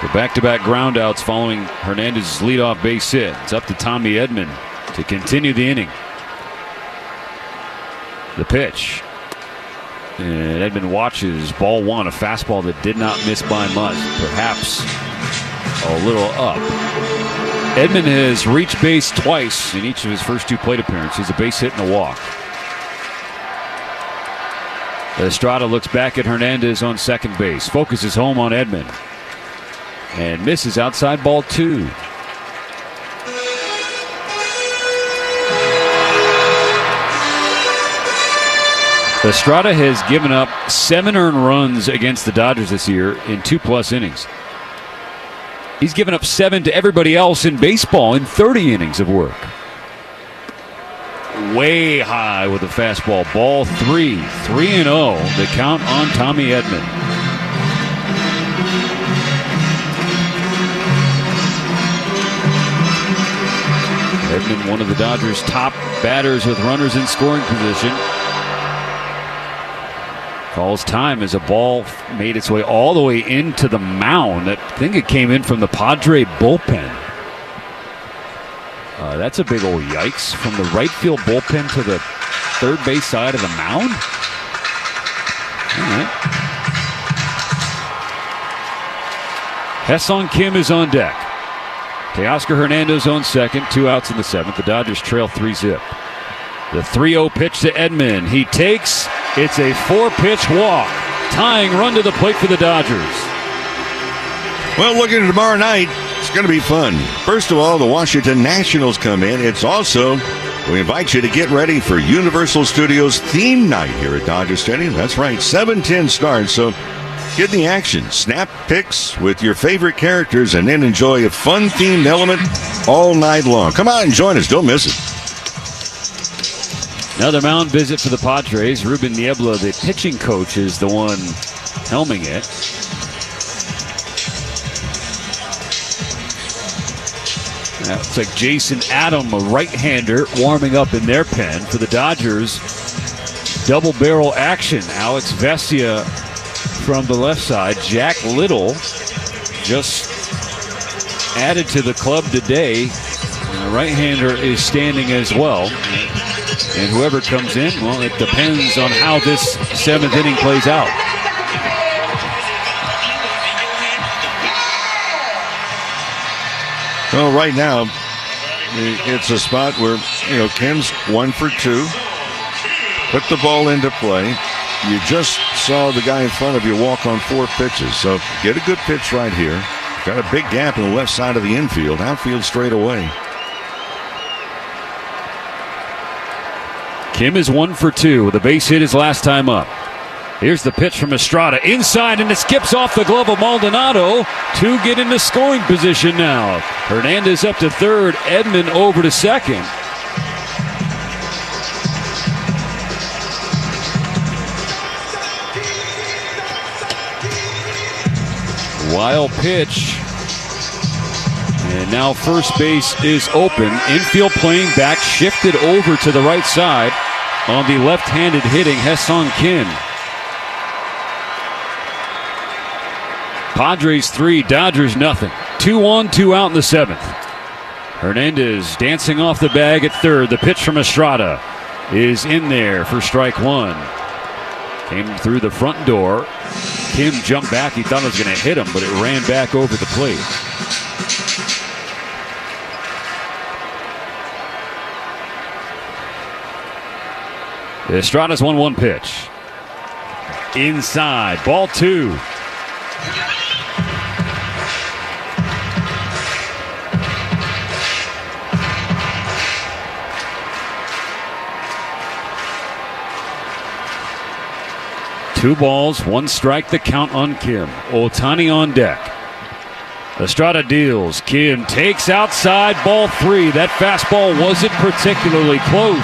The back-to-back groundouts following Hernandez's leadoff base hit. It's up to Tommy Edman to continue the inning. The pitch. And Edman watches ball 1, a fastball that did not miss by much, perhaps a little up. Edman has reached base twice in each of his first 2 plate appearances, a base hit and a walk. Estrada looks back at Hernandez on second base, focuses home on Edman, and misses outside ball 2. Estrada has given up 7 earned runs against the Dodgers this year in 2+ innings. He's given up 7 to everybody else in baseball in 30 innings of work. Way high with a fastball. Ball 3. 3-0. The count on Tommy Edman. Edman, one of the Dodgers' top batters with runners in scoring position. Calls time as a ball made its way all the way into the mound. I think it came in from the Padre bullpen. That's a big old yikes. From the right field bullpen to the third base side of the mound. All right. Ha-Seong Kim is on deck. Teoscar Hernandez on second. 2 outs in the 7th. The Dodgers trail 3-zip. The 3-0 pitch to Edman. He takes. It's a 4-pitch walk. Tying run to the plate for the Dodgers. Well, looking at tomorrow night, it's going to be fun. First of all, the Washington Nationals come in. It's also, we invite you to get ready for Universal Studios theme night here at Dodger Stadium. That's right, 7:10 starts, so get in the action. Snap pics with your favorite characters and then enjoy a fun themed element all night long. Come out and join us. Don't miss it. Another mound visit for the Padres. Ruben Niebla, the pitching coach, is the one helming it. It's like Jason Adam, a right-hander, warming up in their pen for the Dodgers. Double barrel action. Alex Vesia from the left side. Jack Little just added to the club today. And the right-hander is standing as well. And whoever comes in, well, it depends on how this 7th inning plays out. Well, right now, it's a spot where, Kim's 1 for 2. Put the ball into play. You just saw the guy in front of you walk on 4 pitches. So get a good pitch right here. Got a big gap in the left side of the infield. Outfield straight away. Kim is 1 for 2 with a base hit his last time up. Here's the pitch from Estrada. Inside, and it skips off the glove of Maldonado to get into scoring position now. Hernandez up to third. Edman over to second. Wild pitch. And now first base is open. Infield playing back, shifted over to the right side on the left-handed hitting Ha-Seong Kim. Padres 3, Dodgers nothing. 2 on, 2 out in the 7th. Hernandez dancing off the bag at third. The pitch from Estrada is in there for strike 1. Came through the front door. Kim jumped back. He thought it was going to hit him, but it ran back over the plate. Estrada's 1-1 pitch. Inside, ball 2. Two balls, 1 strike, the count on Kim. Ohtani on deck. Estrada deals. Kim takes outside, ball 3. That fastball wasn't particularly close.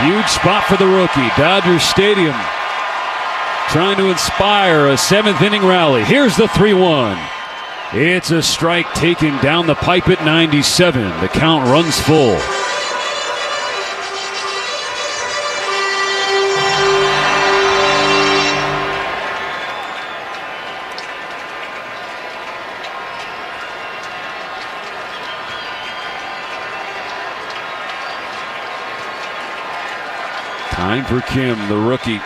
Huge spot for the rookie. Dodgers Stadium trying to inspire a 7th inning rally. Here's the 3-1. It's a strike taken down the pipe at 97. The count runs full. Time for Kim, the rookie.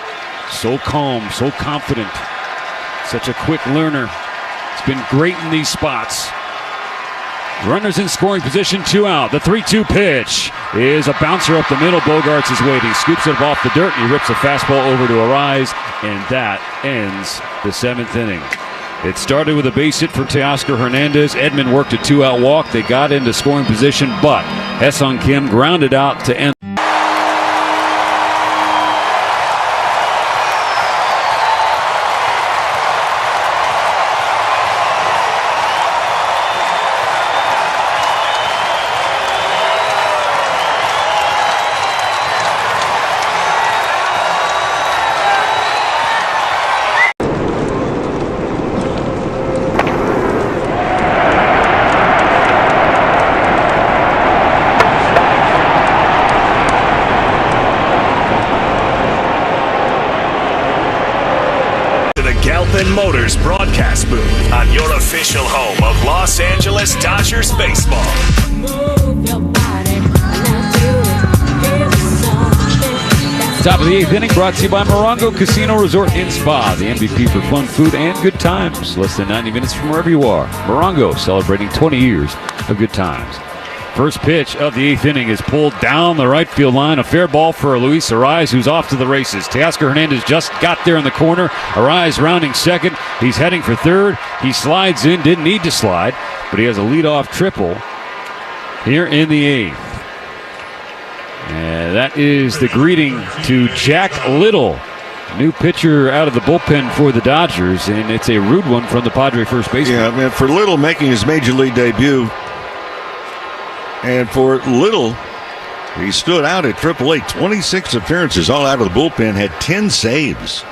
So calm, so confident. Such a quick learner. It's been great in these spots. Runners in scoring position, 2 out. The 3-2 pitch is a bouncer up the middle. Bogarts is waiting. Scoops it off the dirt, and he rips a fastball over to Arraez, and that ends the 7th inning. It started with a base hit for Teoscar Hernandez. Edman worked a 2-out walk. They got into scoring position, but Ha-Seong Kim grounded out to end. Coleman Motors broadcast booth on your official home of Los Angeles Dodgers baseball. Top of the 8th inning brought to you by Morongo Casino Resort and Spa, the MVP for fun, food, and good times. Less than 90 minutes from wherever you are. Morongo celebrating 20 years of good times. First pitch of the 8th inning is pulled down the right field line. A fair ball for Luis Arraez, who's off to the races. Teoscar Hernandez just got there in the corner. Arraez rounding second. He's heading for third. He slides in, didn't need to slide, but he has a leadoff triple here in the 8th. And that is the greeting to Jack Little, new pitcher out of the bullpen for the Dodgers, and it's a rude one from the Padre first baseman. Yeah, man, for Little making his major league debut, and for Little, he stood out at AAA, 26 appearances, all out of the bullpen, had 10 saves.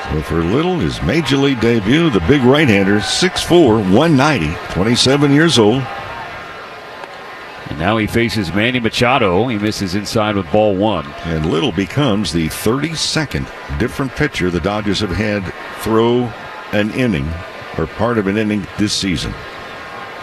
So for Little, his major league debut, the big right-hander, 6'4", 190, 27 years old. And now he faces Manny Machado. He misses inside with ball one. And Little becomes the 32nd different pitcher the Dodgers have had throw an inning or part of an inning this season.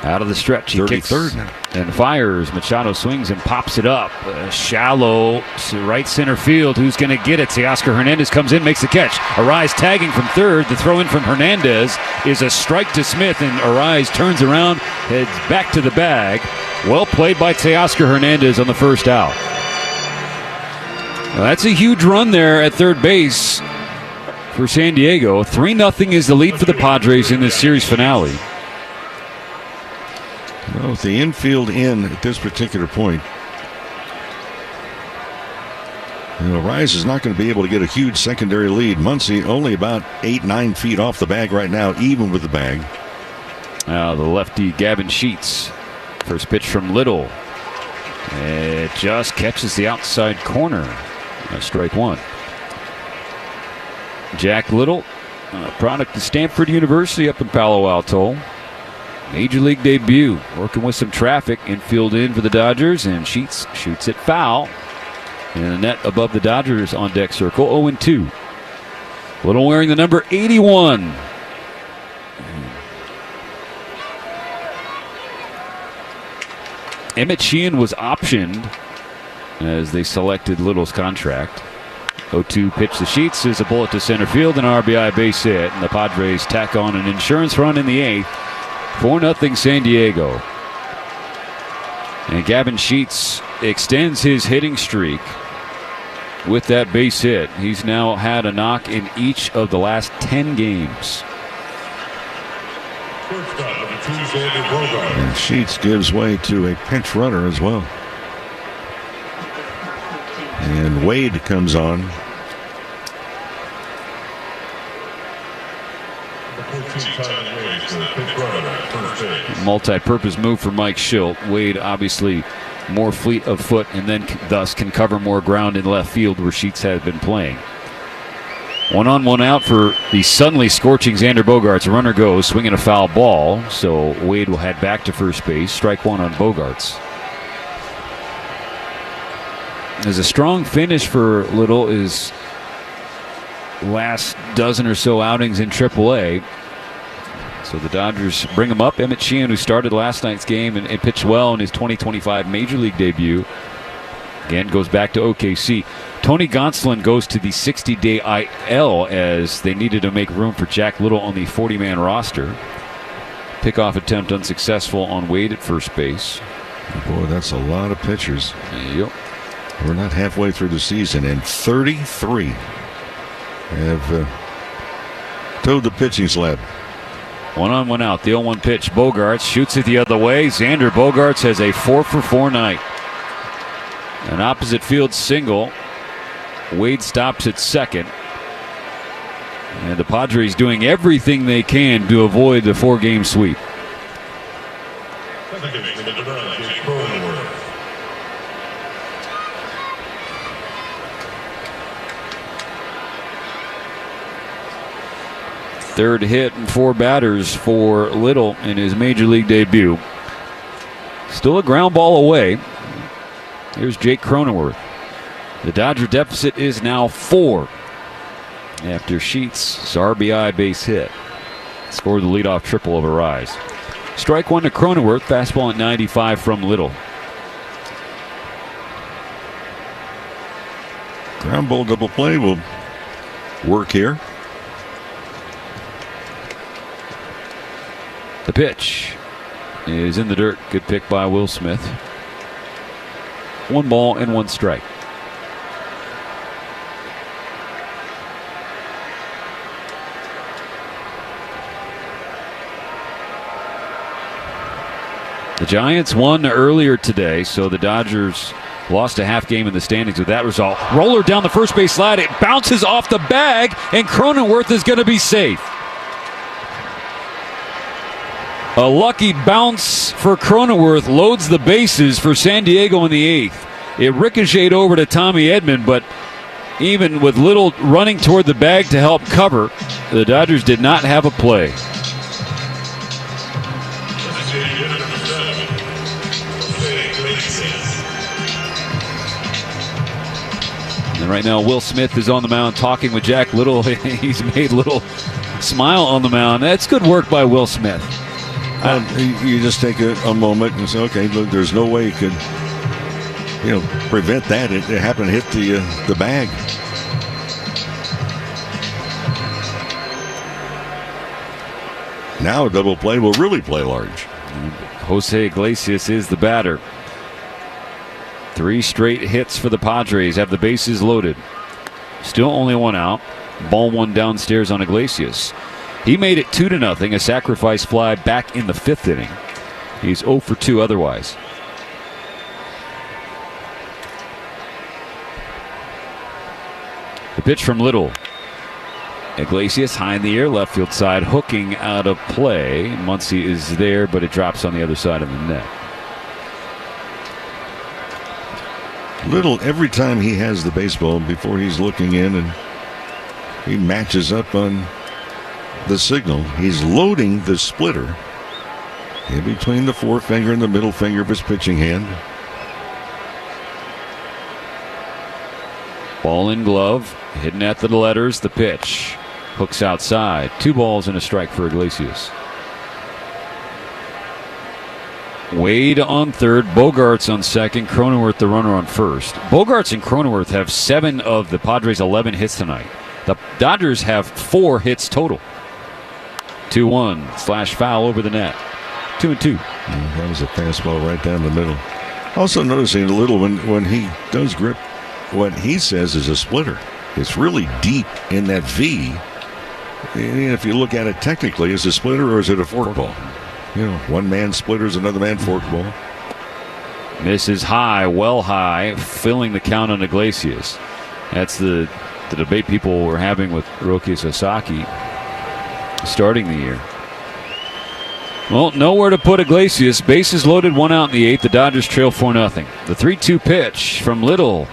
Out of the stretch, he 33rd now. And fires. Machado swings and pops it up. Shallow to right center field. Who's going to get it? Teoscar Hernandez comes in, makes the catch. Arraez tagging from third. The throw in from Hernandez is a strike to Smith, and Arraez turns around, heads back to the bag. Well played by Teoscar Hernandez on the first out. Now that's a huge run there at third base for San Diego. 3-0 is the lead for the Padres in this series finale. Well, with the infield in at this particular point, Arraez is not going to be able to get a huge secondary lead. Muncy only about 8-9 feet off the bag right now, even with the bag. Now the lefty Gavin Sheets. First pitch from Little. It just catches the outside corner. Strike one. Jack Little, a product of Stanford University up in Palo Alto. Major league debut, working with some traffic. Infield in for the Dodgers, and Sheets shoots it foul. And the net above the Dodgers on deck circle, 0-2. Little wearing the number 81. Emmett Sheehan was optioned as they selected Little's contract. 0-2 pitch to Sheets is a bullet to center field, an RBI base hit, and the Padres tack on an insurance run in the 8th. 4-0 San Diego. And Gavin Sheets extends his hitting streak with that base hit. He's now had a knock in each of the last 10 games. And Sheets gives way to a pinch runner as well. And Wade comes on. Multi-purpose move for Mike Schilt. Wade obviously more fleet of foot and then thus can cover more ground in left field where Sheets has been playing. 1 on, 1 out for the suddenly scorching Xander Bogaerts. A runner goes, swinging a foul ball, so Wade will head back to first base. Strike one on Bogaerts. There's a strong finish for Little his last dozen or so outings in AAA. So the Dodgers bring him up. Emmett Sheehan, who started last night's game and pitched well in his 2025 Major League debut, again goes back to OKC. Tony Gonsolin goes to the 60-day IL as they needed to make room for Jack Little on the 40-man roster. Pickoff attempt unsuccessful on Wade at first base. Boy, that's a lot of pitchers. Yep. We're not halfway through the season, and 33 have towed the pitching sled. 1 on, 1 out. The 0-1 pitch. Bogaerts shoots it the other way. Xander Bogaerts has a 4-for-4 night. An opposite field single. Wade stops at second. And the Padres doing everything they can to avoid the 4-game sweep. Third hit and 4 batters for Little in his Major League debut. Still a ground ball away. Here's Jake Cronenworth. The Dodger deficit is now 4. after Sheets' RBI base hit. Scored the leadoff triple of Arraez. Strike one to Cronenworth. Fastball at 95 from Little. Ground ball double play will work here. The pitch is in the dirt. Good pick by Will Smith. 1 ball and 1 strike. The Giants won earlier today, so the Dodgers lost a half game in the standings with that result. Roller down the first base slide. It bounces off the bag, and Cronenworth is going to be safe. A lucky bounce for Cronenworth loads the bases for San Diego in the 8th. It ricocheted over to Tommy Edman, but even with Little running toward the bag to help cover, the Dodgers did not have a play. And right now, Will Smith is on the mound talking with Jack Little. He's made Little smile on the mound. That's good work by Will Smith. You just take a moment and say, okay, look, there's no way you could, prevent that. It happened to hit the bag. Now a double play will really play large. Jose Iglesias is the batter. 3 straight hits for the Padres. Have the bases loaded. Still only 1 out. Ball 1 downstairs on Iglesias. He made it 2-0, a sacrifice fly back in the 5th inning. He's 0 for 2 otherwise. The pitch from Little. Iglesias high in the air, left field side, hooking out of play. Muncy is there, but it drops on the other side of the net. Little, every time he has the baseball before he's looking in and he matches up on the signal, he's loading the splitter in between the forefinger and the middle finger of his pitching hand. Ball in glove, hidden at the letters. The pitch hooks outside. 2 balls and a strike for Iglesias. Wade on third, Bogarts on second, Cronenworth the runner on first. Bogarts and Cronenworth have 7 of the Padres' 11 hits tonight. The Dodgers have 4 hits total. 2-1 slash foul over the net. 2-2. That was a fastball right down the middle. Also noticing a little when he does grip what he says is a splitter. It's really deep in that V. And if you look at it technically, is it a splitter or is it a forkball? One man splitters, another man forkball. Misses high, well high, filling the count on Iglesias. That's the debate people were having with Roki Sasaki starting the year. Well, nowhere to put Iglesias. Bases loaded, 1 out in the 8th. The Dodgers trail 4-0. The 3-2 pitch from Little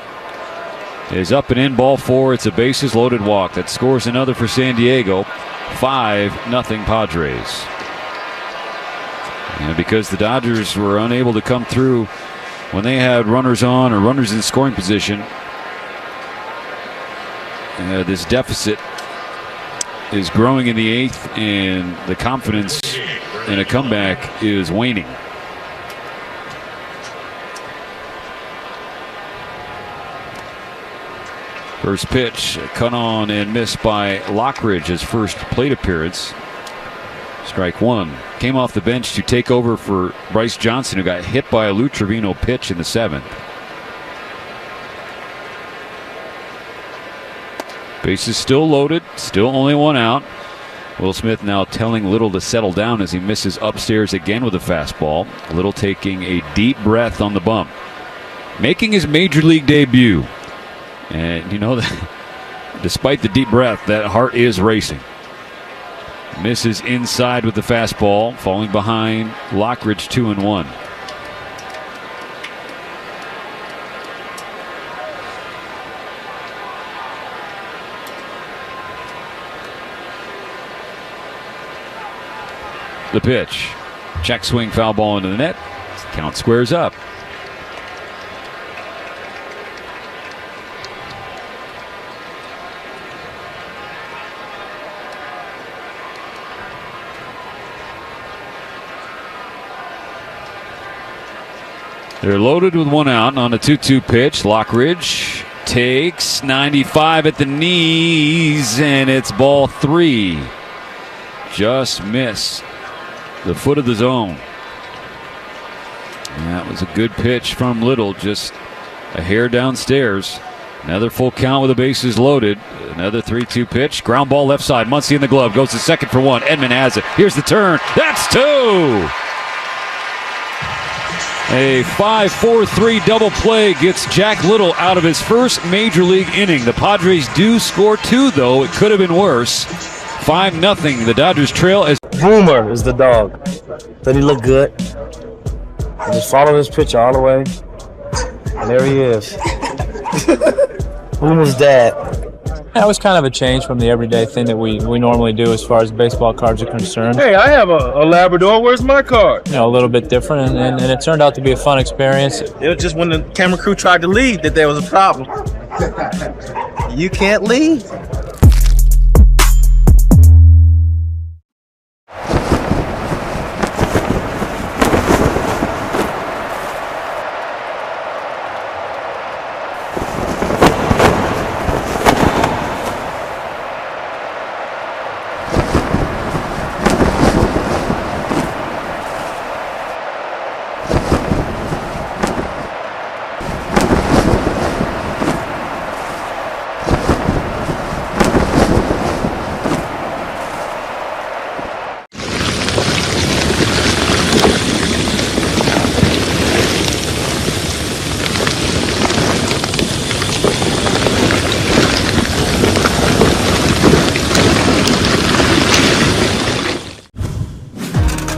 is up and in, ball 4. It's a bases loaded walk that scores another for San Diego. 5-0 Padres. And because the Dodgers were unable to come through when they had runners on or runners in scoring position, this deficit is growing in the 8th, and the confidence in a comeback is waning. First pitch, cut on and missed by Lockridge, his first plate appearance. Strike 1. Came off the bench to take over for Bryce Johnson, who got hit by a Lou Trevino pitch in the 7th. Bases still loaded, still only 1 out. Will Smith now telling Little to settle down as he misses upstairs again with a fastball. Little taking a deep breath on the bump. Making his major league debut. And despite the deep breath, that heart is racing. Misses inside with the fastball, falling behind Lockridge 2-1. The pitch. Check swing, foul ball into the net. Count squares up. They're loaded with one out on a 2-2 pitch. Lockridge takes 95 at the knees, and it's ball 3. Just miss the foot of the zone. And that was a good pitch from Little, just a hair downstairs. Another full count with the bases loaded. Another 3-2 pitch. Ground ball left side. Muncy in the glove. Goes to second for 1. Edman has it. Here's the turn. That's 2. A 5-4-3 double play gets Jack Little out of his first major league inning. The Padres do score 2, though. It could have been worse. 5-0. The Dodgers trail as Boomer is the dog. Did he look good? I just followed his pitch all the way. And there he is. Boomer's dad. That was kind of a change from the everyday thing that we normally do as far as baseball cards are concerned. Hey, I have a Labrador. Where's my card? You know, a little bit different, and it turned out to be a fun experience. It was just when the camera crew tried to leave that there was a problem. You can't leave.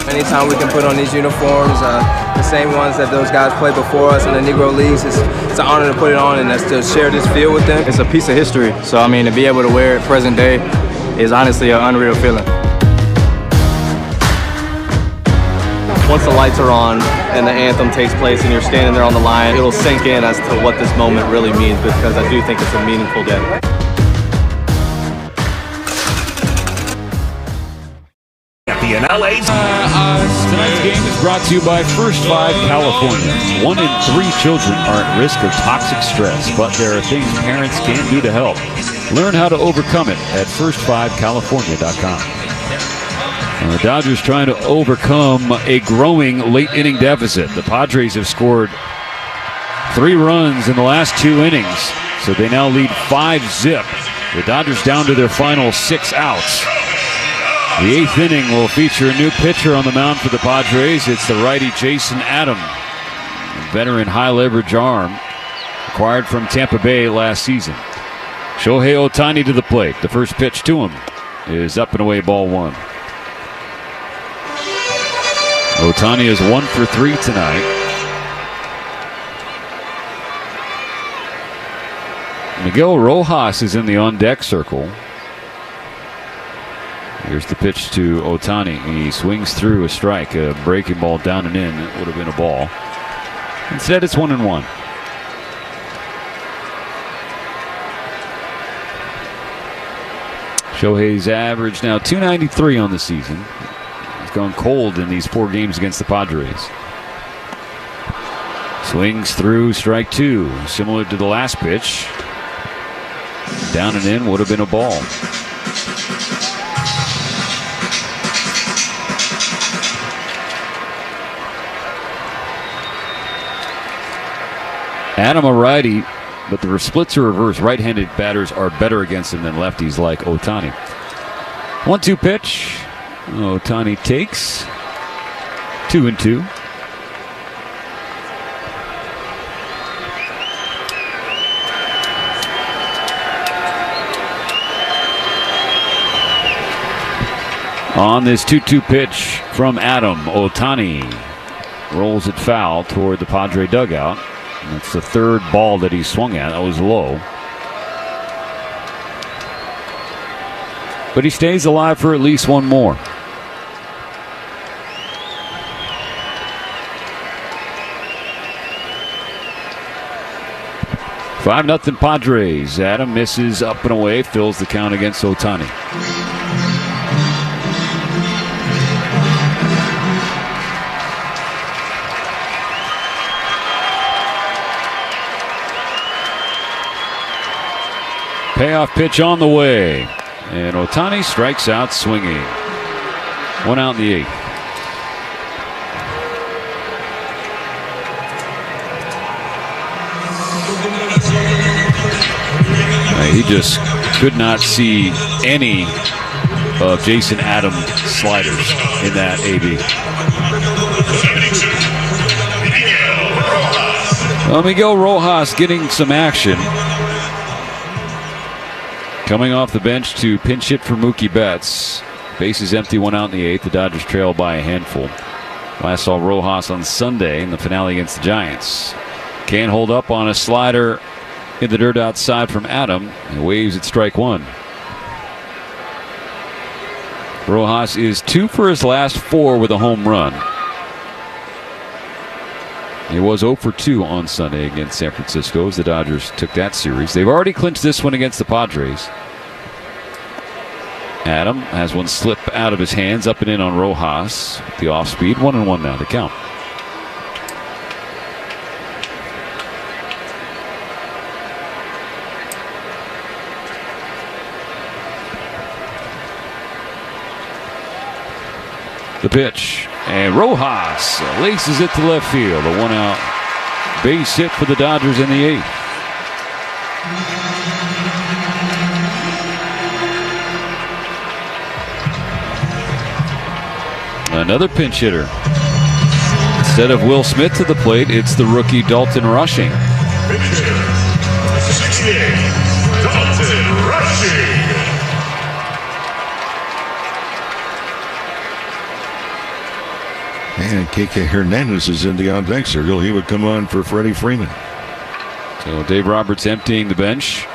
Anytime we can put on these uniforms, the same ones that those guys played before us in the Negro Leagues, it's an honor to put it on and to share this field with them. It's a piece of history, so I mean, to be able to wear it present day is honestly an unreal feeling. Once the lights are on and the anthem takes place and you're standing there on the line, it'll sink in as to what this moment really means, because I do think it's a meaningful day. Tonight's game is brought to you by First 5 California. 1 in 3 children are at risk of toxic stress, but there are things parents can do to help. Learn how to overcome it at first5california.com. The Dodgers trying to overcome a growing late inning deficit. The Padres have scored 3 runs in the last 2 innings, so they now lead 5-0. The Dodgers down to their final 6 outs. The 8th inning will feature a new pitcher on the mound for the Padres. It's the righty Jason Adam, a veteran high-leverage arm acquired from Tampa Bay last season. Shohei Ohtani to the plate. The first pitch to him is up and away, ball 1. Ohtani is 1 for 3 tonight. Miguel Rojas is in the on-deck circle. Here's the pitch to Ohtani. He swings through a strike, a breaking ball down and in. It would have been a ball. Instead, it's 1-1. Shohei's average now .293 on the season. He's gone cold in these 4 games against the Padres. Swings through strike 2, similar to the last pitch. Down and in, would have been a ball. Adam a righty, but the splits are reversed. Right-handed batters are better against him than lefties like Ohtani. 1-2 pitch. Ohtani takes 2-2. On this 2-2 pitch from Adam, Ohtani rolls it foul toward the Padre dugout. That's the 3rd ball that he swung at. That was low. But he stays alive for at least 1 more. Five 5-0 Padres. Adam misses up and away, fills the count against Ohtani. Payoff pitch on the way. And Ohtani strikes out swinging. 1 out in the 8th. He just could not see any of Jason Adams' sliders in that AB. Well, Miguel Rojas getting some action. Coming off the bench to pinch hit for Mookie Betts. Bases empty, 1 out in the 8th. The Dodgers trail by a handful. Last saw Rojas on Sunday in the finale against the Giants. Can't hold up on a slider in the dirt outside from Adam. He waves at strike 1. Rojas is 2 for his last 4 with a home run. He was 0 for 2 on Sunday against San Francisco as the Dodgers took that series. They've already clinched this one against the Padres. Adam has one slip out of his hands, up and in on Rojas. The off speed, 1-1 now to count. The pitch, and Rojas laces it to left field. A 1 out base hit for the Dodgers in the 8th. Another pinch hitter. Instead of Will Smith to the plate, it's the rookie Dalton Rushing. Pitch hitter, 68, Dalton Rushing. And Teoscar Hernandez is in the on deck circle. He would come on for Freddie Freeman. So Dave Roberts emptying the bench.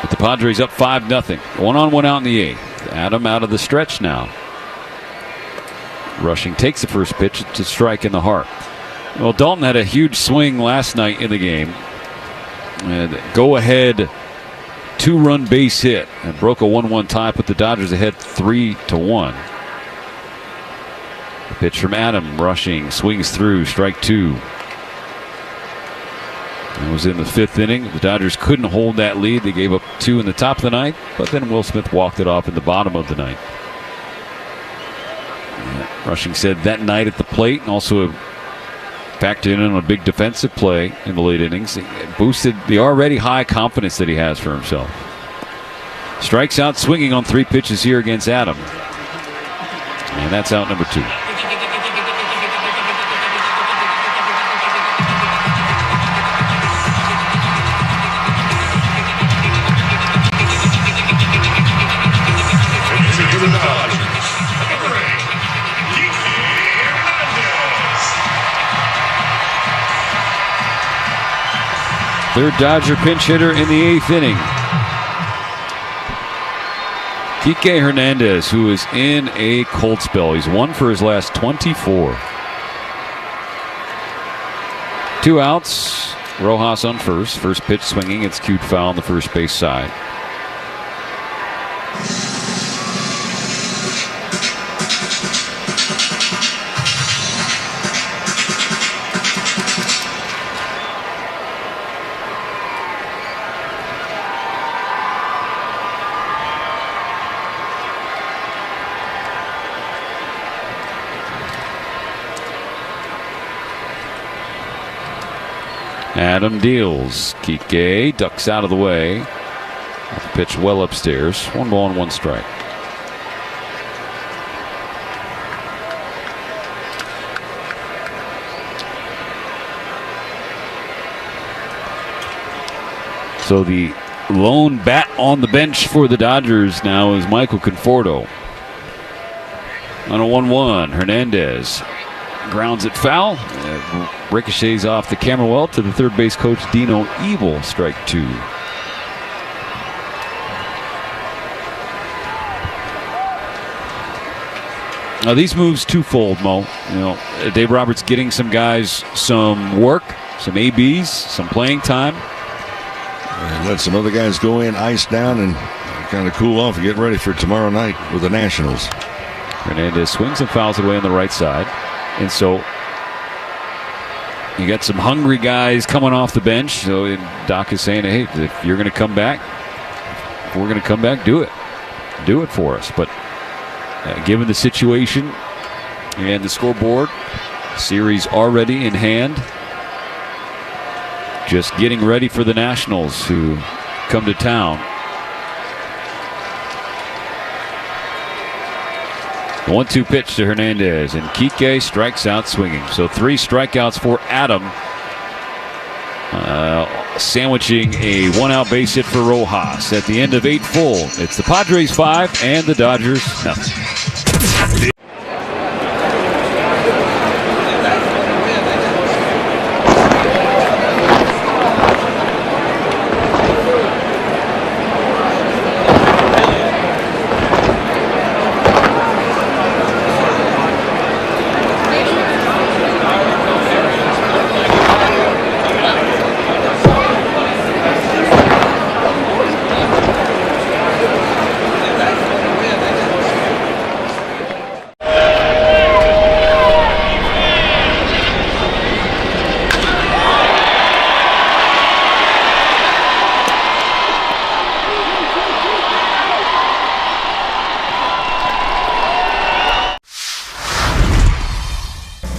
With the Padres up 5-0. 1-1 out in the 8th. Adam out of the stretch now. Rushing takes the first pitch to strike in the heart. Well, Dalton had a huge swing last night in the game. And go ahead 2-run base hit and broke a 1-1 tie, put the Dodgers ahead 3-1. The pitch from Adam. Rushing swings through, strike 2. It was in the 5th inning. The Dodgers couldn't hold that lead. They gave up 2 in the top of the 9th, but then Will Smith walked it off in the bottom of the 9th. Rushing said that night at the plate, and also factored in on a big defensive play in the late innings. It boosted the already high confidence that he has for himself. Strikes out swinging on 3 pitches here against Adam. And that's out number 2. Third Dodger pinch hitter in the 8th inning. Teoscar Hernandez, who is in a cold spell. He's 1 for his last 24. 2 outs. Rojas on first. First pitch swinging. It's cued foul on the first base side. Adam deals. Kike ducks out of the way. Pitch well upstairs. 1 ball and 1 strike. So the lone bat on the bench for the Dodgers now is Michael Conforto. On a 1-1, Hernandez grounds it foul. Ricochets off the camera well to the third base coach Dino Evil. Strike 2. Now these moves twofold, Mo. You know, Dave Roberts getting some guys some work, some ABs, some playing time. And let some other guys go in, ice down, and kind of cool off and get ready for tomorrow night with the Nationals. Hernandez swings and fouls away on the right side. And so You got some hungry guys coming off the bench. So Doc is saying, hey, if you're going to come back, if we're going to come back, do it. Do it for us. But given the situation and the scoreboard, series already in hand, just getting ready for the Nationals who come to town. The 1-2 pitch to Hernandez, and Kike strikes out swinging. So 3 strikeouts for Adam, sandwiching a 1-out base hit for Rojas. At the end of 8 full, it's the Padres 5 and the Dodgers nothing.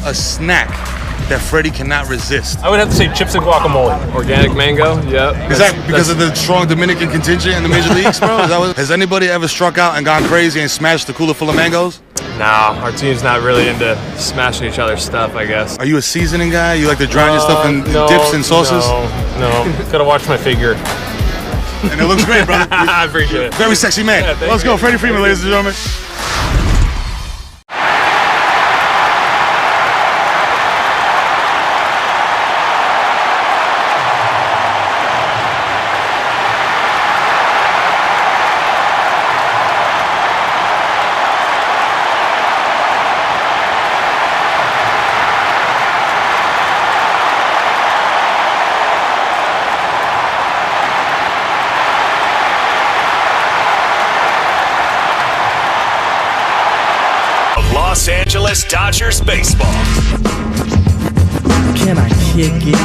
A snack that Freddie cannot resist. I would have to say chips and guacamole. Organic mango, yep. Is that because of the strong Dominican contingent in the major leagues, bro? Has anybody ever struck out and gone crazy and smashed the cooler full of mangoes? Nah, our team's not really into smashing each other's stuff, I guess. Are you a seasoning guy? You like to drown your stuff in dips and sauces? No. Gotta watch my figure. And it looks great, brother. I appreciate it. Very sexy man. Yeah, Let's go, Freddie Freeman, ladies and gentlemen. Los Angeles Dodgers baseball. Can I kick it?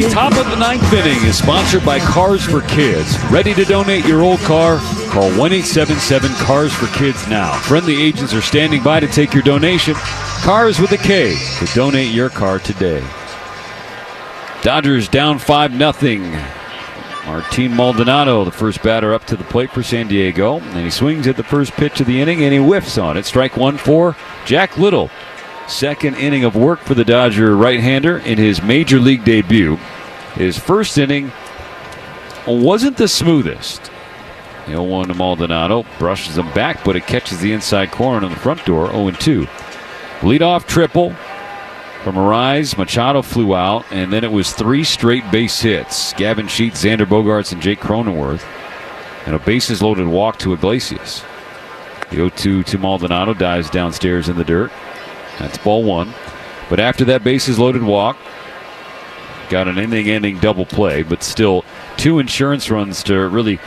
The top of the 9th inning is sponsored by Cars for Kids. Ready to donate your old car? Call 1-877-CARS for Kids now. Friendly agents are standing by to take your donation. Cars with a K to donate your car today. Dodgers down 5-0. Martin Maldonado, the first batter up to the plate for San Diego. And he swings at the first pitch of the inning, and he whiffs on it. Strike 1 for Jack Little. Second inning of work for the Dodger right-hander in his major league debut. His first inning wasn't the smoothest. 0-1 to Maldonado. Brushes him back, but it catches the inside corner on the front door. 0-2. Leadoff triple from Arraez. Machado flew out, and then it was 3 straight base hits. Gavin Sheets, Xander Bogaerts, and Jake Cronenworth. And a bases-loaded walk to Iglesias. The 0-2 to Maldonado dives downstairs in the dirt. That's ball 1. But after that bases-loaded walk, got an inning-ending double play, but still 2 insurance runs to really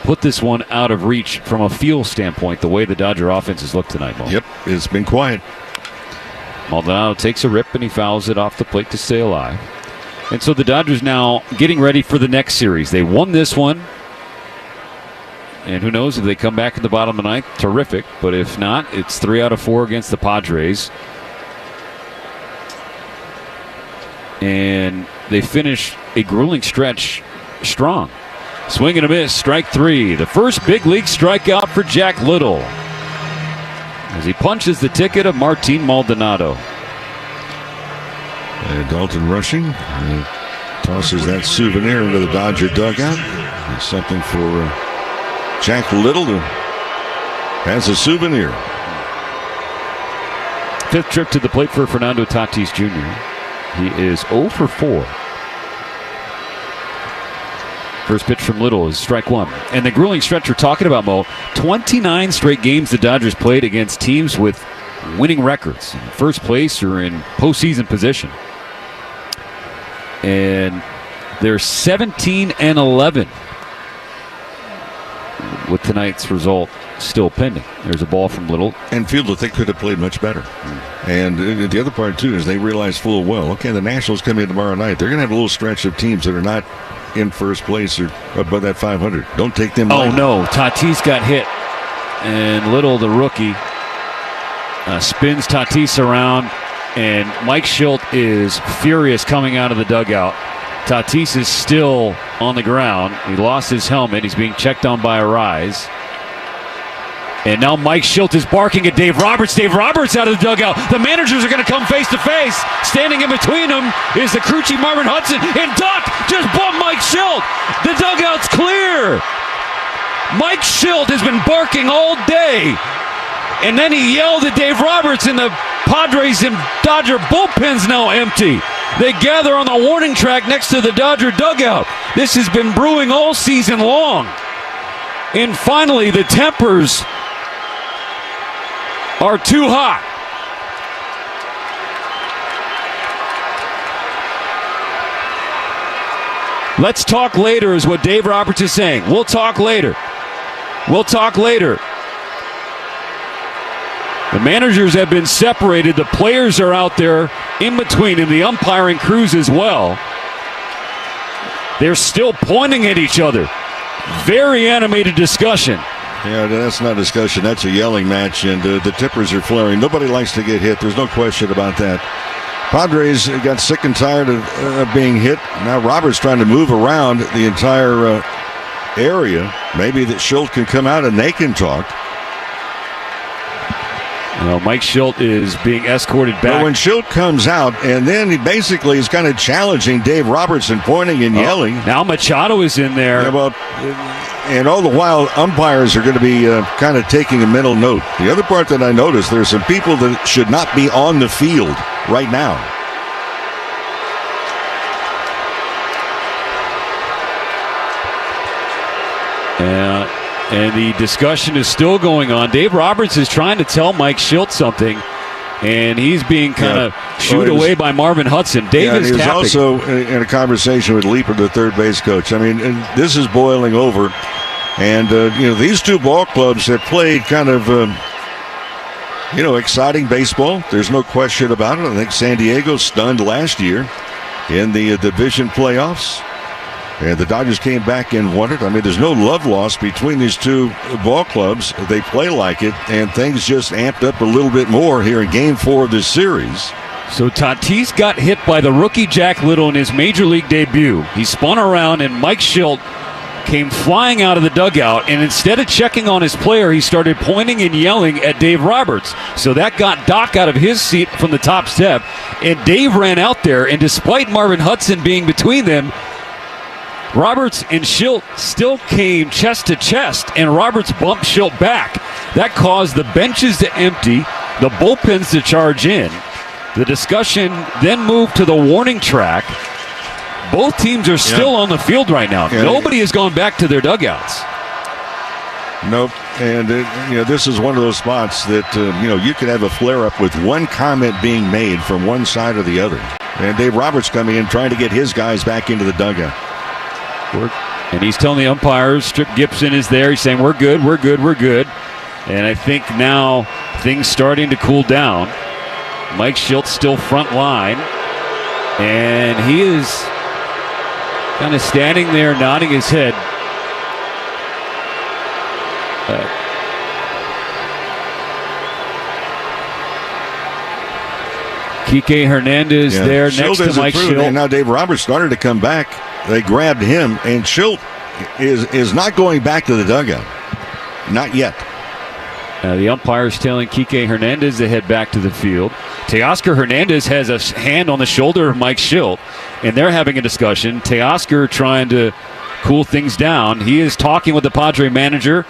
put this one out of reach from a feel standpoint, the way the Dodger offense has looked tonight, Mo. Yep, it's been quiet. Maldonado takes a rip and he fouls it off the plate to stay alive. And so the Dodgers now getting ready for the next series. They won this one. And who knows if they come back in the bottom of the 9th, terrific. But if not, it's 3 out of 4 against the Padres. And they finish a grueling stretch strong. Swing and a miss, strike 3. The first big league strikeout for Jack Little, as he punches the ticket of Martin Maldonado. And Dalton rushing. Tosses that souvenir into the Dodger dugout. It's something for Jack Little to has a souvenir. 5th trip to the plate for Fernando Tatis Jr. He is 0 for 4. First pitch from Little is strike 1. And the grueling stretch we're talking about, Mo, 29 straight games the Dodgers played against teams with winning records in first place or in postseason position. And they're 17-11. with tonight's result still pending. There's a ball from Little. And feel that they could have played much better. And the other part, too, is they realize full well, okay, the Nationals come in tomorrow night. They're going to have a little stretch of teams that are not in first place or above that 500. Don't take them. Oh, no. Tatis got hit. And Little, the rookie, spins Tatis around. And Mike Schilt is furious coming out of the dugout. Tatis is still on the ground. He lost his helmet. He's being checked on by Arraez. And now Mike Schilt is barking at Dave Roberts. Dave Roberts out of the dugout. The managers are going to come face to face. Standing in between them is the Cruchy Marvin Hudson. And Duck just bumped Mike Schilt. The dugout's clear. Mike Schilt has been barking all day. And then he yelled at Dave Roberts, and the Padres and Dodger bullpen's now empty. They gather on the warning track next to the Dodger dugout. This has been brewing all season long. And finally, the tempers are too hot. Let's talk later is what Dave Roberts is saying. We'll talk later. We'll talk later. The managers have been separated. The players are out there in between, and the umpiring crews as well. They're still pointing at each other. Very animated discussion. Yeah, that's not a discussion. That's a yelling match, and the tippers are flaring. Nobody likes to get hit. There's no question about that. Padres got sick and tired of being hit. Now Roberts trying to move around the entire area. Maybe that Schilt can come out and they can talk. Mike Schilt is being escorted back. But when Schilt comes out, and then he basically is kind of challenging Dave Roberts and pointing and yelling. Now Machado is in there. And all the while, umpires are going to be kind of taking a mental note. The other part that I noticed, there's some people that should not be on the field right now. And the discussion is still going on. Dave Roberts is trying to tell Mike Schilt something, and he's being kind of shooed away by Marvin Hudson. Dave is he was tapping. also in a conversation with Leeper, the third base coach. I mean, and this is boiling over. And, these two ball clubs have played kind of, exciting baseball. There's no question about it. I think San Diego stunned last year in the division playoffs. And the Dodgers came back and won it. I mean, there's no love lost between these two ball clubs. They play like it, and things just amped up a little bit more here in Game 4 of this series. So Tatis got hit by the rookie Jack Little in his major league debut. He spun around, and Mike Schilt came flying out of the dugout, and instead of checking on his player, he started pointing and yelling at Dave Roberts. So that got Doc out of his seat from the top step, and Dave ran out there, and despite Marvin Hudson being between them, Roberts and Schilt still came chest to chest, and Roberts bumped Schilt back. That caused the benches to empty, the bullpens to charge in. The discussion then moved to the warning track. Both teams are still on the field right now. Yeah. Nobody has gone back to their dugouts. Nope. And, this is one of those spots that, you could have a flare-up with one comment being made from one side or the other. And Dave Roberts coming in trying to get his guys back into the dugout. And he's telling the umpires, Strip Gibson is there. He's saying, we're good, we're good, we're good. And I think now things starting to cool down. Mike Schilt still front line. And he is kind of standing there nodding his head. Kike Hernandez there next to Mike Schilt. And now Dave Roberts started to come back. They grabbed him, and Schilt is not going back to the dugout. Not yet. The umpire is telling Kike Hernandez to head back to the field. Teoscar Hernandez has a hand on the shoulder of Mike Schilt, and they're having a discussion. Teoscar trying to cool things down. He is talking with the Padre manager,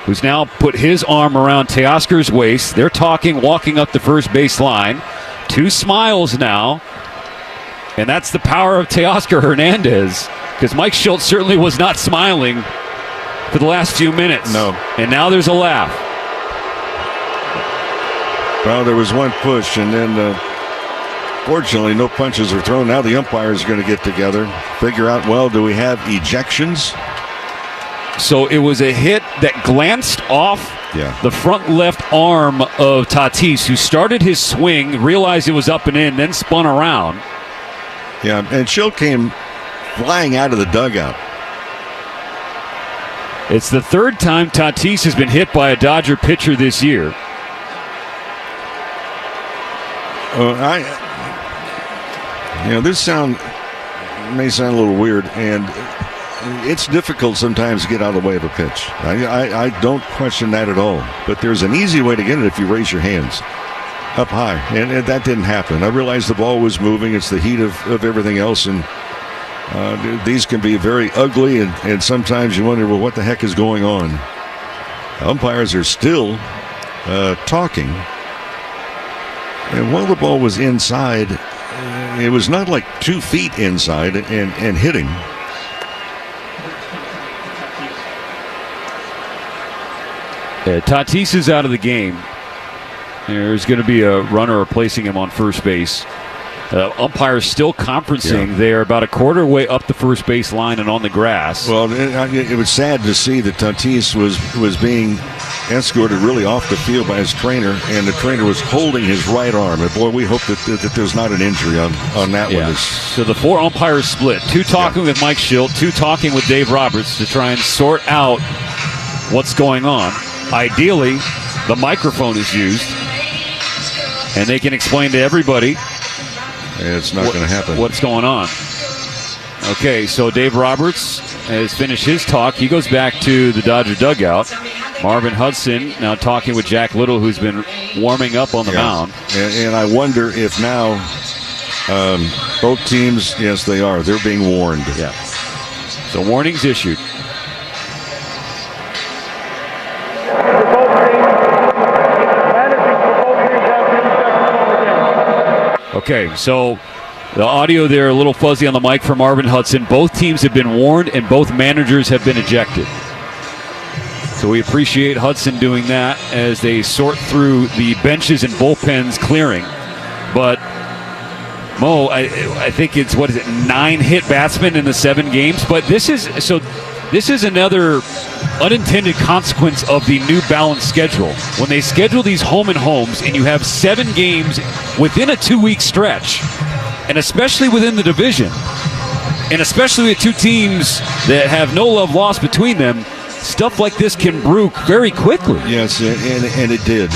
who's now put his arm around Teoscar's waist. They're talking, walking up the first base line. Two smiles now. And that's the power of Teoscar Hernandez, because Mike Schilt certainly was not smiling for the last few minutes. No. And now there's a laugh. Well, there was one push, and then fortunately no punches were thrown. Now the umpires are going to get together, figure out, do we have ejections? So it was a hit that glanced off the front left arm of Tatis, who started his swing, realized it was up and in, then spun around. Yeah, and Schilt came flying out of the dugout. It's the third time Tatis has been hit by a Dodger pitcher this year. This may sound a little weird, and it's difficult sometimes to get out of the way of a pitch. I don't question that at all. But there's an easy way to get it if you raise your hands up high, and that didn't happen. I realized the ball was moving. It's the heat of everything else, and these can be very ugly, and sometimes you wonder, well, what the heck is going on? Umpires are still talking. And while the ball was inside, it was not like 2 feet inside and hitting. Tatis is out of the game. There's going to be a runner replacing him on first base. Umpires still conferencing. Yeah. They're about a quarter way up the first base line and on the grass. Well, it was sad to see that Tatis was being escorted really off the field by his trainer, and the trainer was holding his right arm. And boy, we hope that there's not an injury on that one. So the 4 umpires split. 2 talking with Mike Schilt, 2 talking with Dave Roberts to try and sort out what's going on. Ideally, the microphone is used, and they can explain to everybody. It's not going to happen. What's going on? Okay, so Dave Roberts has finished his talk. He goes back to the Dodger dugout. Marvin Hudson now talking with Jack Little, who's been warming up on the mound. And I wonder if now both teams, yes, they are. They're being warned. Yeah. So warnings issued. Okay, so the audio there a little fuzzy on the mic for Marvin Hudson. Both teams have been warned, and both managers have been ejected. So we appreciate Hudson doing that as they sort through the benches and bullpens clearing. But Mo, I think it's 9 hit batsmen in the 7 games. But this is another unintended consequence of the new balanced schedule. When they schedule these home and homes, and you have 7 games within a 2-week stretch, and especially within the division, and especially with 2 teams that have no love lost between them, stuff like this can brew very quickly. Yes, and it did.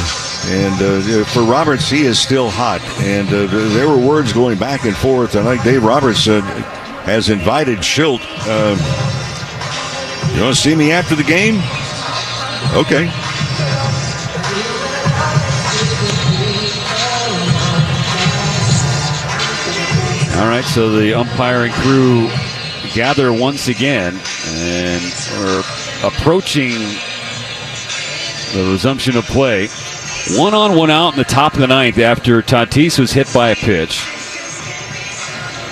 And for Roberts, he is still hot. And there were words going back and forth. And like Dave Roberts has invited Schilt. You want to see me after the game? Okay. All right, so the umpiring crew gather once again, and we're approaching the resumption of play. 1 on, 1 out in the top of the 9th after Tatis was hit by a pitch.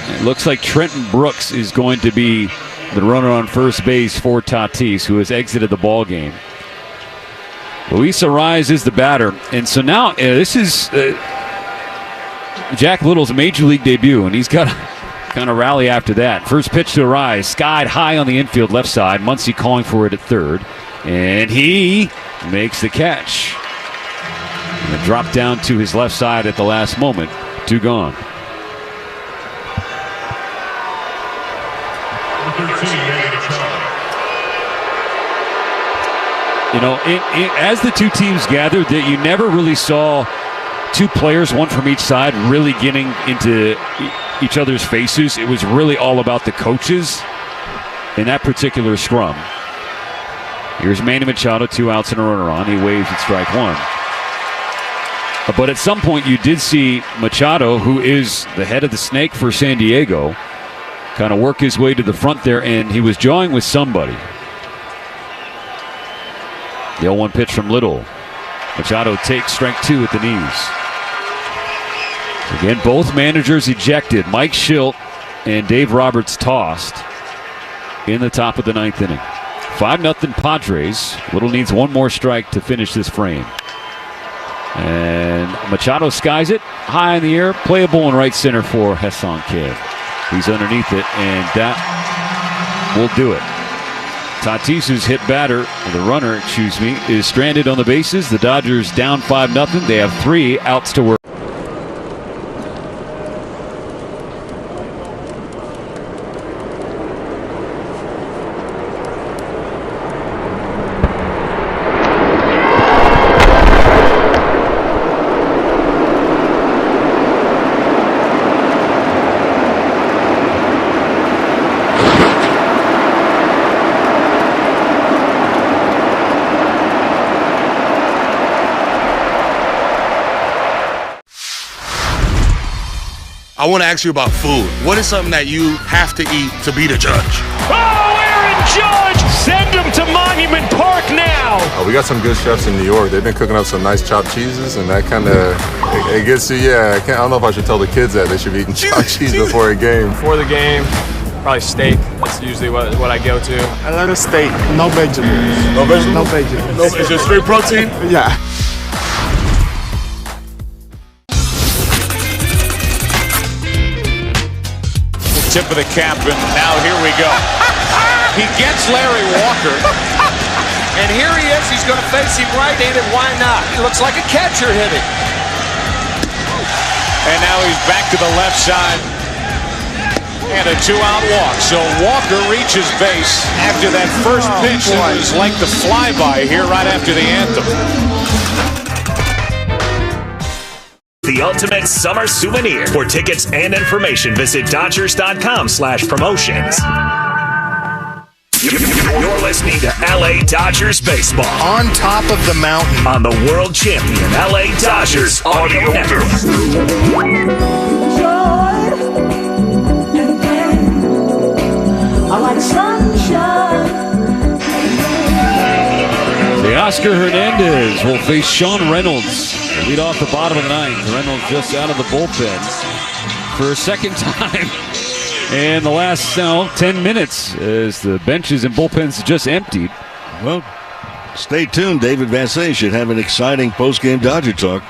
It looks like Trenton Brooks is going to be the runner on first base for Tatis, who has exited the ball game. Luis Arraez is the batter, and so now this is Jack Little's major league debut, and he's got to kind of rally after that. First pitch to Arraez, skied high on the infield left side. Muncy calling for it at third, and he makes the catch. And it dropped down to his left side at the last moment. 2 gone. You know, as the 2 teams gathered, that you never really saw 2 players, one from each side, really getting into each other's faces. It was really all about the coaches in that particular scrum. Here's Manny Machado, 2 outs and a runner on. He waves at strike 1. But at some point, you did see Machado, who is the head of the snake for San Diego, kind of work his way to the front there, and he was jawing with somebody. The 0-1 pitch from Little. Machado takes strike 2 at the knees. Again, both managers ejected. Mike Schilt and Dave Roberts tossed in the top of the 9th inning. 5-0 Padres. Little needs 1 more strike to finish this frame. And Machado skies it high in the air. Playable in right center for Ha-Seong Kim. He's underneath it, and that will do it. Tatis's hit batter, the runner, is stranded on the bases. The Dodgers down 5-0. They have 3 outs to work. I want to ask you about food. What is something that you have to eat to beat a judge? Oh, Aaron Judge! Send him to Monument Park now! We got some good chefs in New York. They've been cooking up some nice chopped cheeses, and that kind of, it gets you, I don't know if I should tell the kids that they should be eating chopped cheese before a game. Before the game, probably steak. That's usually what I go to. I like a steak, no vegetables. No vegetables? No vegetables. No, it's just straight protein? Yeah. Tip of the cap, and now here we go. He gets Larry Walker, and here he is. He's going to face him right-handed. Why not? He looks like a catcher hitting. And now he's back to the left side, and a 2-out walk. So Walker reaches base after that first pitch. It was like the flyby here right after the anthem. The ultimate summer souvenir. For tickets and information, visit Dodgers.com/promotions. You're listening to LA Dodgers baseball. On top of the mountain. On the world champion LA Dodgers audio network. I like sunshine. Teoscar Hernandez will face Sean Reynolds. Lead off the bottom of the ninth. Reynolds just out of the bullpen for a second time in the last 10 minutes as the benches and bullpens just emptied. Well, stay tuned. David Vassay should have an exciting post-game Dodger talk.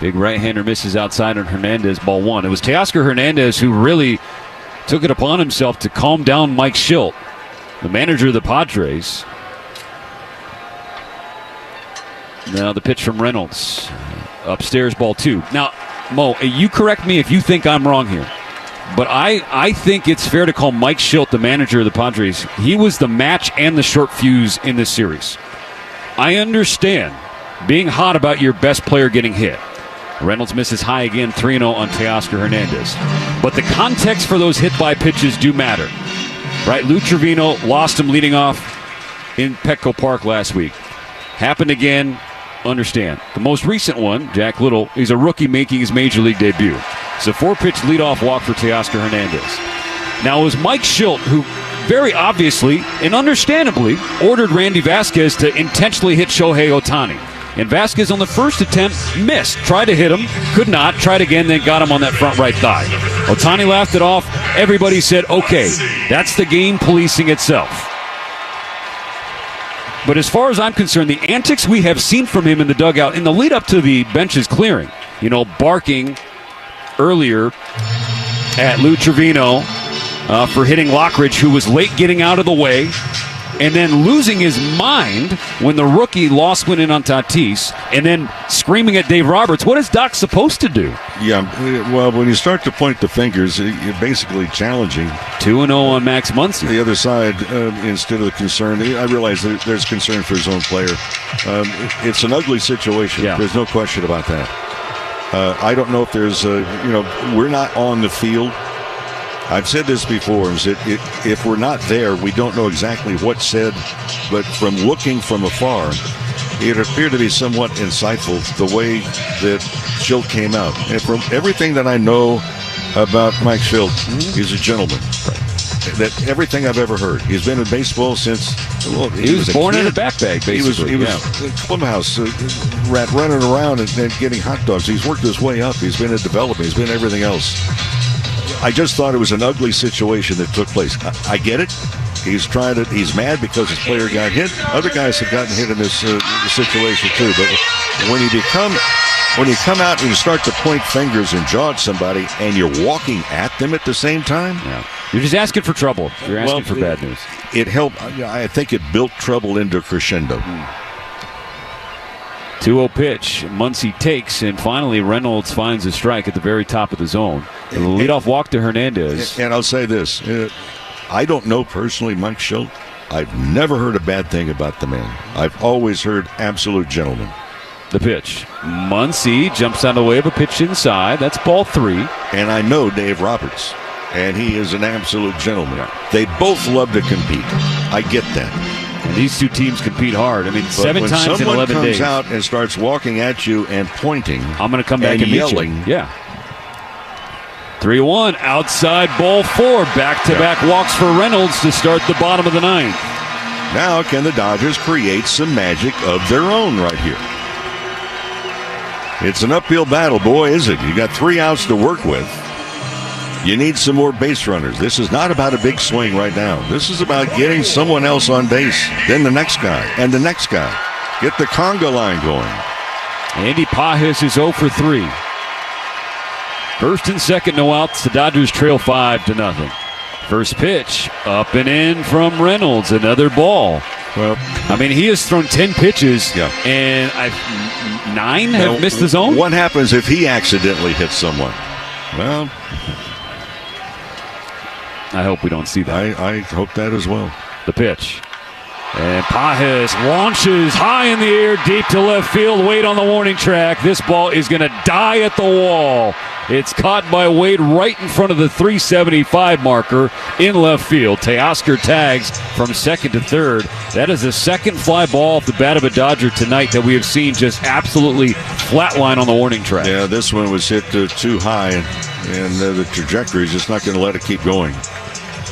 Big right-hander misses outside on Hernandez, ball 1. It was Teoscar Hernandez who really took it upon himself to calm down Mike Shildt, the manager of the Padres. Now the pitch from Reynolds. Upstairs, ball 2. Now, Mo, you correct me if you think I'm wrong here, but I think it's fair to call Mike Shildt, the manager of the Padres, he was the match and the short fuse in this series. I understand being hot about your best player getting hit. Reynolds misses high again, 3-0 on Teoscar Hernandez. But the context for those hit-by pitches do matter. Right? Lou Trevino lost him leading off in Petco Park last week. Happened again. Understand. The most recent one, Jack Little, is a rookie making his major league debut. It's a 4-pitch leadoff walk for Teoscar Hernandez. Now, it was Mike Shildt who very obviously and understandably ordered Randy Vasquez to intentionally hit Shohei Ohtani. And Vasquez on the first attempt missed. Tried to hit him, could not, tried again, then got him on that front right thigh. Ohtani laughed it off. Everybody said, okay, that's the game policing itself. But as far as I'm concerned, the antics we have seen from him in the dugout in the lead up to the benches clearing, barking earlier at Lou Trevino for hitting Lockridge, who was late getting out of the way, and then losing his mind when the rookie lost one in on Tatis, and then screaming at Dave Roberts. What is Doc supposed to do? Yeah, well, when you start to point the fingers, you're basically challenging. 2-0 on Max Muncy. The other side, instead of the concern, I realize that there's concern for his own player. It's an ugly situation. Yeah. There's no question about that. I don't know if there's, we're not on the field. I've said this before, is that if we're not there, we don't know exactly what's said, but from looking from afar, it appeared to be somewhat insightful the way that Shildt came out. And from everything that I know about Mike Shildt, he's a gentleman. Right. That everything I've ever heard. He's been in baseball since, he was born in a backpack, basically. He was a clubhouse rat running around and getting hot dogs. He's worked his way up. He's been in development. He's been everything else. I just thought it was an ugly situation that took place. I get it. He's mad because his player got hit. Other guys have gotten hit in this situation too. But when you come out and you start to point fingers and judge somebody and you're walking at them at the same time, You're just asking for trouble. You're asking for bad news. It helped. I think it built trouble into crescendo. 2-0 pitch. Muncy takes, and finally Reynolds finds a strike at the very top of the zone. The leadoff walk to Hernandez. And I'll say this. I don't know personally Mike Schultz. I've never heard a bad thing about the man. I've always heard absolute gentleman. The pitch. Muncy jumps on the way of a pitch inside. That's ball 3. And I know Dave Roberts, and he is an absolute gentleman. They both love to compete. I get that. And these two teams compete hard. I mean, 7 times in 11 days. When someone comes out and starts walking at you and pointing, I'm going to come back and yelling. Meet you. Yeah. 3-1, outside ball 4. Back-to-back walks for Reynolds to start the bottom of the 9th. Now can the Dodgers create some magic of their own right here? It's an uphill battle, boy, is it? You got 3 outs to work with. You need some more base runners. This is not about a big swing right now. This is about getting someone else on base, then the next guy, and the next guy. Get the conga line going. Andy Pages is 0 for 3. First and second, no outs. The Dodgers trail 5-0. First pitch, up and in from Reynolds. Another ball. Well, I mean, he has thrown 10 pitches, and 9 have missed the zone. What happens if he accidentally hits someone? Well, I hope we don't see that. I hope that as well. The pitch. And Pages launches high in the air, deep to left field. Wade on the warning track. This ball is going to die at the wall. It's caught by Wade right in front of the 375 marker in left field. Teoscar tags from second to third. That is the second fly ball off the bat of a Dodger tonight that we have seen just absolutely flatline on the warning track. Yeah, this one was hit too high, and the trajectory is just not going to let it keep going.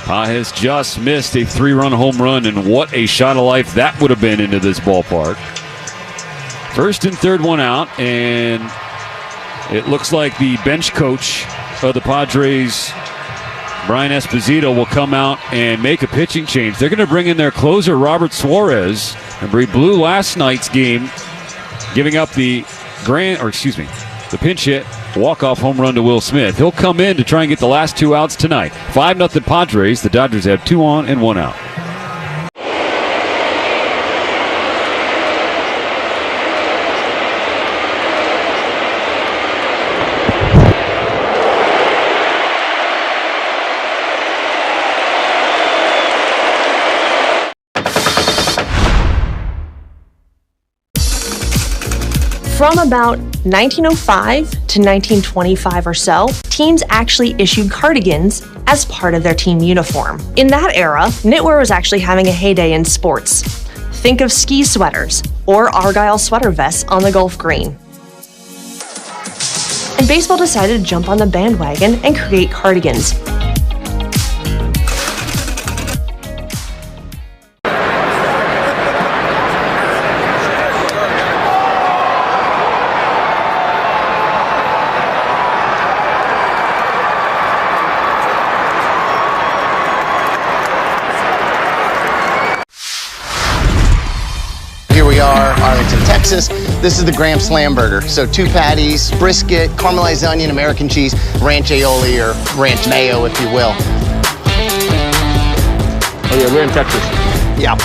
Pages just missed a 3-run home run, and what a shot of life that would have been into this ballpark. First and third, one out, and it looks like the bench coach of the Padres, Brian Esposito, will come out and make a pitching change. They're going to bring in their closer, Robert Suarez. Remember, he blew last night's game, giving up the pinch hit, walk-off home run to Will Smith. He'll come in to try and get the last 2 outs tonight. 5-0 Padres. The Dodgers have 2 on and 1 out. From about 1905 to 1925 or so, teams actually issued cardigans as part of their team uniform. In that era, knitwear was actually having a heyday in sports. Think of ski sweaters or Argyle sweater vests on the Gulf Green. And baseball decided to jump on the bandwagon and create cardigans. Texas. This is the Graham Slam Burger. So 2 patties, brisket, caramelized onion, American cheese, ranch aioli, or ranch mayo, if you will. Oh yeah, we're in Texas. Yeah.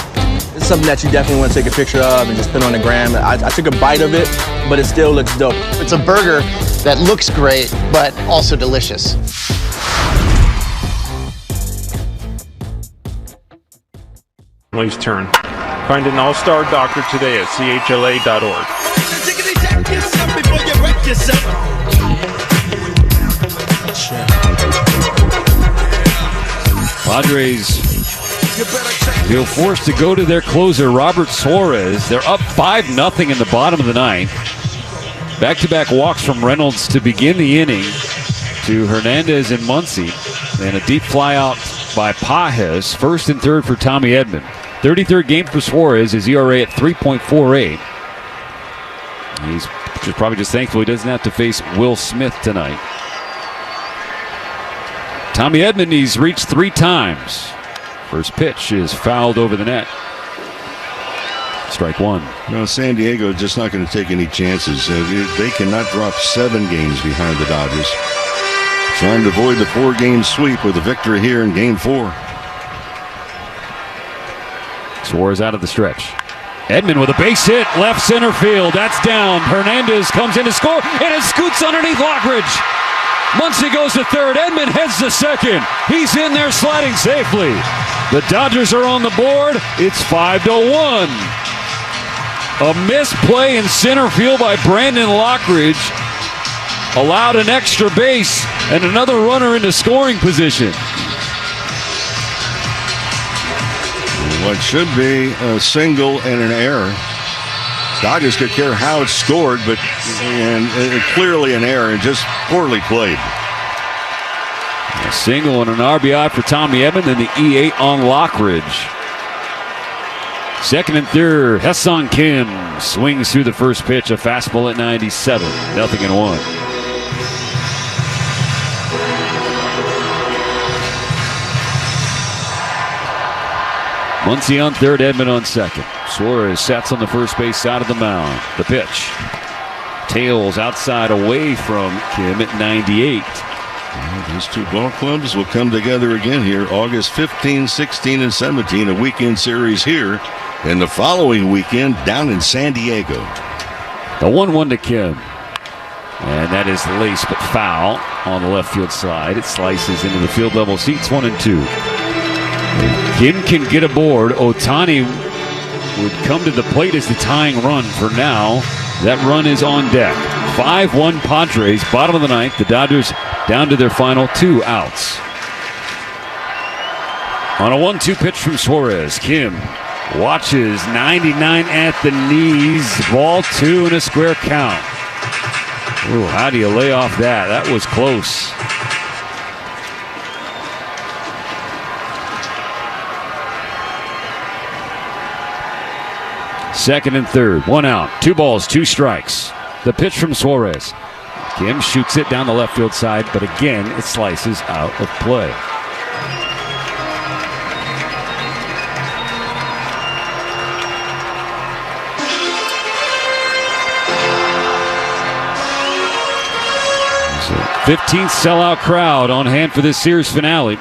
It's something that you definitely want to take a picture of and just put on the gram. I took a bite of it, but it still looks dope. It's a burger that looks great, but also delicious. Family's turn. Find an all-star doctor today at chla.org. Padres feel forced to go to their closer, Robert Suarez. They're up 5-0 in the bottom of the 9th. Back-to-back walks from Reynolds to begin the inning to Hernandez and Muncy. And a deep fly out by Pages. First and third for Tommy Edman. 33rd game for Suarez, his ERA at 3.48. He's probably just thankful he doesn't have to face Will Smith tonight. Tommy Edman, he's reached 3 times. First pitch is fouled over the net. Strike 1. No, San Diego is just not going to take any chances. They cannot drop 7 games behind the Dodgers. trying to avoid the 4-game sweep with a victory here in Game 4. Suarez out of the stretch. Edman with a base hit, left center field. That's down. Hernandez comes in to score, and it scoots underneath Lockridge. Muncy goes to third. Edman heads to second. He's in there sliding safely. The Dodgers are on the board. It's 5-1. A missed play in center field by Brandon Lockridge allowed an extra base and another runner into scoring position. What should be a single and an error. Dodgers could care how it's scored, but clearly an error and just poorly played. A single and an RBI for Tommy Edman, then the E8 on Lockridge. Second and third, Ha-Seong Kim swings through the first pitch, a fastball at 97, 0-1. Muncy on third, Edman on second. Suarez sets on the first base side of the mound. The pitch. Tails outside away from Kim at 98. Well, these two ball clubs will come together again here August 15, 16, and 17, a weekend series here. And the following weekend down in San Diego. The 1-1 to Kim. And that is laced but foul on the left field side. It slices into the field level seats 1 and 2. Kim can get aboard. Ohtani would come to the plate as the tying run for now. That run is on deck. 5-1 Padres, bottom of the ninth. The Dodgers down to their final 2 outs. On a 1-2 pitch from Suarez, Kim watches 99 at the knees. Ball 2 and a square count. Ooh, how do you lay off that? That was close. Second and third, 1 out, 2 balls, 2 strikes. The pitch from Suarez. Kim shoots it down the left field side, but again, it slices out of play. So 15th sellout crowd on hand for this series finale.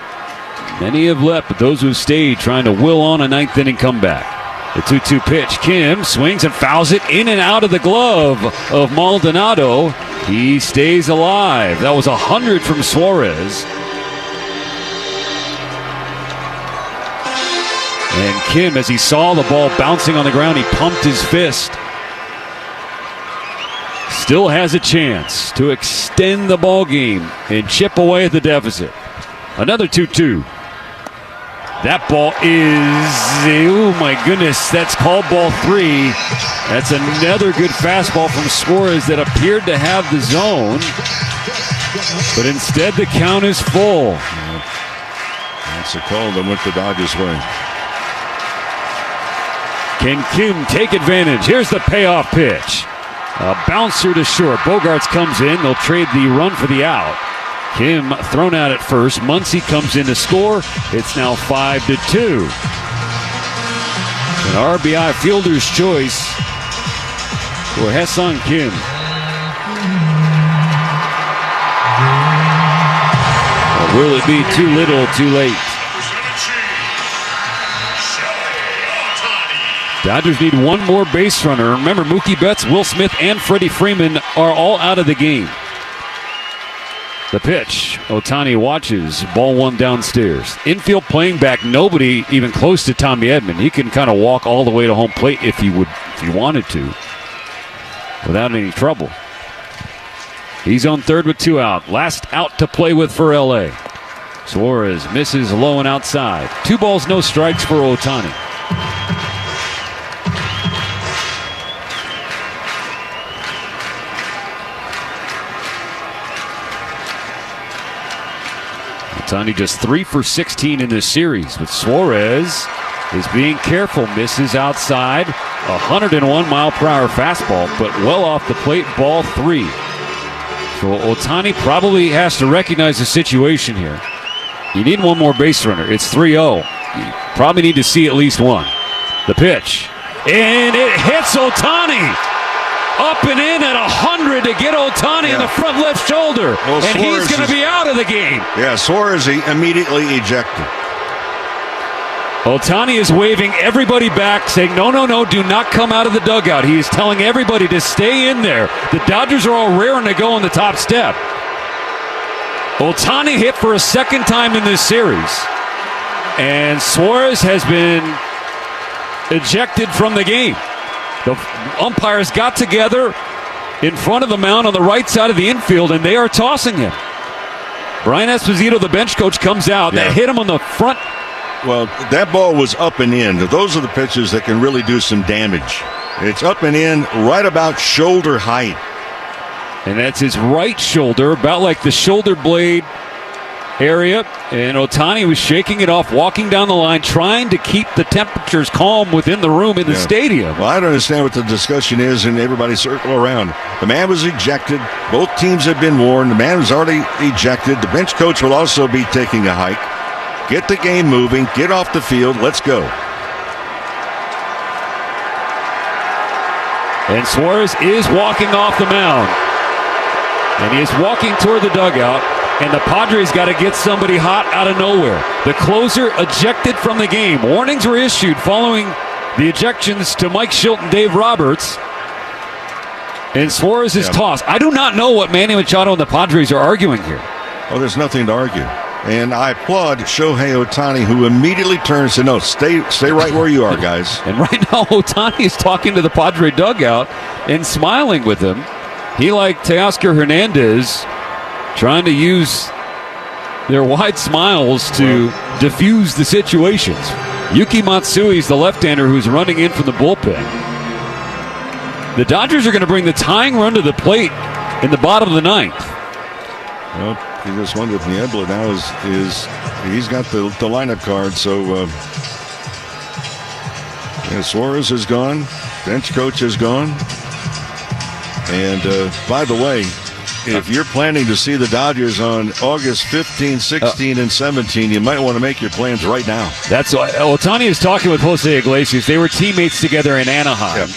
Many have left, but those who stayed trying to will on a 9th inning comeback. The 2-2 pitch. Kim swings and fouls it in and out of the glove of Maldonado. He stays alive. That was 100 from Suarez. And Kim, as he saw the ball bouncing on the ground, he pumped his fist. Still has a chance to extend the ball game and chip away at the deficit. Another 2-2. That ball is, oh my goodness, that's called ball 3. That's another good fastball from Suarez that appeared to have the zone. But instead the count is full. That's a call that went the Dodgers' way. Can Kim take advantage? Here's the payoff pitch. A bouncer to short. Bogarts comes in. They'll trade the run for the out. Kim thrown out at first. Muncy comes in to score. It's now 5-2. An RBI fielder's choice for Ha-Seong Kim. Or will it be too little, too late? Dodgers need one more base runner. Remember, Mookie Betts, Will Smith, and Freddie Freeman are all out of the game. The pitch. Ohtani watches. Ball 1 downstairs. Infield playing back. Nobody even close to Tommy Edman. He can kind of walk all the way to home plate if he wanted to, without any trouble. He's on third with 2 out. Last out to play with for LA. Suarez misses low and outside. 2 balls, no strikes for Ohtani. Ohtani just 3 for 16 in this series, but Suarez is being careful. Misses outside. 101-mile-per-hour fastball, but well off the plate. Ball 3. So Ohtani probably has to recognize the situation here. You need one more base runner. It's 3-0. You probably need to see at least one. The pitch. And it hits Ohtani. Up and in at 100 to get Ohtani in the front left shoulder. Well, and he's going to be out of the game. Yeah, Suarez immediately ejected. Ohtani is waving everybody back, saying, no, do not come out of the dugout. He is telling everybody to stay in there. The Dodgers are all raring to go on the top step. Ohtani hit for a second time in this series. And Suarez has been ejected from the game. The umpires got together in front of the mound on the right side of the infield, and they are tossing him. Brian Esposito, the bench coach, comes out. That hit him on the front. Well, that ball was up and in. Those are the pitches that can really do some damage. It's up and in, right about shoulder height. And that's his right shoulder, about like the shoulder blade area. And Ohtani was shaking it off, walking down the line, trying to keep the temperatures calm within the room in the stadium. Well, I don't understand what the discussion is, and everybody circle around. The man was ejected. Both teams have been warned. The man was already ejected. The bench coach will also be taking a hike. Get the game moving. Get off the field. Let's go. And Suarez is walking off the mound. And he is walking toward the dugout. And the Padres got to get somebody hot out of nowhere. The closer ejected from the game. Warnings were issued following the ejections to Mike Shildt and Dave Roberts. And Suarez is tossed. I do not know what Manny Machado and the Padres are arguing here. Oh, there's nothing to argue. And I applaud Shohei Ohtani, who immediately turns and no, stay right where you are, guys. And right now, Ohtani is talking to the Padre dugout and smiling with them. He, like Teoscar Hernandez, trying to use their wide smiles to diffuse the situations. Yuki Matsui is the left-hander who's running in from the bullpen. The Dodgers are going to bring the tying run to the plate in the bottom of the ninth. Well, he just won with Niebla now. He's got the lineup card. So Suarez is gone. Bench coach is gone. And by the way, if you're planning to see the Dodgers on August 15, 16, and 17, you might want to make your plans right now. That's why Ohtani is talking with Jose Iglesias. They were teammates together in Anaheim.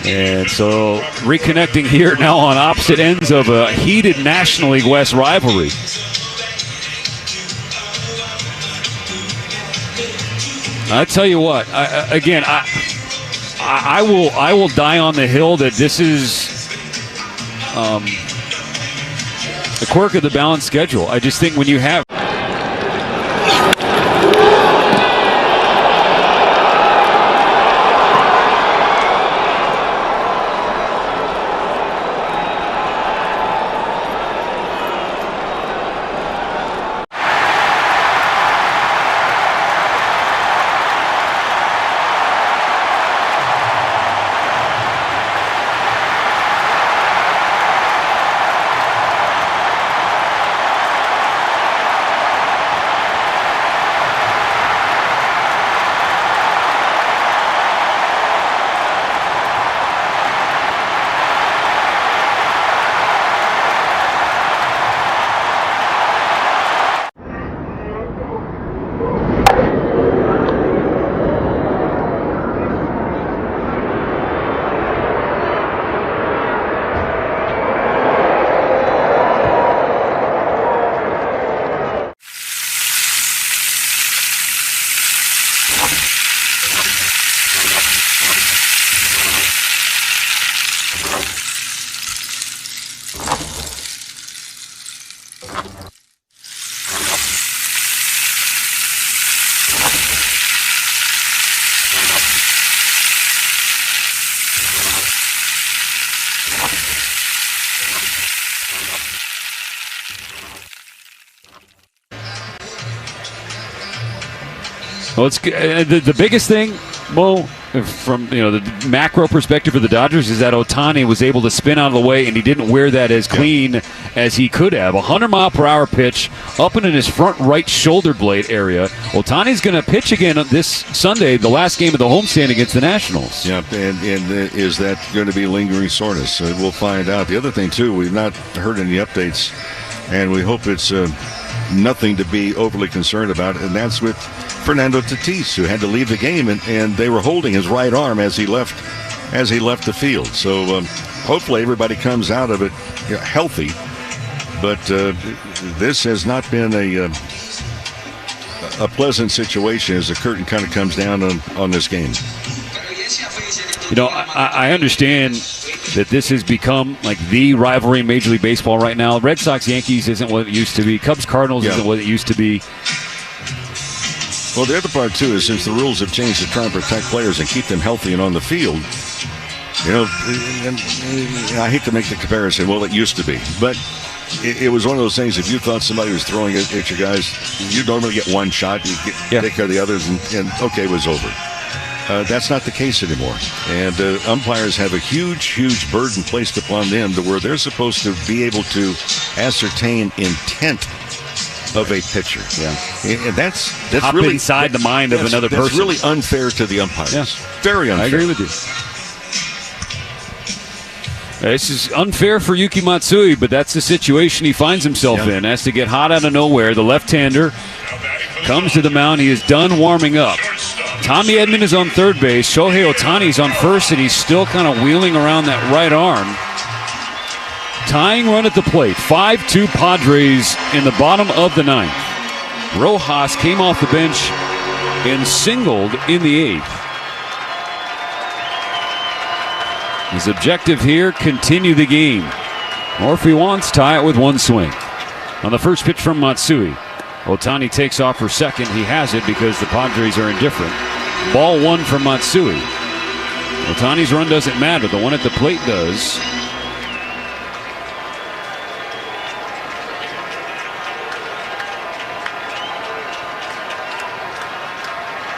And so reconnecting here now on opposite ends of a heated National League West rivalry. I tell you what, I will die on the hill that this is a quirk of the balanced schedule. I just think when you have Well, it's the biggest thing, Mo, from the macro perspective of the Dodgers is that Ohtani was able to spin out of the way, and he didn't wear that as clean as he could have. 100-mile-per-hour pitch up into his front right shoulder blade area. Ohtani's going to pitch again this Sunday, the last game of the homestand against the Nationals. Yeah, and is that going to be lingering soreness? We'll find out. The other thing, too, we've not heard any updates, and we hope it's nothing to be overly concerned about, and that's with Fernando Tatis, who had to leave the game, and they were holding his right arm as he left as he left the field. So hopefully everybody comes out of it healthy. But this has not been a pleasant situation as the curtain kind of comes down on this game. You know, I understand that this has become like the rivalry in Major League Baseball right now. Red Sox-Yankees isn't what it used to be. Cubs-Cardinals isn't what it used to be. Well, the other part, too, is since the rules have changed to try and protect players and keep them healthy and on the field, you know, and I hate to make the comparison, well, it used to be. But it was one of those things, if you thought somebody was throwing at your guys, you'd normally get one shot, you take care of the others, and okay, it was over. That's not the case anymore. And umpires have a huge burden placed upon them to where they're supposed to be able to ascertain intent of a pitcher. Yeah. And that's Hop really inside the mind of another person. That's really unfair to the umpires. Yeah. Very unfair. I agree with you. This is unfair for Yuki Matsui, but that's the situation he finds himself in. Has to get hot out of nowhere. The left-hander comes to the mound. He is done warming up. Tommy Edman is on third base. Shohei Ohtani is on first, and he's still kind of wheeling around that right arm. Tying run at the plate. 5-2 Padres in the bottom of the ninth. Rojas came off the bench and singled in the eighth. His objective here, continue the game. Or if he wants, tie it with one swing. On the first pitch from Matsui, Ohtani takes off for second. He has it because the Padres are indifferent. Ball one from Matsui. Ohtani's run doesn't matter. The one at the plate does.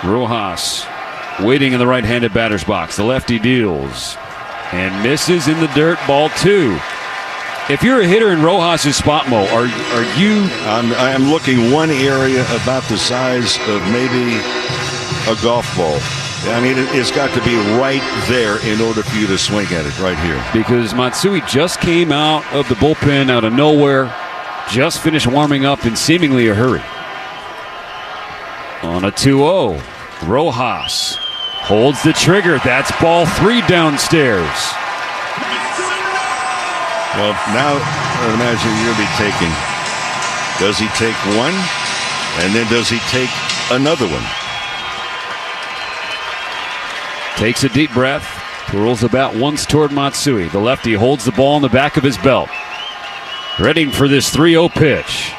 Rojas waiting in the right-handed batter's box. The lefty deals and misses in the dirt. Ball two. If you're a hitter in Rojas' spot, Mo, are you? I'm looking one area about the size of maybe a golf ball. I mean, it's got to be right there in order for you to swing at it right here. Because Matsui just came out of the bullpen out of nowhere, just finished warming up in seemingly a hurry. On a 2-0, Rojas holds the trigger. That's ball three downstairs. Well, now I imagine you're going to be taking. Does he take one? And then does he take another one? Takes a deep breath. Twirls the bat once toward Matsui. The lefty holds the ball in the back of his belt. Ready for this 3-0 pitch.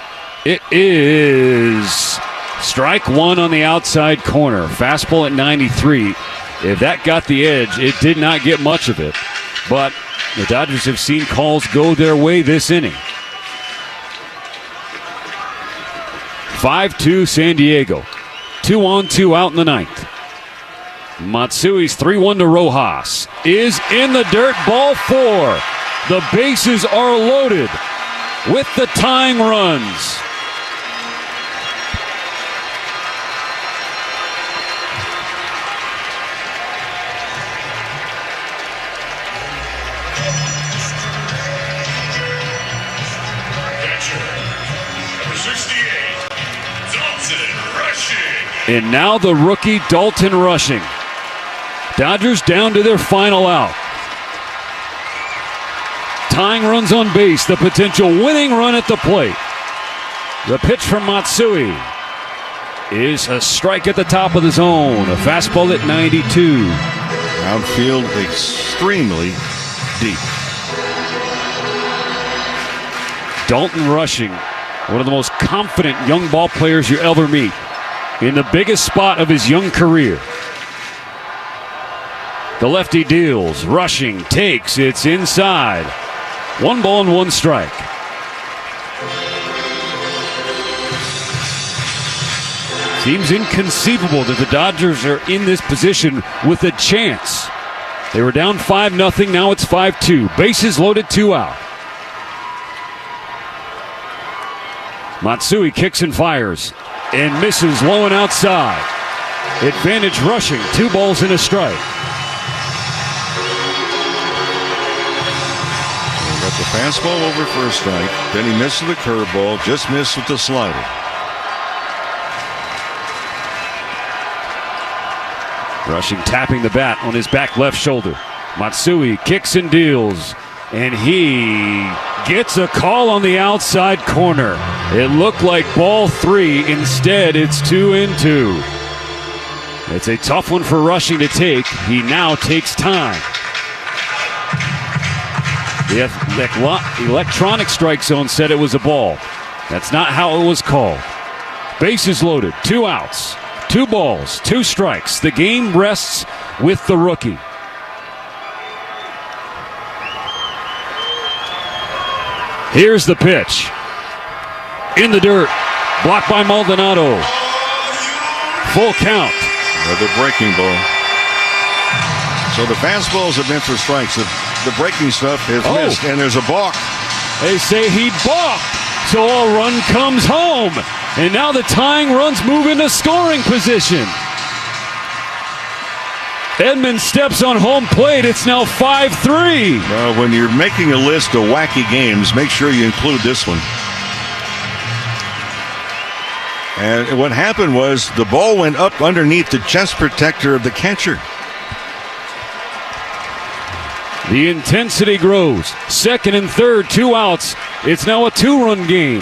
It is strike one on the outside corner. Fastball at 93. If that got the edge, it did not get much of it. But the Dodgers have seen calls go their way this inning. 5-2 San Diego. 2-on-2 out in the ninth. Matsui's 3-1 to Rojas. Is in the dirt. Ball four. The bases are loaded with the tying runs. And now the rookie Dalton rushing. Dodgers down to their final out. Tying runs on base. The potential winning run at the plate. The pitch from Matsui is a strike at the top of the zone. A fastball at 92. Outfield extremely deep. Dalton rushing. One of the most confident young ball players you ever meet. In the biggest spot of his young career. The lefty deals, rushing, takes, it's inside. 1 ball and 1 strike. Seems inconceivable that the Dodgers are in this position with a chance. They were down 5-0, now it's 5-2. Bases loaded, 2 out. Matsui kicks and fires. And misses low and outside. Advantage rushing. 2 balls and a strike. Got the fastball over for a strike. Then he missed the curveball. Just missed with the slider. Rushing, tapping the bat on his back left shoulder. Matsui kicks and deals, and he gets a call on the outside corner. It looked like ball 3. Instead, it's 2-2. It's a tough one for Rushing to take. He now takes time. The electronic strike zone said it was a ball. That's not how it was called. Bases loaded, 2 outs, 2 balls, 2 strikes. The game rests with the rookie. Here's the pitch. In the dirt. Blocked by Maldonado. Full count. The breaking ball. So the fastballs have been for strikes. The breaking stuff has missed, and there's a balk. They say he balked, so a run comes home. And now the tying runs move into scoring position. Edman steps on home plate. It's now 5-3. Well, when you're making a list of wacky games, make sure you include this one. And what happened was the ball went up underneath the chest protector of the catcher. The intensity grows. Second and third, 2 outs. It's now a 2-run game.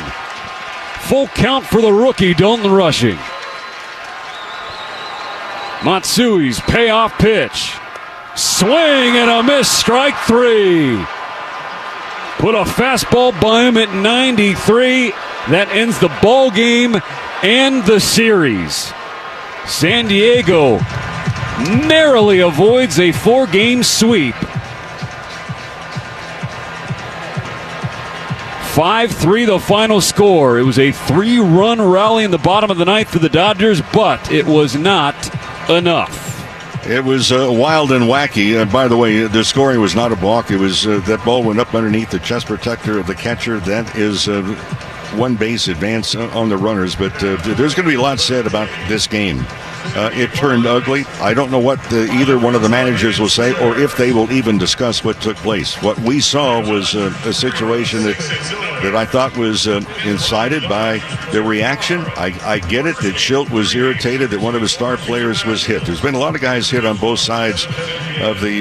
Full count for the rookie, Dalton Rushing. Matsui's payoff pitch. Swing and a miss, strike 3. Put a fastball by him at 93. That ends the ball game and the series. San Diego narrowly avoids a 4-game sweep. 5-3 the final score. It was a 3-run rally in the bottom of the ninth for the Dodgers, but it was not enough. It was wild and wacky. By the way, the scoring was not a balk. It was that ball went up underneath the chest protector of the catcher. That is 1 base advance on the runners. But there's going to be a lot said about this game. It turned ugly. I don't know what either one of the managers will say, or if they will even discuss what took place. What we saw was a situation that I thought was incited by the reaction. I get it that Schilt was irritated that one of his star players was hit. There's been a lot of guys hit on both sides of the